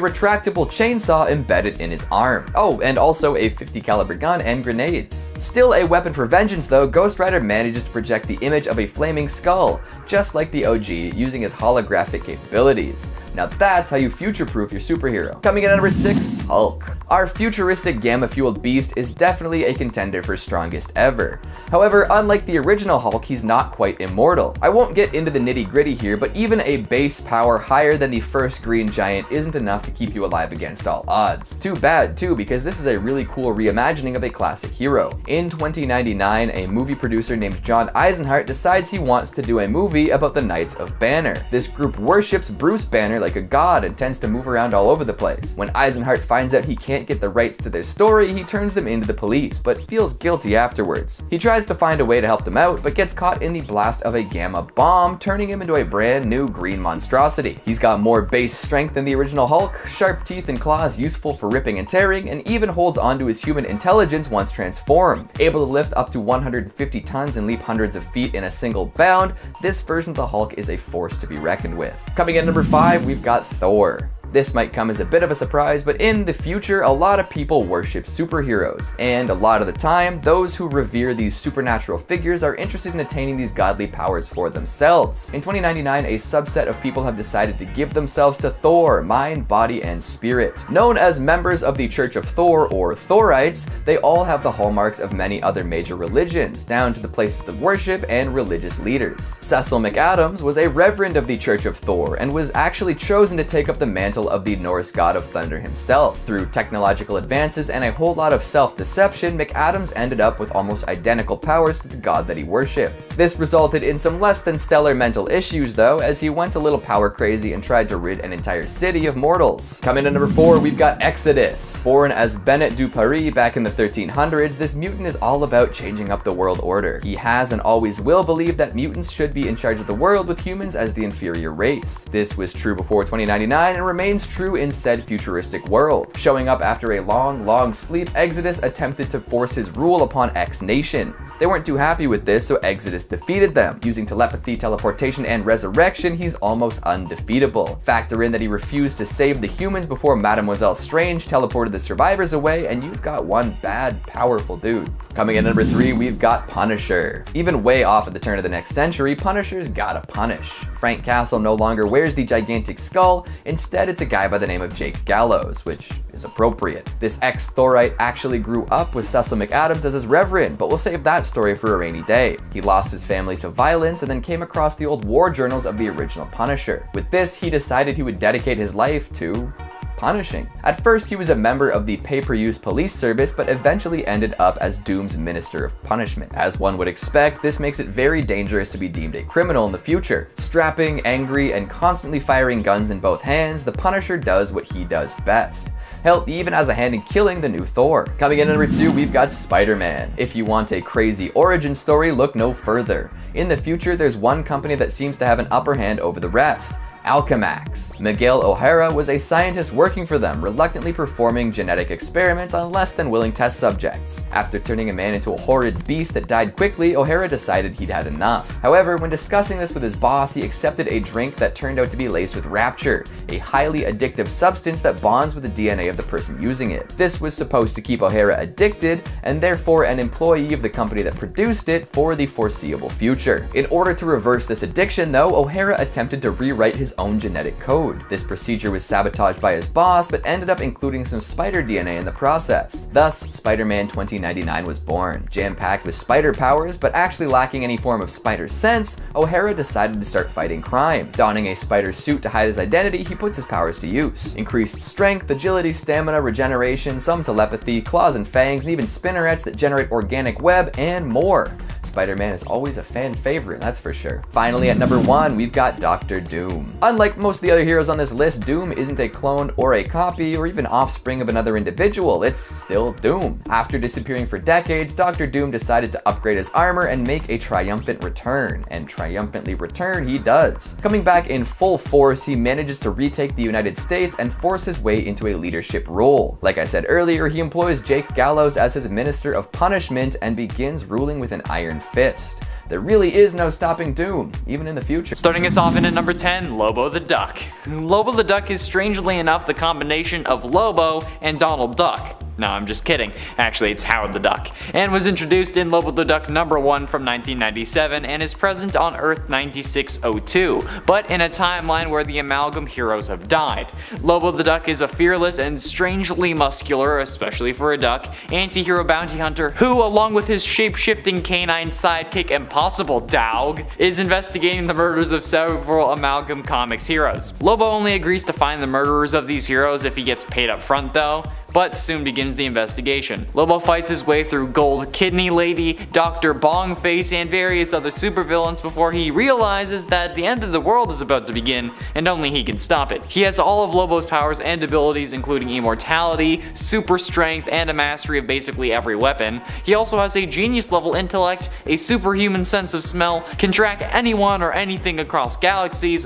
retractable chainsaw embedded in his arm. Oh, and also a 50 caliber gun and grenades. Still a weapon for vengeance though, Ghost Rider manages to project the image of a flaming skull, just like the OG, using his holographic capabilities. Now that's how you future-proof your superhero. Coming in at number 6, Hulk. Our futuristic gamma-fueled beast is definitely a contender for strongest ever. However, unlike the original Hulk, he's not quite immortal. I won't get into the nitty-gritty here, but even a base power higher than the first Green Giant isn't enough to keep you alive against all odds. Too bad too, because this is a really cool reimagining of a classic hero. In 2099, a movie producer named John Eisenhart decides he wants to do a movie about the Knights of Banner. This group worships Bruce Banner like a god and tends to move around all over the place. When Eisenhart finds out he can't get the rights to their story, he turns them into the police, but feels guilty afterwards. He tries to find a way to help them out, but gets caught in the blast of a gamma bomb, turning him into a brand new green monstrosity. He's got more base strength than the original Hulk, sharp teeth and claws useful for ripping and tearing, and even holds onto his human intelligence once transformed. Able to lift up to 150 tons and leap hundreds of feet in a single bound, this version of the Hulk is a force to be reckoned with. Coming in number 5, we've got Thor. This might come as a bit of a surprise, but in the future, a lot of people worship superheroes, and a lot of the time, those who revere these supernatural figures are interested in attaining these godly powers for themselves. In 2099, a subset of people have decided to give themselves to Thor, mind, body, and spirit. Known as members of the Church of Thor, or Thorites, they all have the hallmarks of many other major religions, down to the places of worship and religious leaders. Cecil McAdams was a reverend of the Church of Thor, and was actually chosen to take up the mantle of the Norse god of thunder himself. Through technological advances and a whole lot of self-deception, McAdams ended up with almost identical powers to the god that he worshipped. This resulted in some less than stellar mental issues though, as he went a little power crazy and tried to rid an entire city of mortals. Coming in number 4, we've got Exodus. Born as Bennett du Paris back in the 1300s, this mutant is all about changing up the world order. He has and always will believe that mutants should be in charge of the world, with humans as the inferior race. This was true before 2099 and remains true in said futuristic world. Showing up after a long sleep, Exodus attempted to force his rule upon X Nation. They weren't too happy with this, so Exodus defeated them. Using telepathy, teleportation, and resurrection, he's almost undefeatable. Factor in that he refused to save the humans before Mademoiselle Strange teleported the survivors away, and you've got one bad, powerful dude. Coming in at number 3, we've got Punisher. Even way off at the turn of the next century, Punisher's gotta punish. Frank Castle no longer wears the gigantic skull, instead it's a guy by the name of Jake Gallows, which is appropriate. This ex-Thorite actually grew up with Cecil McAdams as his reverend, but we'll save that story for a rainy day. He lost his family to violence and then came across the old war journals of the original Punisher. With this, he decided he would dedicate his life to punishing. At first, he was a member of the pay-per-use police service, but eventually ended up as Doom's Minister of Punishment. As one would expect, this makes it very dangerous to be deemed a criminal in the future. Strapping, angry, and constantly firing guns in both hands, the Punisher does what he does best. Hell, he even has a hand in killing the new Thor. Coming in at number 2, we've got Spider-Man. If you want a crazy origin story, look no further. In the future, there's one company that seems to have an upper hand over the rest. Alchemax. Miguel O'Hara was a scientist working for them, reluctantly performing genetic experiments on less than willing test subjects. After turning a man into a horrid beast that died quickly, O'Hara decided he'd had enough. However, when discussing this with his boss, he accepted a drink that turned out to be laced with Rapture, a highly addictive substance that bonds with the DNA of the person using it. This was supposed to keep O'Hara addicted, and therefore an employee of the company that produced it for the foreseeable future. In order to reverse this addiction though, O'Hara attempted to rewrite his own genetic code. This procedure was sabotaged by his boss, but ended up including some spider DNA in the process. Thus, Spider-Man 2099 was born. Jam-packed with spider powers, but actually lacking any form of spider sense, O'Hara decided to start fighting crime. Donning a spider suit to hide his identity, he puts his powers to use. Increased strength, agility, stamina, regeneration, some telepathy, claws and fangs, and even spinnerets that generate organic web, and more. Spider-Man is always a fan favorite, that's for sure. Finally, at number 1, we've got Dr. Doom. Unlike most of the other heroes on this list, Doom isn't a clone or a copy or even offspring of another individual, it's still Doom. After disappearing for decades, Dr. Doom decided to upgrade his armor and make a triumphant return, and triumphantly return he does. Coming back in full force, he manages to retake the United States and force his way into a leadership role. Like I said earlier, he employs Jake Gallows as his Minister of Punishment and begins ruling with an iron fist. There really is no stopping Doom, even in the future. Starting us off in at number 10, Lobo the Duck. Lobo the Duck is strangely enough the combination of Lobo and Donald Duck. No, I'm just kidding. Actually, it's Howard the Duck, and was introduced in Lobo the Duck number 1 from 1997 and is present on Earth 9602, but in a timeline where the amalgam heroes have died. Lobo the Duck is a fearless and strangely muscular, especially for a duck, anti-hero bounty hunter who, along with his shape-shifting canine sidekick Impossible Dog, is investigating the murders of several amalgam comics heroes. Lobo only agrees to find the murderers of these heroes if he gets paid up front though, but soon begins the investigation. Lobo fights his way through Gold Kidney Lady, Dr. Bongface, and various other supervillains before he realizes that the end of the world is about to begin, and only he can stop it. He has all of Lobo's powers and abilities, including immortality, super strength, and a mastery of basically every weapon. He also has a genius level intellect, a superhuman sense of smell, can track anyone or anything across galaxies,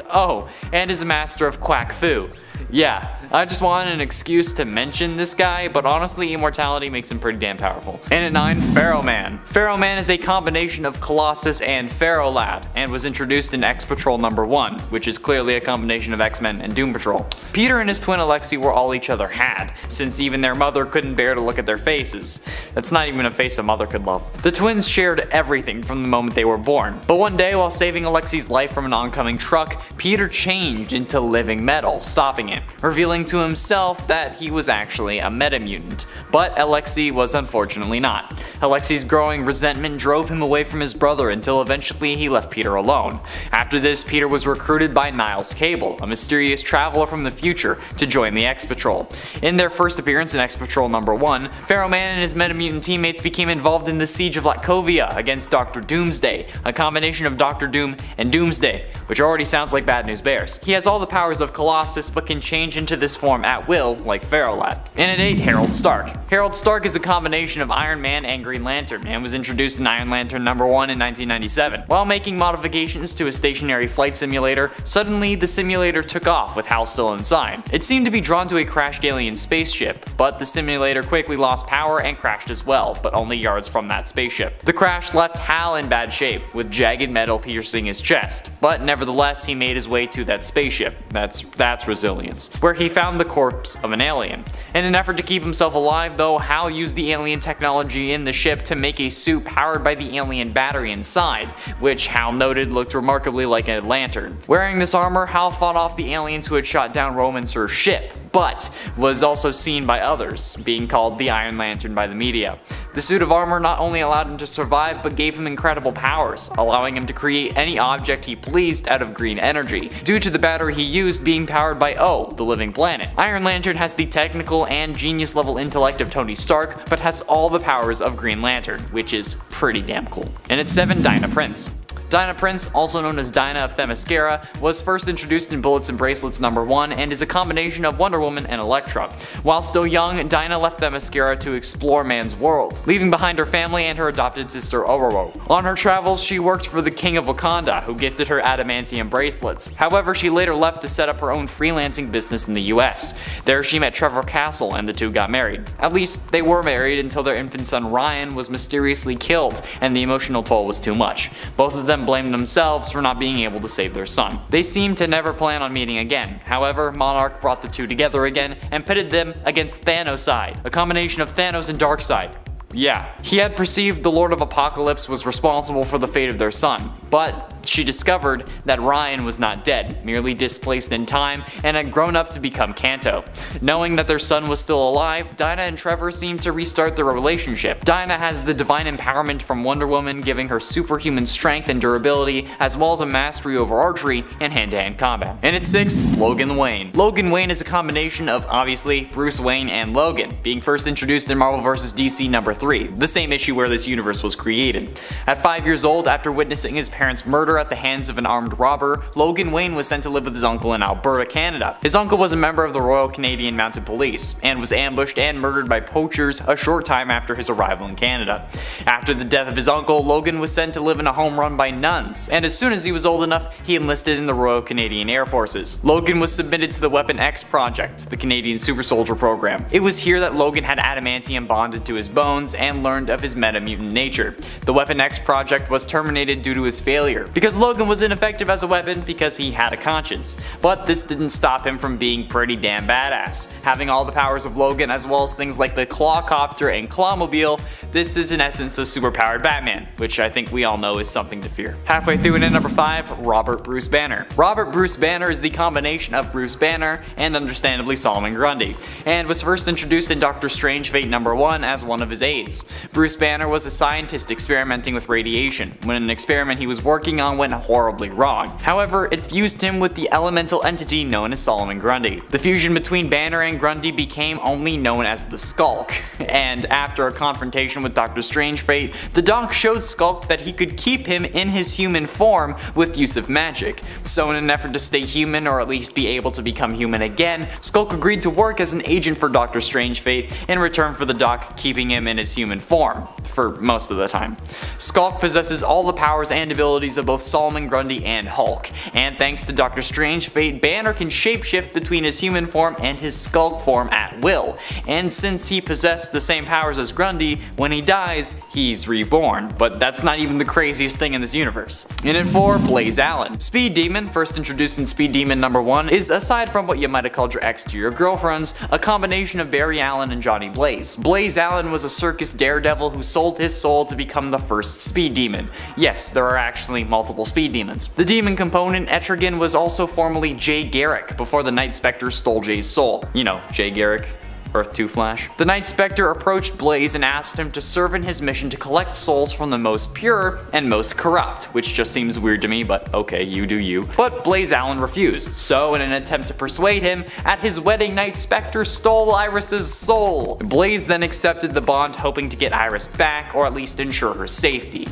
and is a master of Quack Fu. Yeah, I just wanted an excuse to mention this guy, but honestly immortality makes him pretty damn powerful. And at 9, Pharaoh Man. Pharaoh Man is a combination of Colossus and Pharaoh Lab, and was introduced in X-Patrol number 1, which is clearly a combination of X-Men and Doom Patrol. Peter and his twin Alexei were all each other had, since even their mother couldn't bear to look at their faces. That's not even a face a mother could love. The twins shared everything from the moment they were born, but one day while saving Alexei's life from an oncoming truck, Peter changed into living metal, stopping it, revealing to himself that he was actually a metamutant. But Alexei was unfortunately not. Alexei's growing resentment drove him away from his brother until eventually he left Peter alone. After this, Peter was recruited by Niles Cable, a mysterious traveler from the future, to join the X-Patrol. In their first appearance in X-Patrol number 1, Pharaoh Man and his metamutant teammates became involved in the siege of Latkovia against Dr. Doomsday, a combination of Dr. Doom and Doomsday, which already sounds like Bad News Bears. He has all the powers of Colossus but can change into this form at will, like Pharaoh Lad. And at 8, Harold Stark. Harold Stark is a combination of Iron Man and Green Lantern, and was introduced in Iron Lantern number 1 in 1997. While making modifications to a stationary flight simulator, suddenly the simulator took off with Hal still inside. It seemed to be drawn to a crashed alien spaceship, but the simulator quickly lost power and crashed as well, but only yards from that spaceship. The crash left Hal in bad shape, with jagged metal piercing his chest, but nevertheless he made his way to that spaceship. That's resilience, where he found the corpse of an alien. In an effort to keep himself alive though, Hal used the alien technology in the ship to make a suit powered by the alien battery inside, which Hal noted looked remarkably like a lantern. Wearing this armor, Hal fought off the aliens who had shot down Romancer's ship, but was also seen by others, being called the Iron Lantern by the media. The suit of armor not only allowed him to survive, but gave him incredible powers, allowing him to create any object he pleased out of green energy, due to the battery he used being powered by the living planet. Iron Lantern has the technical and genius level intellect of Tony Stark, but has all the powers of Green Lantern, which is pretty damn cool. And at 7, Dinah Prince. Dinah Prince, also known as Dinah of Themyscira, was first introduced in Bullets and Bracelets number 1 and is a combination of Wonder Woman and Elektra. While still young, Dinah left Themyscira to explore man's world, leaving behind her family and her adopted sister Ororo. On her travels, she worked for the King of Wakanda, who gifted her adamantium bracelets. However, she later left to set up her own freelancing business in the US. There she met Trevor Castle and the two got married. At least, they were married until their infant son Ryan was mysteriously killed, and the emotional toll was too much. Both of them blamed themselves for not being able to save their son. They seemed to never plan on meeting again. However, Monarch brought the two together again and pitted them against Thanoside, a combination of Thanos and Darkseid. Yeah, he had perceived the Lord of Apocalypse was responsible for the fate of their son, but she discovered that Ryan was not dead, merely displaced in time, and had grown up to become Kanto. Knowing that their son was still alive, Dinah and Trevor seemed to restart their relationship. Dinah has the divine empowerment from Wonder Woman, giving her superhuman strength and durability, as well as a mastery over archery and hand-to-hand combat. And at 6, Logan Wayne. Logan Wayne is a combination of, obviously, Bruce Wayne and Logan, being first introduced in Marvel vs. DC number 3, the same issue where this universe was created. At 5 years old, after witnessing his parents' murder at the hands of an armed robber, Logan Wayne was sent to live with his uncle in Alberta, Canada. His uncle was a member of the Royal Canadian Mounted Police, and was ambushed and murdered by poachers a short time after his arrival in Canada. After the death of his uncle, Logan was sent to live in a home run by nuns, and as soon as he was old enough, he enlisted in the Royal Canadian Air Forces. Logan was submitted to the Weapon X Project, the Canadian Super Soldier program. It was here that Logan had adamantium bonded to his bones and learned of his metamutant nature. The Weapon X Project was terminated due to his failure, because Logan was ineffective as a weapon because he had a conscience. But this didn't stop him from being pretty damn badass. Having all the powers of Logan, as well as things like the Clawcopter and Clawmobile, this is in essence a superpowered Batman, which I think we all know is something to fear. Halfway through and at number 5, Robert Bruce Banner. Robert Bruce Banner is the combination of Bruce Banner and understandably Solomon Grundy, and was first introduced in Doctor Strange Fate number 1 as one of his aides. Bruce Banner was a scientist experimenting with radiation, when an experiment he was working on went horribly wrong. However, it fused him with the elemental entity known as Solomon Grundy. The fusion between Banner and Grundy became only known as the Skulk, and after a confrontation with Doctor Strange Fate, the Doc showed Skulk that he could keep him in his human form with use of magic. So in an effort to stay human, or at least be able to become human again, Skulk agreed to work as an agent for Doctor Strange Fate in return for the Doc keeping him in his human form. for most of the time. Skulk possesses all the powers and abilities of both Solomon Grundy and Hulk, and thanks to Doctor Strange Fate, Banner can shapeshift between his human form and his Skulk form at will, and since he possessed the same powers as Grundy, when he dies, he's reborn. But that's not even the craziest thing in this universe. And at 4, Blaze Allen. Speed Demon, first introduced in Speed Demon number 1, is, aside from what you might have called your ex to your girlfriends, a combination of Barry Allen and Johnny Blaze. Blaze Allen was a circus daredevil who sold his soul to become the first Speed Demon. Yes, there are actually multiple Speed Demons. The demon component, Etrigan, was also formerly Jay Garrick before the Night Spectre stole Jay's soul. You know, Jay Garrick. Earth 2 Flash. The Night Spectre approached Blaze and asked him to serve in his mission to collect souls from the most pure and most corrupt, which just seems weird to me, but okay, you do you. But Blaze Allen refused, so in an attempt to persuade him, at his wedding, Night Spectre stole Iris's soul. Blaze then accepted the bond, hoping to get Iris back, or at least ensure her safety.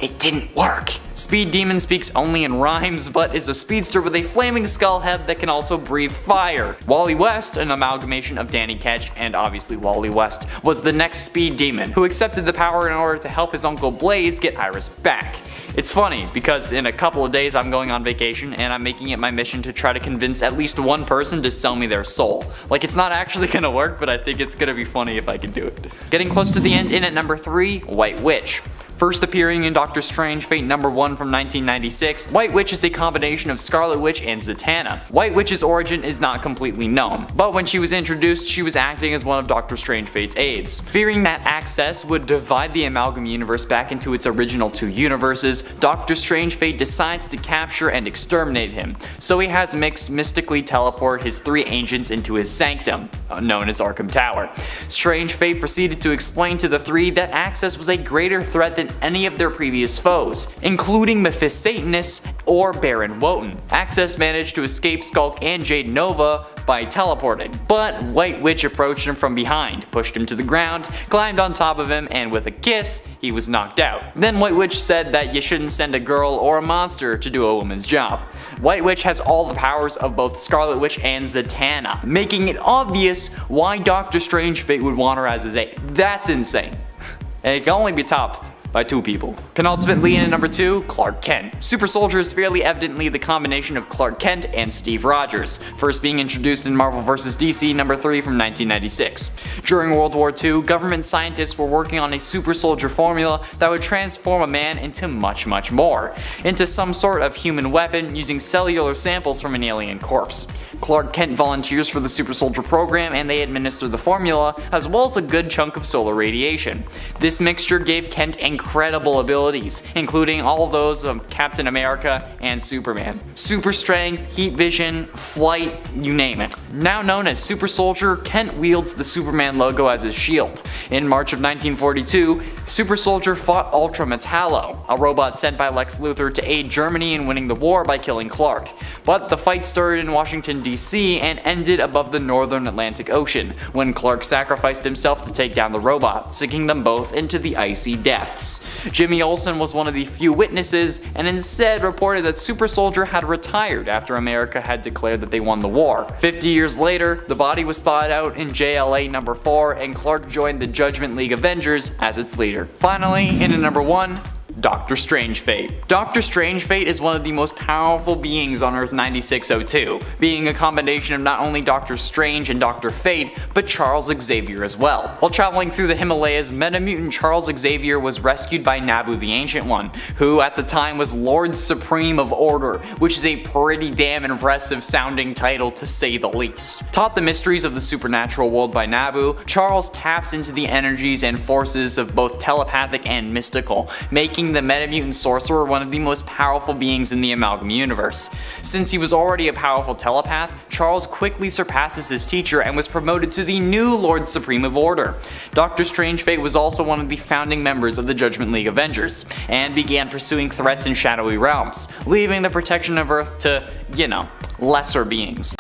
It didn't work. Speed Demon speaks only in rhymes, but is a speedster with a flaming skull head that can also breathe fire. Wally West, an amalgamation of Danny Ketch and obviously Wally West, was the next Speed Demon, who accepted the power in order to help his uncle Blaze get Iris back. It's funny, because in a couple of days I'm going on vacation and I'm making it my mission to try to convince at least one person to sell me their soul. Like, it's not actually gonna work, but I think it's gonna be funny if I can do it. Getting close to the end, in at number 3, White Witch. First appearing in Doctor Strange Fate number 1 from 1996, White Witch is a combination of Scarlet Witch and Zatanna. White Witch's origin is not completely known, but when she was introduced, she was acting as one of Doctor Strange Fate's aides. Fearing that access would divide the Amalgam universe back into its original 2 universes, Doctor Strange Fate decides to capture and exterminate him, so he has Mix mystically teleport his 3 agents into his sanctum, known as Arkham Tower. Strange Fate proceeded to explain to the 3 that Access was a greater threat than any of their previous foes, including Mephisatanus or Baron Wotan. Access managed to escape Skulk and Jade Nova by teleporting, but White Witch approached him from behind, pushed him to the ground, climbed on top of him, and with a kiss, he was knocked out. Then White Witch said that you shouldn't send a girl or a monster to do a woman's job. White Witch has all the powers of both Scarlet Witch and Zatanna, making it obvious why Doctor Strange Fate would want her as his aide. That's insane. And it can only be topped by 2 people. Penultimately in at number 2, Clark Kent. Super Soldier is fairly evidently the combination of Clark Kent and Steve Rogers, first being introduced in Marvel vs. DC number 3 from 1996. During World War II, government scientists were working on a super soldier formula that would transform a man into much more, into some sort of human weapon using cellular samples from an alien corpse. Clark Kent volunteers for the Super Soldier program and they administer the formula, as well as a good chunk of solar radiation. This mixture gave Kent incredible abilities, including all of those of Captain America and Superman. Super strength, heat vision, flight, you name it. Now known as Super Soldier, Kent wields the Superman logo as his shield. In March of 1942, Super Soldier fought Ultra Metallo, a robot sent by Lex Luthor to aid Germany in winning the war by killing Clark. But the fight started in Washington, DC and ended above the northern Atlantic Ocean, when Clark sacrificed himself to take down the robot, sinking them both into the icy depths. Jimmy Olsen was one of the few witnesses and instead reported that Super Soldier had retired after America had declared that they won the war. 50 years later, the body was thawed out in JLA number 4 and Clark joined the Judgment League Avengers as its leader. Finally, in at number 1, Doctor Strange Fate. Doctor Strange Fate is one of the most powerful beings on Earth 9602, being a combination of not only Doctor Strange and Dr. Fate, but Charles Xavier as well. While traveling through the Himalayas, Metamutant Charles Xavier was rescued by Nabu the Ancient One, who at the time was Lord Supreme of Order, which is a pretty damn impressive sounding title to say the least. Taught the mysteries of the supernatural world by Nabu, Charles taps into the energies and forces of both telepathic and mystical, making the Metamutant Sorcerer one of the most powerful beings in the Amalgam universe. Since he was already a powerful telepath, Charles quickly surpasses his teacher and was promoted to the new Lord Supreme of Order. Doctor Strange Fate was also one of the founding members of the Judgment League Avengers, and began pursuing threats in shadowy realms, leaving the protection of Earth to, you know, lesser beings.